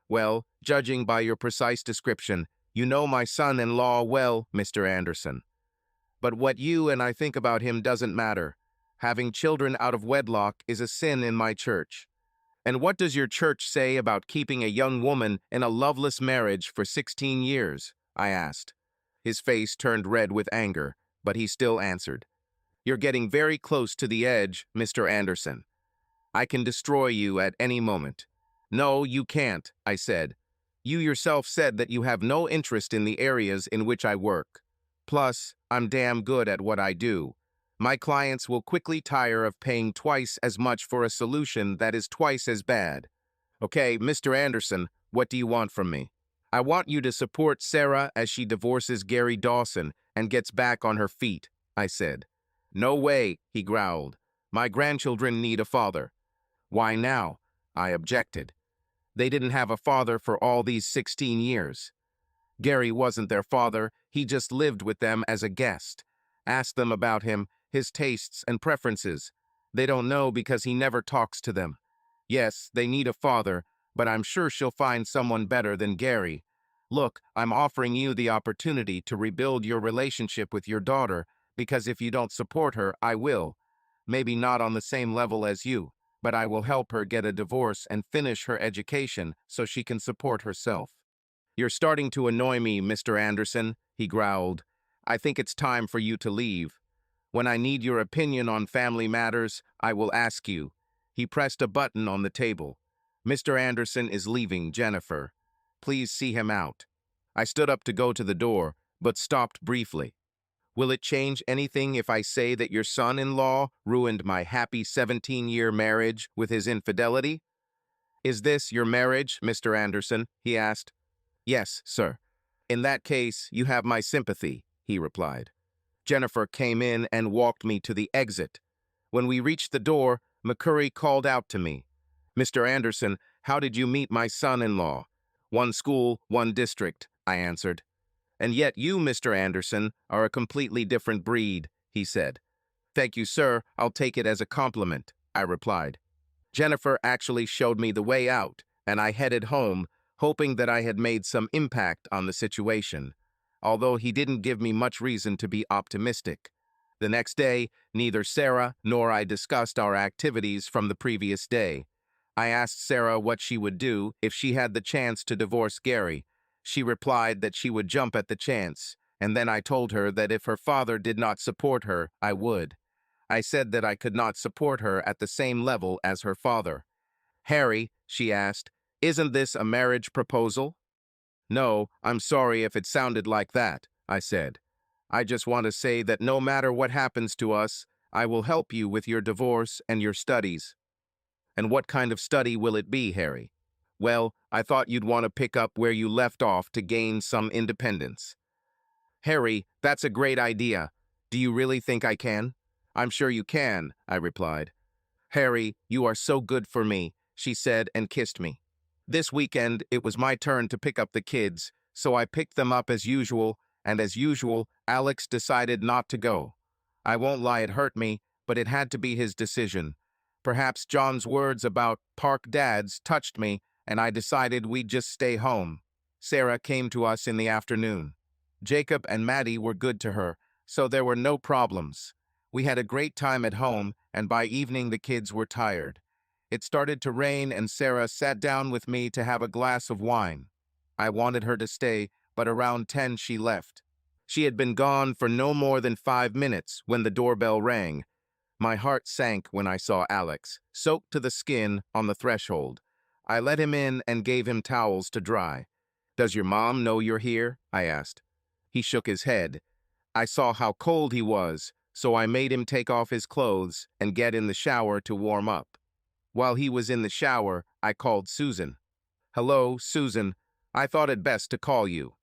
Well, judging by your precise description, you know my son-in-law well, Mr. Anderson. But what you and I think about him doesn't matter. Having children out of wedlock is a sin in my church. And what does your church say about keeping a young woman in a loveless marriage for 16 years? I asked. His face turned red with anger, but he still answered. "You're getting very close to the edge, Mr. Anderson. I can destroy you at any moment." "No, you can't," I said. "You yourself said that you have no interest in the areas in which I work. Plus, I'm damn good at what I do. My clients will quickly tire of paying twice as much for a solution that is twice as bad. Okay, Mr. Anderson, what do you want from me?" "I want you to support Sarah as she divorces Gary Dawson and gets back on her feet," I said. "No way," he growled. "My grandchildren need a father." "Why now?" I objected. "They didn't have a father for all these 16 years. Gary wasn't their father, he just lived with them as a guest. Ask them about him, his tastes and preferences. They don't know because he never talks to them. Yes, they need a father, but I'm sure she'll find someone better than Gary. Look, I'm offering you the opportunity to rebuild your relationship with your daughter, because if you don't support her, I will. Maybe not on the same level as you, but I will help her get a divorce and finish her education so she can support herself." "You're starting to annoy me, Mr. Anderson," he growled. "I think it's time for you to leave. When I need your opinion on family matters, I will ask you." He pressed a button on the table. "Mr. Anderson is leaving Jennifer. Please see him out." I stood up to go to the door, but stopped briefly. "Will it change anything if I say that your son-in-law ruined my happy 17-year marriage with his infidelity?" "Is this your marriage, Mr. Anderson?" he asked. "Yes, sir." "In that case, you have my sympathy," he replied. Jennifer came in and walked me to the exit. When we reached the door, McCurry called out to me. "Mr. Anderson, how did you meet my son-in-law?" "One school, one district," I answered. "And yet you, Mr. Anderson, are a completely different breed," he said. "Thank you, sir. I'll take it as a compliment," I replied. Jennifer actually showed me the way out, and I headed home, hoping that I had made some impact on the situation, although he didn't give me much reason to be optimistic. The next day, neither Sarah nor I discussed our activities from the previous day. I asked Sarah what she would do if she had the chance to divorce Gary. She replied that she would jump at the chance, and then I told her that if her father did not support her, I would. I said that I could not support her at the same level as her father. "Harry," she asked, "isn't this a marriage proposal?" "No, I'm sorry if it sounded like that," I said. "I just want to say that no matter what happens to us, I will help you with your divorce and your studies. And what kind of study will it be, Harry? Well, I thought you'd want to pick up where you left off to gain some independence. Harry, that's a great idea. Do you really think I can? I'm sure you can, I replied. Harry, you are so good for me, she said and kissed me. This weekend, it was my turn to pick up the kids, so I picked them up as usual, and as usual, Alex decided not to go. I won't lie, it hurt me, but it had to be his decision. Perhaps John's words about park dads touched me, and I decided we'd just stay home. Sarah came to us in the afternoon. Jacob and Maddie were good to her, so there were no problems. We had a great time at home, and by evening the kids were tired. It started to rain, and Sarah sat down with me to have a glass of wine. I wanted her to stay, but around 10 she left. She had been gone for no more than 5 minutes when the doorbell rang. My heart sank when I saw Alex, soaked to the skin, on the threshold. I let him in and gave him towels to dry. Does your mom know you're here? I asked. He shook his head. I saw how cold he was, so I made him take off his clothes and get in the shower to warm up. While he was in the shower, I called Susan. Hello, Susan. I thought it best to call you.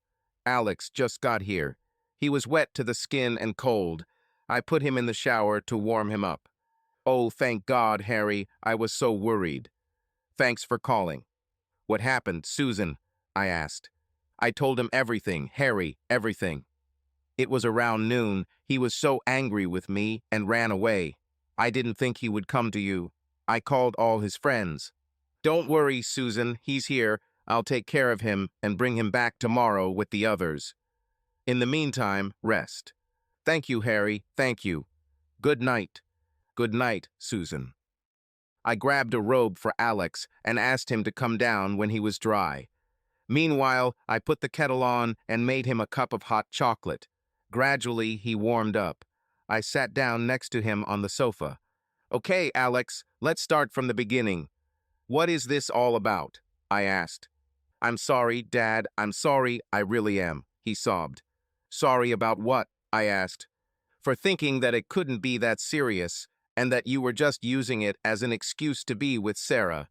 Alex just got here. He was wet to the skin and cold. I put him in the shower to warm him up. Oh, thank God, Harry. I was so worried. Thanks for calling. What happened, Susan? I asked. I told him everything, Harry, everything. It was around noon. He was so angry with me and ran away. I didn't think he would come to you. I called all his friends. Don't worry, Susan. He's here. I'll take care of him and bring him back tomorrow with the others. In the meantime, rest. Thank you, Harry. Thank you. Good night. Good night, Susan. I grabbed a robe for Alex and asked him to come down when he was dry. Meanwhile, I put the kettle on and made him a cup of hot chocolate. Gradually, he warmed up. I sat down next to him on the sofa. Okay, Alex, let's start from the beginning. What is this all about? I asked. I'm sorry, Dad. I'm sorry. I really am, he sobbed. Sorry about what? I asked. For thinking that it couldn't be that serious and that you were just using it as an excuse to be with Sarah.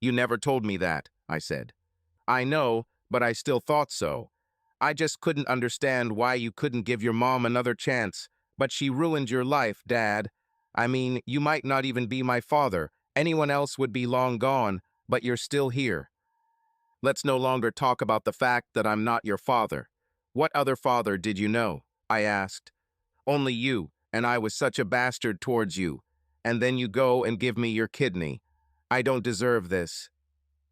You never told me that, I said. I know, but I still thought so. I just couldn't understand why you couldn't give your mom another chance, but she ruined your life, Dad. I mean, you might not even be my father. Anyone else would be long gone, but you're still here. Let's no longer talk about the fact that I'm not your father. What other father did you know? I asked. Only you, and I was such a bastard towards you. And then you go and give me your kidney. I don't deserve this.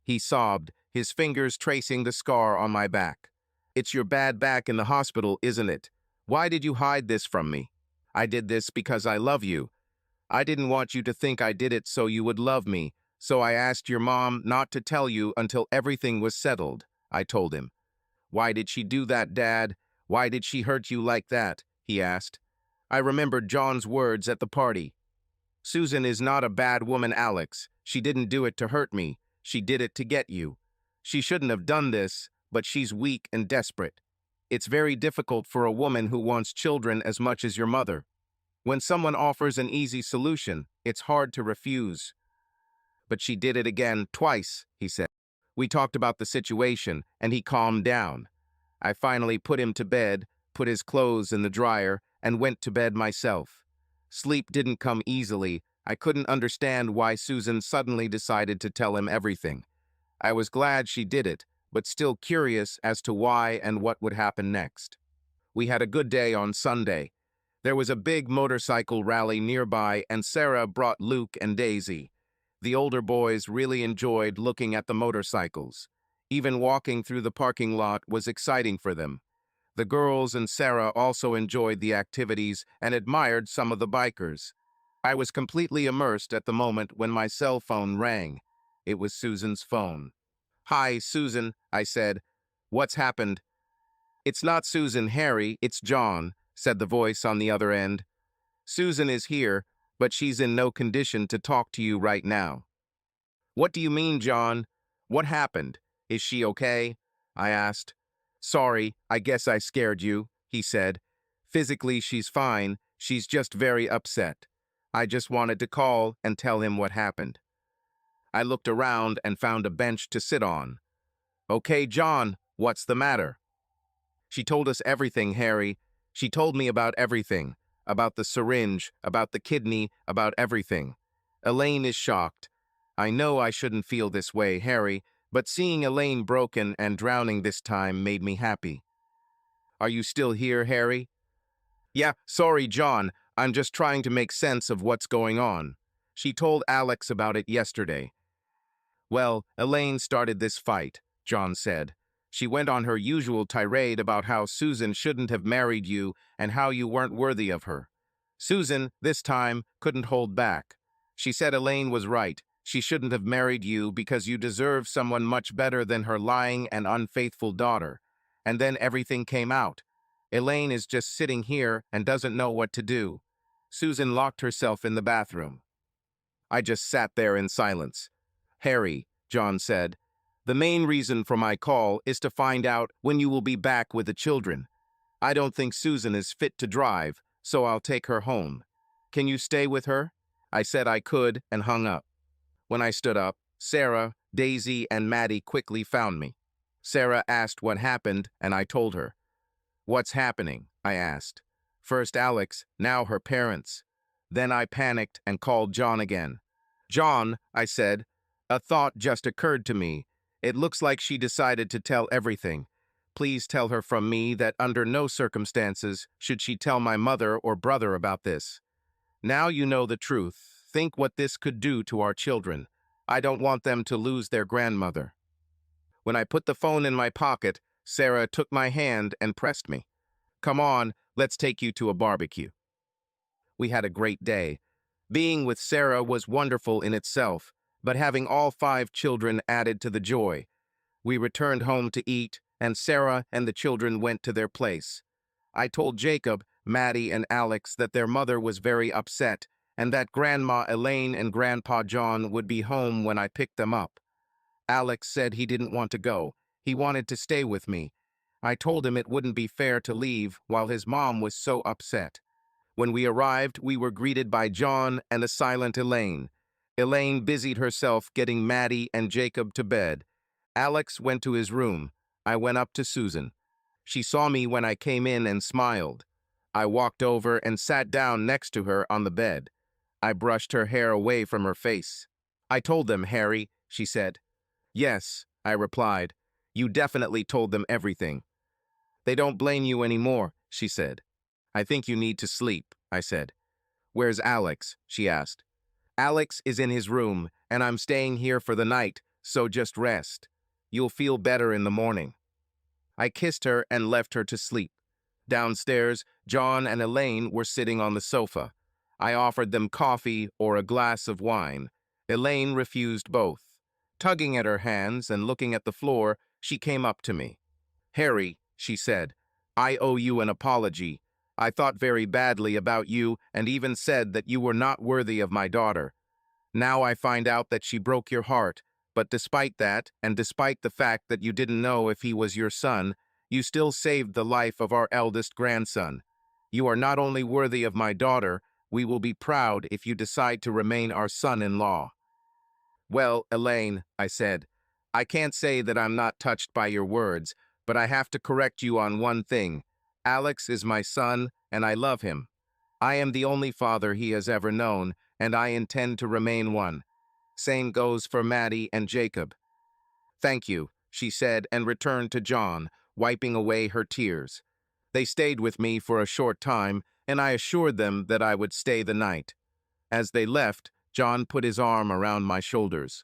He sobbed, his fingers tracing the scar on my back. It's your bad back in the hospital, isn't it? Why did you hide this from me? I did this because I love you. I didn't want you to think I did it so you would love me, so I asked your mom not to tell you until everything was settled, I told him. Why did she do that, Dad? Why did she hurt you like that? He asked. I remembered John's words at the party. Susan is not a bad woman, Alex. She didn't do it to hurt me. She did it to get you. She shouldn't have done this, but she's weak and desperate. It's very difficult for a woman who wants children as much as your mother. When someone offers an easy solution, it's hard to refuse. But she did it again twice, he said. We talked about the situation, and he calmed down. I finally put him to bed, put his clothes in the dryer, and went to bed myself. Sleep didn't come easily. I couldn't understand why Susan suddenly decided to tell him everything. I was glad she did it, but still curious as to why and what would happen next. We had a good day on Sunday. There was a big motorcycle rally nearby, and Sarah brought Luke and Daisy. The older boys really enjoyed looking at the motorcycles. Even walking through the parking lot was exciting for them. The girls and Sarah also enjoyed the activities and admired some of the bikers. I was completely immersed at the moment when my cell phone rang. It was Susan's phone. Hi, Susan, I said. What's happened? It's not Susan, Harry, it's John, said the voice on the other end. Susan is here, but she's in no condition to talk to you right now. What do you mean, John? What happened? Is she okay? I asked. Sorry, I guess I scared you, he said. Physically, she's fine. She's just very upset. I just wanted to call and tell him what happened. I looked around and found a bench to sit on. Okay, John, what's the matter? She told us everything, Harry. She told me about everything. About the syringe, about the kidney, about everything. Elaine is shocked. I know I shouldn't feel this way, Harry, but seeing Elaine broken and drowning this time made me happy. Are you still here, Harry? Yeah, sorry, John. I'm just trying to make sense of what's going on. She told Alex about it yesterday. Well, Elaine started this fight, John said. She went on her usual tirade about how Susan shouldn't have married you and how you weren't worthy of her. Susan, this time, couldn't hold back. She said Elaine was right. She shouldn't have married you because you deserve someone much better than her lying and unfaithful daughter. And then everything came out. Elaine is just sitting here and doesn't know what to do. Susan locked herself in the bathroom. I just sat there in silence. Harry, John said, the main reason for my call is to find out when you will be back with the children. I don't think Susan is fit to drive, so I'll take her home. Can you stay with her? I said I could and hung up. When I stood up, Sarah, Daisy, and Maddie quickly found me. Sarah asked what happened, and I told her. What's happening? I asked. First Alex, now her parents. Then I panicked and called John again. John, I said, a thought just occurred to me. It looks like she decided to tell everything. Please tell her from me that under no circumstances should she tell my mother or brother about this. Now you know the truth. Think what this could do to our children. I don't want them to lose their grandmother. When I put the phone in my pocket, Sarah took my hand and pressed me. Come on, let's take you to a barbecue. We had a great day. Being with Sarah was wonderful in itself, but having all 5 children added to the joy. We returned home to eat, and Sarah and the children went to their place. I told Jacob, Maddie, and Alex that their mother was very upset, and that Grandma Elaine and Grandpa John would be home when I picked them up. Alex said he didn't want to go. He wanted to stay with me. I told him it wouldn't be fair to leave while his mom was so upset. When we arrived, we were greeted by John and a silent Elaine. Elaine busied herself getting Maddie and Jacob to bed. Alex went to his room. I went up to Susan. She saw me when I came in and smiled. I walked over and sat down next to her on the bed. I brushed her hair away from her face. I told them, Harry, she said. Yes, I replied. You definitely told them everything. They don't blame you anymore, she said. I think you need to sleep, I said. Where's Alex? She asked. Alex is in his room, and I'm staying here for the night, so just rest. You'll feel better in the morning. I kissed her and left her to sleep. Downstairs, John and Elaine were sitting on the sofa. I offered them coffee or a glass of wine. Elaine refused both. Tugging at her hands and looking at the floor, she came up to me. Harry, she said, I owe you an apology. I thought very badly about you and even said that you were not worthy of my daughter. Now I find out that she broke your heart, but despite that, and despite the fact that you didn't know if he was your son, you still saved the life of our eldest grandson. You are not only worthy of my daughter, we will be proud if you decide to remain our son-in-law. Well, Elaine, I said, I can't say that I'm not touched by your words, but I have to correct you on one thing. Alex is my son, and I love him. I am the only father he has ever known, and I intend to remain one. Same goes for Maddie and Jacob. Thank you, she said, and returned to John, wiping away her tears. They stayed with me for a short time, and I assured them that I would stay the night. As they left, John put his arm around my shoulders.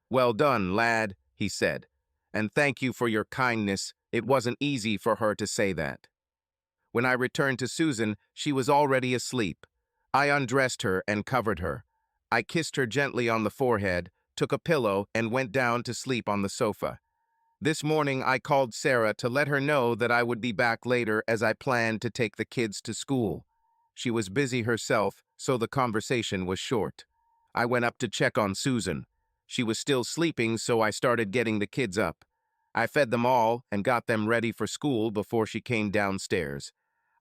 Well done, lad, he said, and thank you for your kindness. It wasn't easy for her to say that. When I returned to Susan, she was already asleep. I undressed her and covered her. I kissed her gently on the forehead, took a pillow, and went down to sleep on the sofa. This morning, I called Sarah to let her know that I would be back later as I planned to take the kids to school. She was busy herself, so the conversation was short. I went up to check on Susan. She was still sleeping, so I started getting the kids up. I fed them all and got them ready for school before she came downstairs.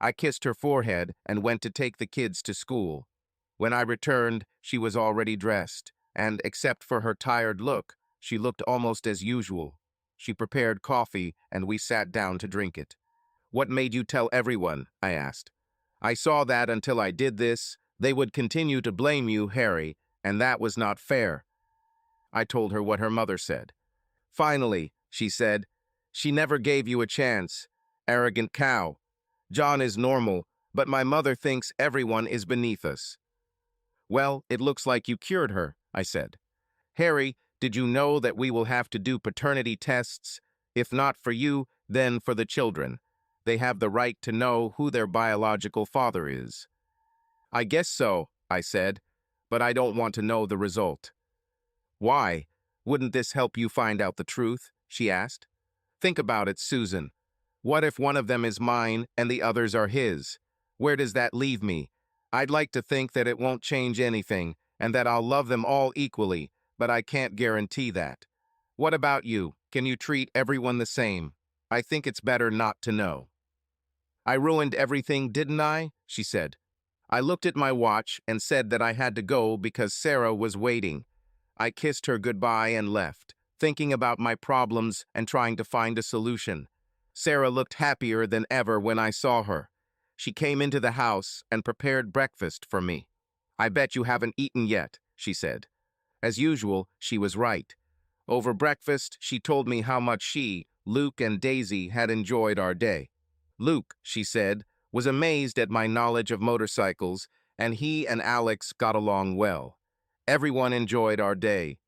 I kissed her forehead and went to take the kids to school. When I returned, she was already dressed, and except for her tired look, she looked almost as usual. She prepared coffee, and we sat down to drink it. "What made you tell everyone?" I asked. "I saw that until I did this, they would continue to blame you, Harry, and that was not fair." I told her what her mother said. "Finally," she said, "she never gave you a chance. Arrogant cow. John is normal, but my mother thinks everyone is beneath us." "Well, it looks like you cured her," I said. "Harry, did you know that we will have to do paternity tests? If not for you, then for the children. They have the right to know who their biological father is." "I guess so," I said, "but I don't want to know the result." "Why? Wouldn't this help you find out the truth?" she asked. "Think about it, Susan. What if one of them is mine and the others are his? Where does that leave me? I'd like to think that it won't change anything and that I'll love them all equally, but I can't guarantee that. What about you? Can you treat everyone the same? I think it's better not to know." "I ruined everything, didn't I?" she said. I looked at my watch and said that I had to go because Sarah was waiting. I kissed her goodbye and left, thinking about my problems and trying to find a solution. Sarah looked happier than ever when I saw her. She came into the house and prepared breakfast for me. "I bet you haven't eaten yet," she said. As usual, she was right. Over breakfast, she told me how much she, Luke, and Daisy had enjoyed our day. Luke, she said, was amazed at my knowledge of motorcycles, and he and Alex got along well. Everyone enjoyed our day.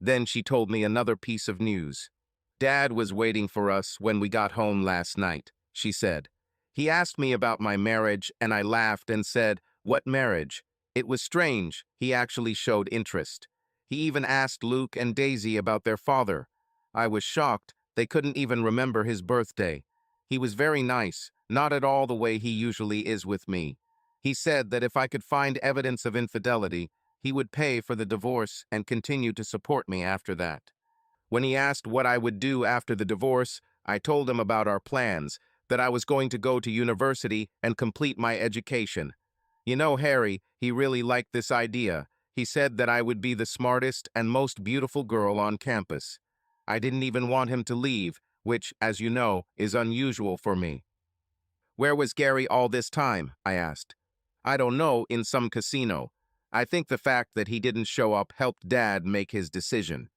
Then she told me another piece of news. "Dad was waiting for us when we got home last night," she said. "He asked me about my marriage, and I laughed and said, 'What marriage?' It was strange. He actually showed interest. He even asked Luke and Daisy about their father. I was shocked. They couldn't even remember his birthday. He was very nice, not at all the way he usually is with me. He said that if I could find evidence of infidelity, he would pay for the divorce and continue to support me after that. When he asked what I would do after the divorce, I told him about our plans, that I was going to go to university and complete my education. You know, Harry, he really liked this idea. He said that I would be the smartest and most beautiful girl on campus. I didn't even want him to leave, which, as you know, is unusual for me." "Where was Gary all this time?" I asked. "I don't know, in some casino. I think the fact that he didn't show up helped Dad make his decision."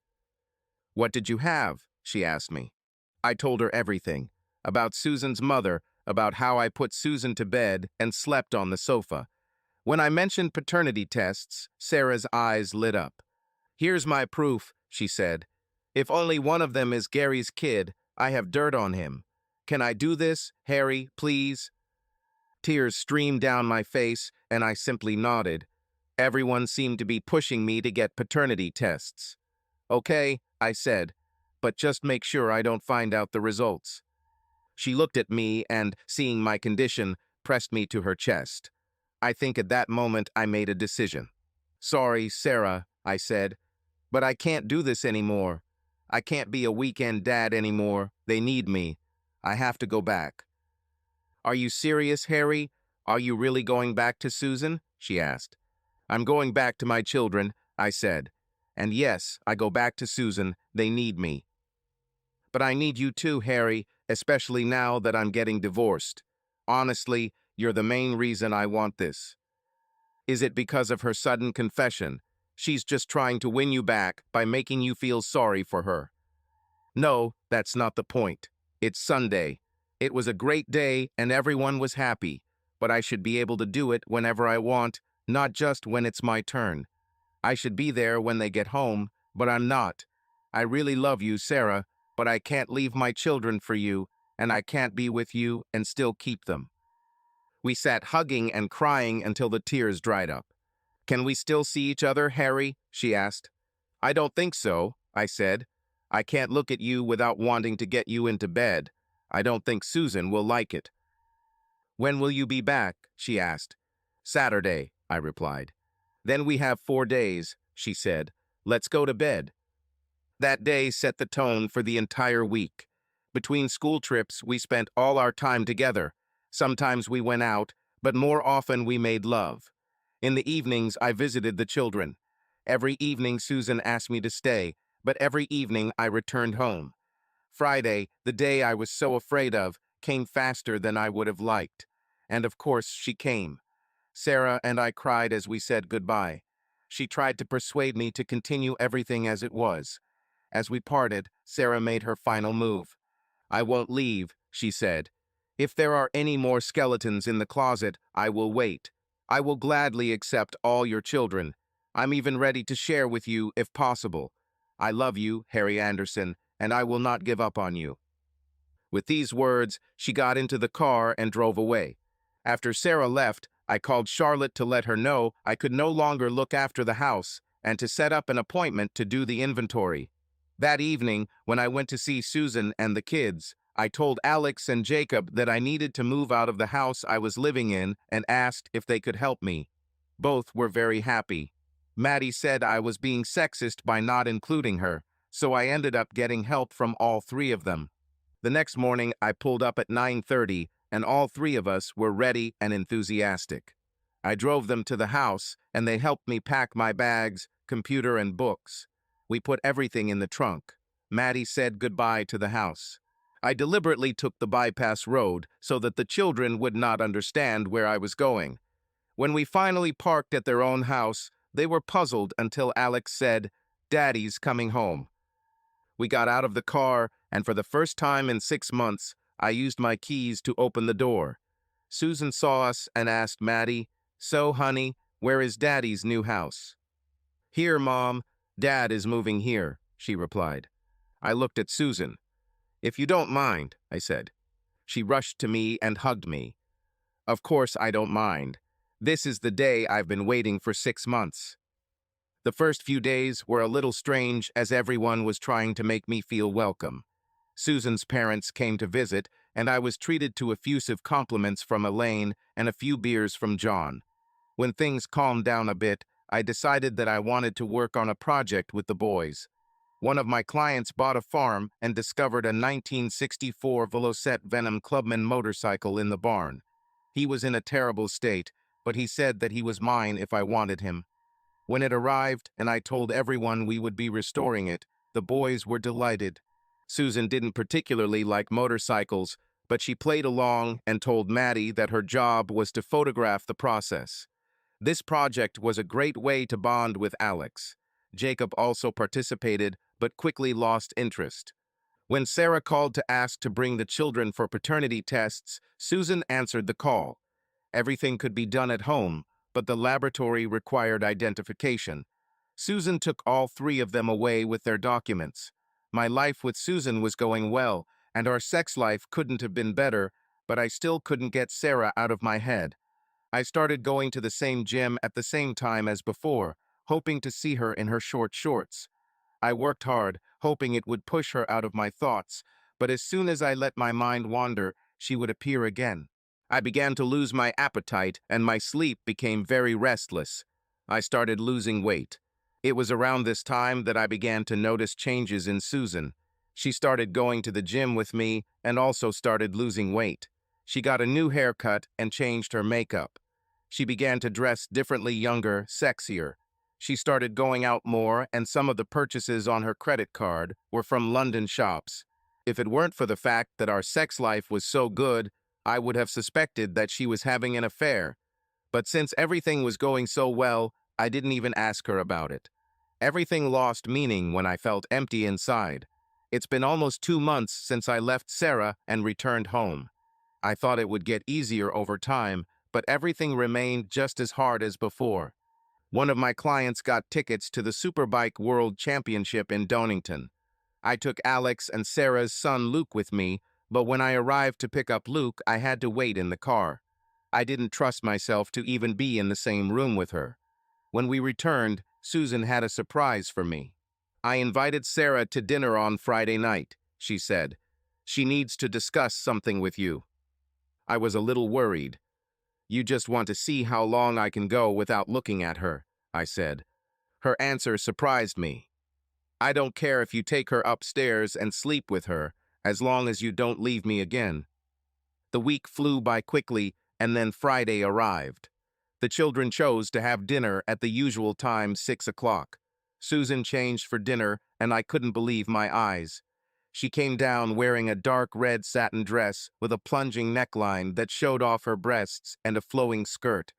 "What did you have?" she asked me. I told her everything. About Susan's mother, about how I put Susan to bed and slept on the sofa. When I mentioned paternity tests, Sarah's eyes lit up. "Here's my proof," she said. "If only one of them is Gary's kid, I have dirt on him. Can I do this, Harry, please?" Tears streamed down my face, and I simply nodded. Everyone seemed to be pushing me to get paternity tests. "Okay," I said, "but just make sure I don't find out the results." She looked at me and, seeing my condition, pressed me to her chest. I think at that moment I made a decision. "Sorry, Sarah," I said, "but I can't do this anymore. I can't be a weekend dad anymore. They need me. I have to go back." "Are you serious, Harry? Are you really going back to Susan?" she asked. "I'm going back to my children," I said. "And yes, I go back to Susan. They need me. But I need you too, Harry, especially now that I'm getting divorced. Honestly, you're the main reason I want this." "Is it because of her sudden confession? She's just trying to win you back by making you feel sorry for her." "No, that's not the point. It's Sunday. It was a great day and everyone was happy, but I should be able to do it whenever I want, not just when it's my turn. I should be there when they get home, but I'm not. I really love you, Sarah, but I can't leave my children for you, and I can't be with you and still keep them." We sat hugging and crying until the tears dried up. "Can we still see each other, Harry?" she asked. "I don't think so," I said. "I can't look at you without wanting to get you into bed. I don't think Susan will like it." "When will you be back?" she asked. "Saturday," I replied. "Then we have 4 days," she said. "Let's go to bed." That day set the tone for the entire week. Between school trips, we spent all our time together. Sometimes we went out, but more often we made love. In the evenings, I visited the children. Every evening, Susan asked me to stay, but every evening I returned home. Friday, the day I was so afraid of, came faster than I would have liked. And of course, she came. Sarah and I cried as we said goodbye. She tried to persuade me to continue everything as it was. As we parted, Sarah made her final move. "I won't leave," she said. "If there are any more skeletons in the closet, I will wait. I will gladly accept all your children. I'm even ready to share with you if possible. I love you, Harry Anderson, and I will not give up on you." With these words, she got into the car and drove away. After Sarah left, I called Charlotte to let her know I could no longer look after the house and to set up an appointment to do the inventory. That evening, when I went to see Susan and the kids, I told Alex and Jacob that I needed to move out of the house I was living in and asked if they could help me. Both were very happy. Maddie said I was being sexist by not including her, so I ended up getting help from all three of them. The next morning, I pulled up at 9:30, and all three of us were ready and enthusiastic. I drove them to the house, and they helped me pack my bags, computer, and books. We put everything in the trunk. Maddie said goodbye to the house. I deliberately took the bypass road so that the children would not understand where I was going. When we finally parked at their own house, they were puzzled until Alex said, "Daddy's coming home." We got out of the car, and for the first time in 6 months, I used my keys to open the door. Susan saw us and asked Maddie, "So, honey, where is Daddy's new house?" "Here, Mom. Dad is moving here," she replied. I looked at Susan. "If you don't mind," I said. She rushed to me and hugged me. "Of course I don't mind. This is the day I've been waiting for 6 months." The first few days were a little strange as everyone was trying to make me feel welcome. Susan's parents came to visit, and I was treated to effusive compliments from Elaine and a few beers from John. When things calmed down a bit, I decided that I wanted to work on a project with the boys. One of my clients bought a farm and discovered a 1964 Velocette Venom Clubman motorcycle in the barn. He was in a terrible state, but he said that he was mine if I wanted him. When it arrived and I told everyone we would be restoring it, the boys were delighted. Susan didn't particularly like motorcycles, but she played along and told Maddie that her job was to photograph the process. This project was a great way to bond with Alex. Jacob also participated, but quickly lost interest. When Sarah called to ask to bring the children for paternity tests, Susan answered the call. Everything could be done at home, but the laboratory required identification. Susan took all three of them away with their documents. My life with Susan was going well, and our sex life couldn't have been better, but I still couldn't get Sarah out of my head. I started going to the same gym at the same time as before, hoping to see her in her short shorts. I worked hard, hoping it would push her out of my thoughts, but as soon as I let my mind wander, she would appear again. I began to lose my appetite, and my sleep became very restless. I started losing weight. It was around this time that I began to notice changes in Susan. She started going to the gym with me and also started losing weight. She got a new haircut and changed her makeup. She began to dress differently, younger, sexier. She started going out more, and some of the purchases on her credit card were from London shops. If it weren't for the fact that our sex life was so good, I would have suspected that she was having an affair. But since everything was going so well, I didn't even ask her about it. Everything lost meaning when I felt empty inside. It's been almost 2 months since I left Sarah and returned home. I thought it would get easier over time, but everything remained just as hard as before. One of my clients got tickets to the Superbike World Championship in Donington. I took Alex and Sarah's son Luke with me, but when I arrived to pick up Luke, I had to wait in the car. I didn't trust myself to even be in the same room with her. When we returned, Susan had a surprise for me. "I invited Sarah to dinner on Friday night," she said. "She needs to discuss something with you." I was a little worried. "You just want to see how long I can go without looking at her," I said. Her answer surprised me. "I don't care if you take her upstairs and sleep with her, as long as you don't leave me again." The week flew by quickly, and then Friday arrived. The children chose to have dinner at the usual time, 6 o'clock. Susan changed for dinner, and I couldn't believe my eyes. She came down wearing a dark red satin dress with a plunging neckline that showed off her breasts and a flowing skirt.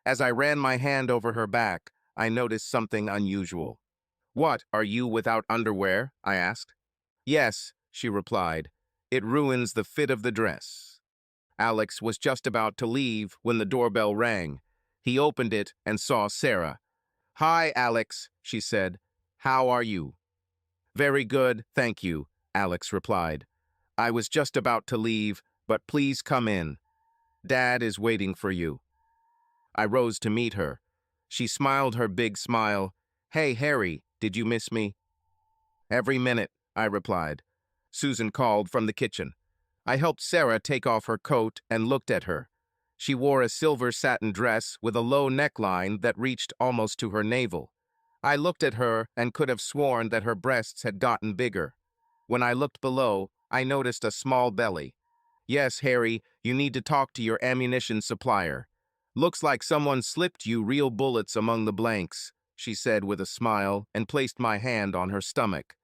As I ran my hand over her back, I noticed something unusual. "What, are you without underwear?" I asked. "Yes," she replied. "It ruins the fit of the dress." Alex was just about to leave when the doorbell rang. He opened it and saw Sarah. "Hi, Alex," she said. "How are you?" "Very good, thank you," Alex replied. "I was just about to leave, but please come in. Dad is waiting for you." I rose to meet her. She smiled her big smile. "Hey, Harry, did you miss me?" "Every minute," I replied. Susan called from the kitchen. I helped Sarah take off her coat and looked at her. She wore a silver satin dress with a low neckline that reached almost to her navel. I looked at her and could have sworn that her breasts had gotten bigger. When I looked below, I noticed a small belly. "Yes, Harry, you need to talk to your ammunition supplier. Looks like someone slipped you real bullets among the blanks," she said with a smile and placed my hand on her stomach.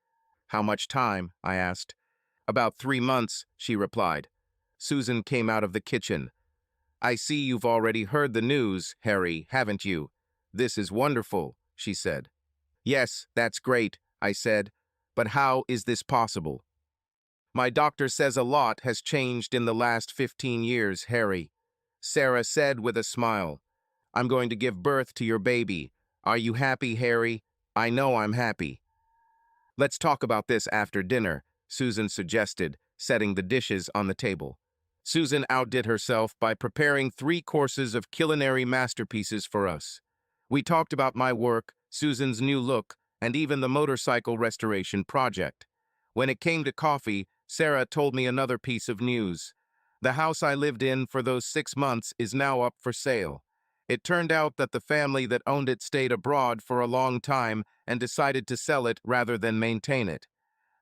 "How much time?" I asked. "About 3 months," she replied. Susan came out of the kitchen. "I see you've already heard the news, Harry, haven't you? This is wonderful," she said. "Yes, that's great," I said. "But how is this possible?" "My doctor says a lot has changed in the last 15 years, Harry," Sarah said with a smile. "I'm going to give birth to your baby. Are you happy, Harry? I know I'm happy." "Let's talk about this after dinner," Susan suggested, setting the dishes on the table. Susan outdid herself by preparing 3 courses of culinary masterpieces for us. We talked about my work, Susan's new look, and even the motorcycle restoration project. When it came to coffee, Sarah told me another piece of news. The house I lived in for those 6 months is now up for sale. It turned out that the family that owned it stayed abroad for a long time and decided to sell it rather than maintain it.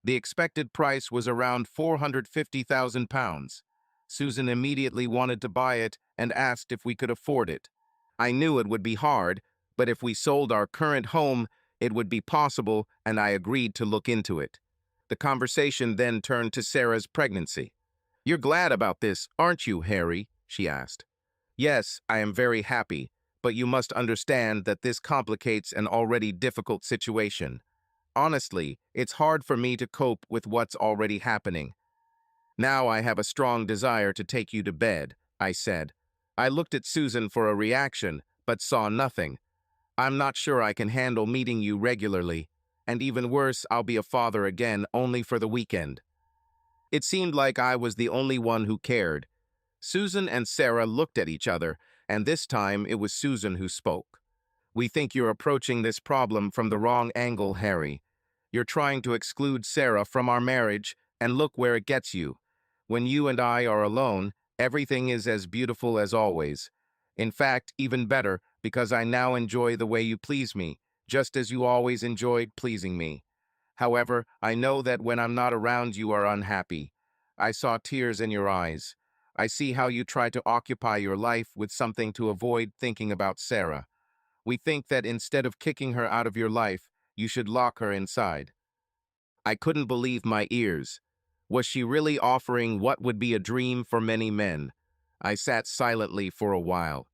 The expected price was around £450,000. Susan immediately wanted to buy it and asked if we could afford it. I knew it would be hard, but if we sold our current home, it would be possible, and I agreed to look into it. The conversation then turned to Sarah's pregnancy. "You're glad about this, aren't you, Harry?" she asked. "Yes, I am very happy, but you must understand that this complicates an already difficult situation. Honestly, it's hard for me to cope with what's already happening. Now I have a strong desire to take you to bed," I said. I looked at Susan for a reaction, but saw nothing. "I'm not sure I can handle meeting you regularly, and even worse, I'll be a father again only for the weekend." It seemed like I was the only one who cared. Susan and Sarah looked at each other, and this time it was Susan who spoke. "We think you're approaching this problem from the wrong angle, Harry. You're trying to exclude Sarah from our marriage, and look where it gets you. When you and I are alone, everything is as beautiful as always. In fact, even better, because I now enjoy the way you please me, just as you always enjoyed pleasing me. However, I know that when I'm not around you are unhappy. I saw tears in your eyes. I see how you try to occupy your life with something to avoid thinking about Sarah. We think that instead of kicking her out of your life, you should lock her inside." I couldn't believe my ears. Was she really offering what would be a dream for many men? I sat silently for a while.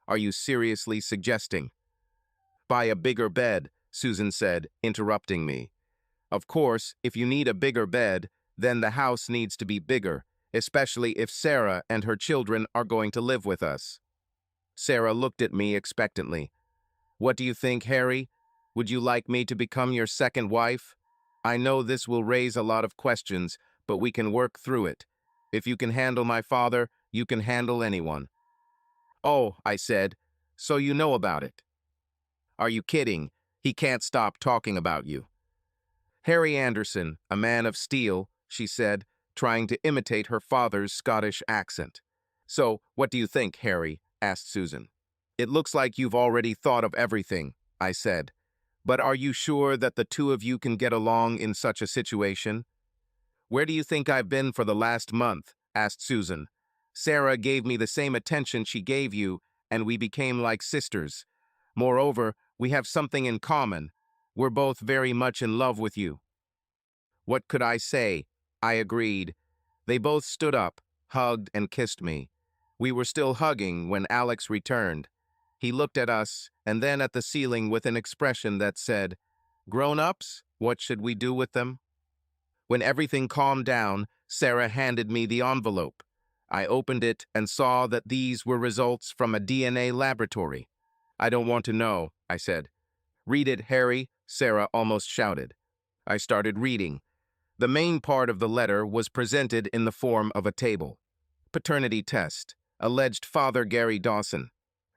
"Are you seriously suggesting?" "Buy a bigger bed," Susan said, interrupting me. "Of course, if you need a bigger bed, then the house needs to be bigger, especially if Sarah and her children are going to live with us." Sarah looked at me expectantly. "What do you think, Harry? Would you like me to become your second wife? I know this will raise a lot of questions, but we can work through it. If you can handle my father, you can handle anyone." "Oh," I said, "so you know about it." "Are you kidding? He can't stop talking about you." "Harry Anderson, a man of steel," she said, trying to imitate her father's Scottish accent. "So, what do you think, Harry?" asked Susan. "It looks like you've already thought of everything," I said. "But are you sure that the two of you can get along in such a situation?" "Where do you think I've been for the last month?" asked Susan. Sarah gave me the same attention she gave you, and we became like sisters. Moreover, we have something in common. We're both very much in love with you." What could I say? I agreed. They both stood up, hugged, and kissed me. We were still hugging when Alex returned. He looked at us and then at the ceiling with an expression that said, "Grown-ups, what should we do with them?" When everything calmed down, Sarah handed me the envelope. I opened it and saw that these were results from a DNA laboratory. "I don't want to know," I said. "Read it, Harry," Sarah almost shouted. I started reading. The main part of the letter was presented in the form of a table. Paternity test. Alleged father Gary Dawson.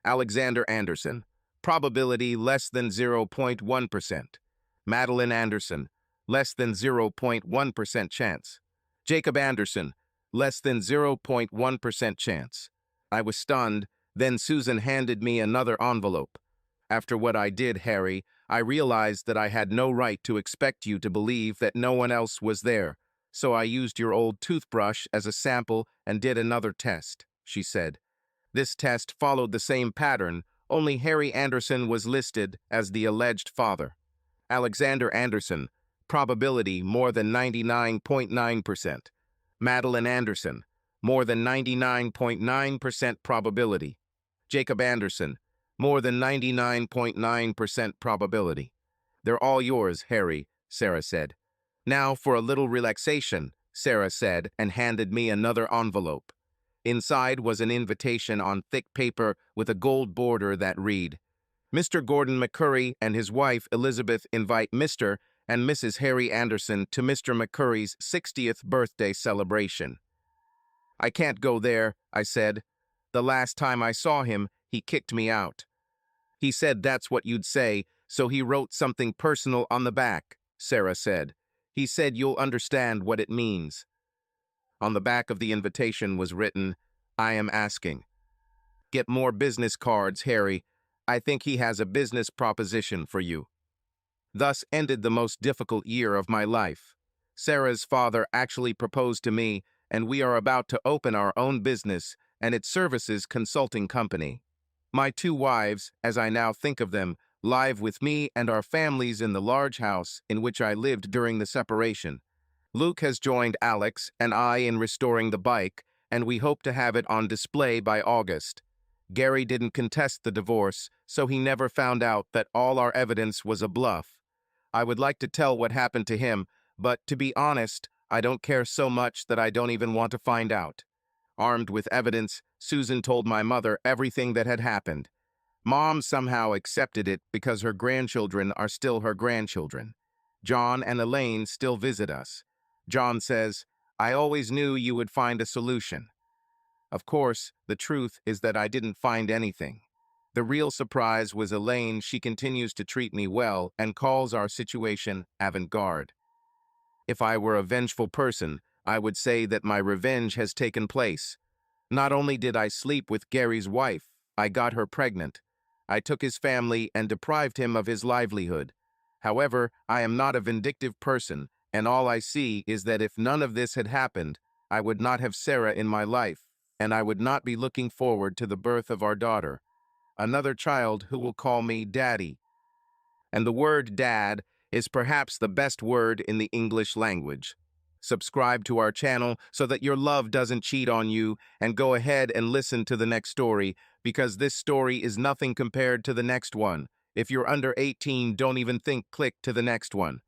Alexander Anderson. Probability less than 0.1%. Madeline Anderson. Less than 0.1% chance. Jacob Anderson. Less than 0.1% chance. I was stunned. Then Susan handed me another envelope. "After what I did, Harry, I realized that I had no right to expect you to believe that no one else was there, so I used your old toothbrush as a sample and did another test," she said. This test followed the same pattern, only Harry Anderson was listed as the alleged father. Alexander Anderson, probability more than 99.9%. Madeline Anderson, more than 99.9% probability. Jacob Anderson, more than 99.9% probability. "They're all yours, Harry," Sarah said. "Now for a little relaxation," Sarah said and handed me another envelope. Inside was an invitation on thick paper with a gold border that read, "Mr. Gordon McCurry and his wife Elizabeth invite Mr. and Mrs. Harry Anderson to Mr. McCurry's 60th birthday celebration." "I can't go there," I said. "The last time I saw him, he kicked me out." "He said that's what you'd say, so he wrote something personal on the back," Sarah said. "He said you'll understand what it means." On the back of the invitation was written, "I am asking. Get more business cards, Harry. I think he has a business proposition for you." Thus ended the most difficult year of my life. Sarah's father actually proposed to me, and we are about to open our own business and its services consulting company. My two wives, as I now think of them, live with me and our families in the large house in which I lived during the separation. Luke has joined Alex and I in restoring the bike, and we hope to have it on display by August. Gary didn't contest the divorce, so he never found out that all our evidence was a bluff. I would like to tell what happened to him, but to be honest, I don't care so much that I don't even want to find out. Armed with evidence, Susan told my mother everything that had happened. Mom somehow accepted it because her grandchildren are still her grandchildren. John and Elaine still visit us. John says, "I always knew you would find a solution." Of course, the truth is that I didn't find anything. The real surprise was Elaine. She continues to treat me well and calls our situation avant-garde. If I were a vengeful person, I would say that my revenge has taken place. Not only did I sleep with Gary's wife, I got her pregnant. I took his family and deprived him of his livelihood. However, I am not a vindictive person, and all I see is that if none of this had happened, I would not have Sarah in my life, and I would not be looking forward to the birth of our daughter, another child who will call me Daddy. And the word dad is perhaps the best word in the English language. Subscribe to our channel so that your love doesn't cheat on you, and go ahead and listen to the next story, because this story is nothing compared to the next one. If you're under 18, don't even think click to the next one.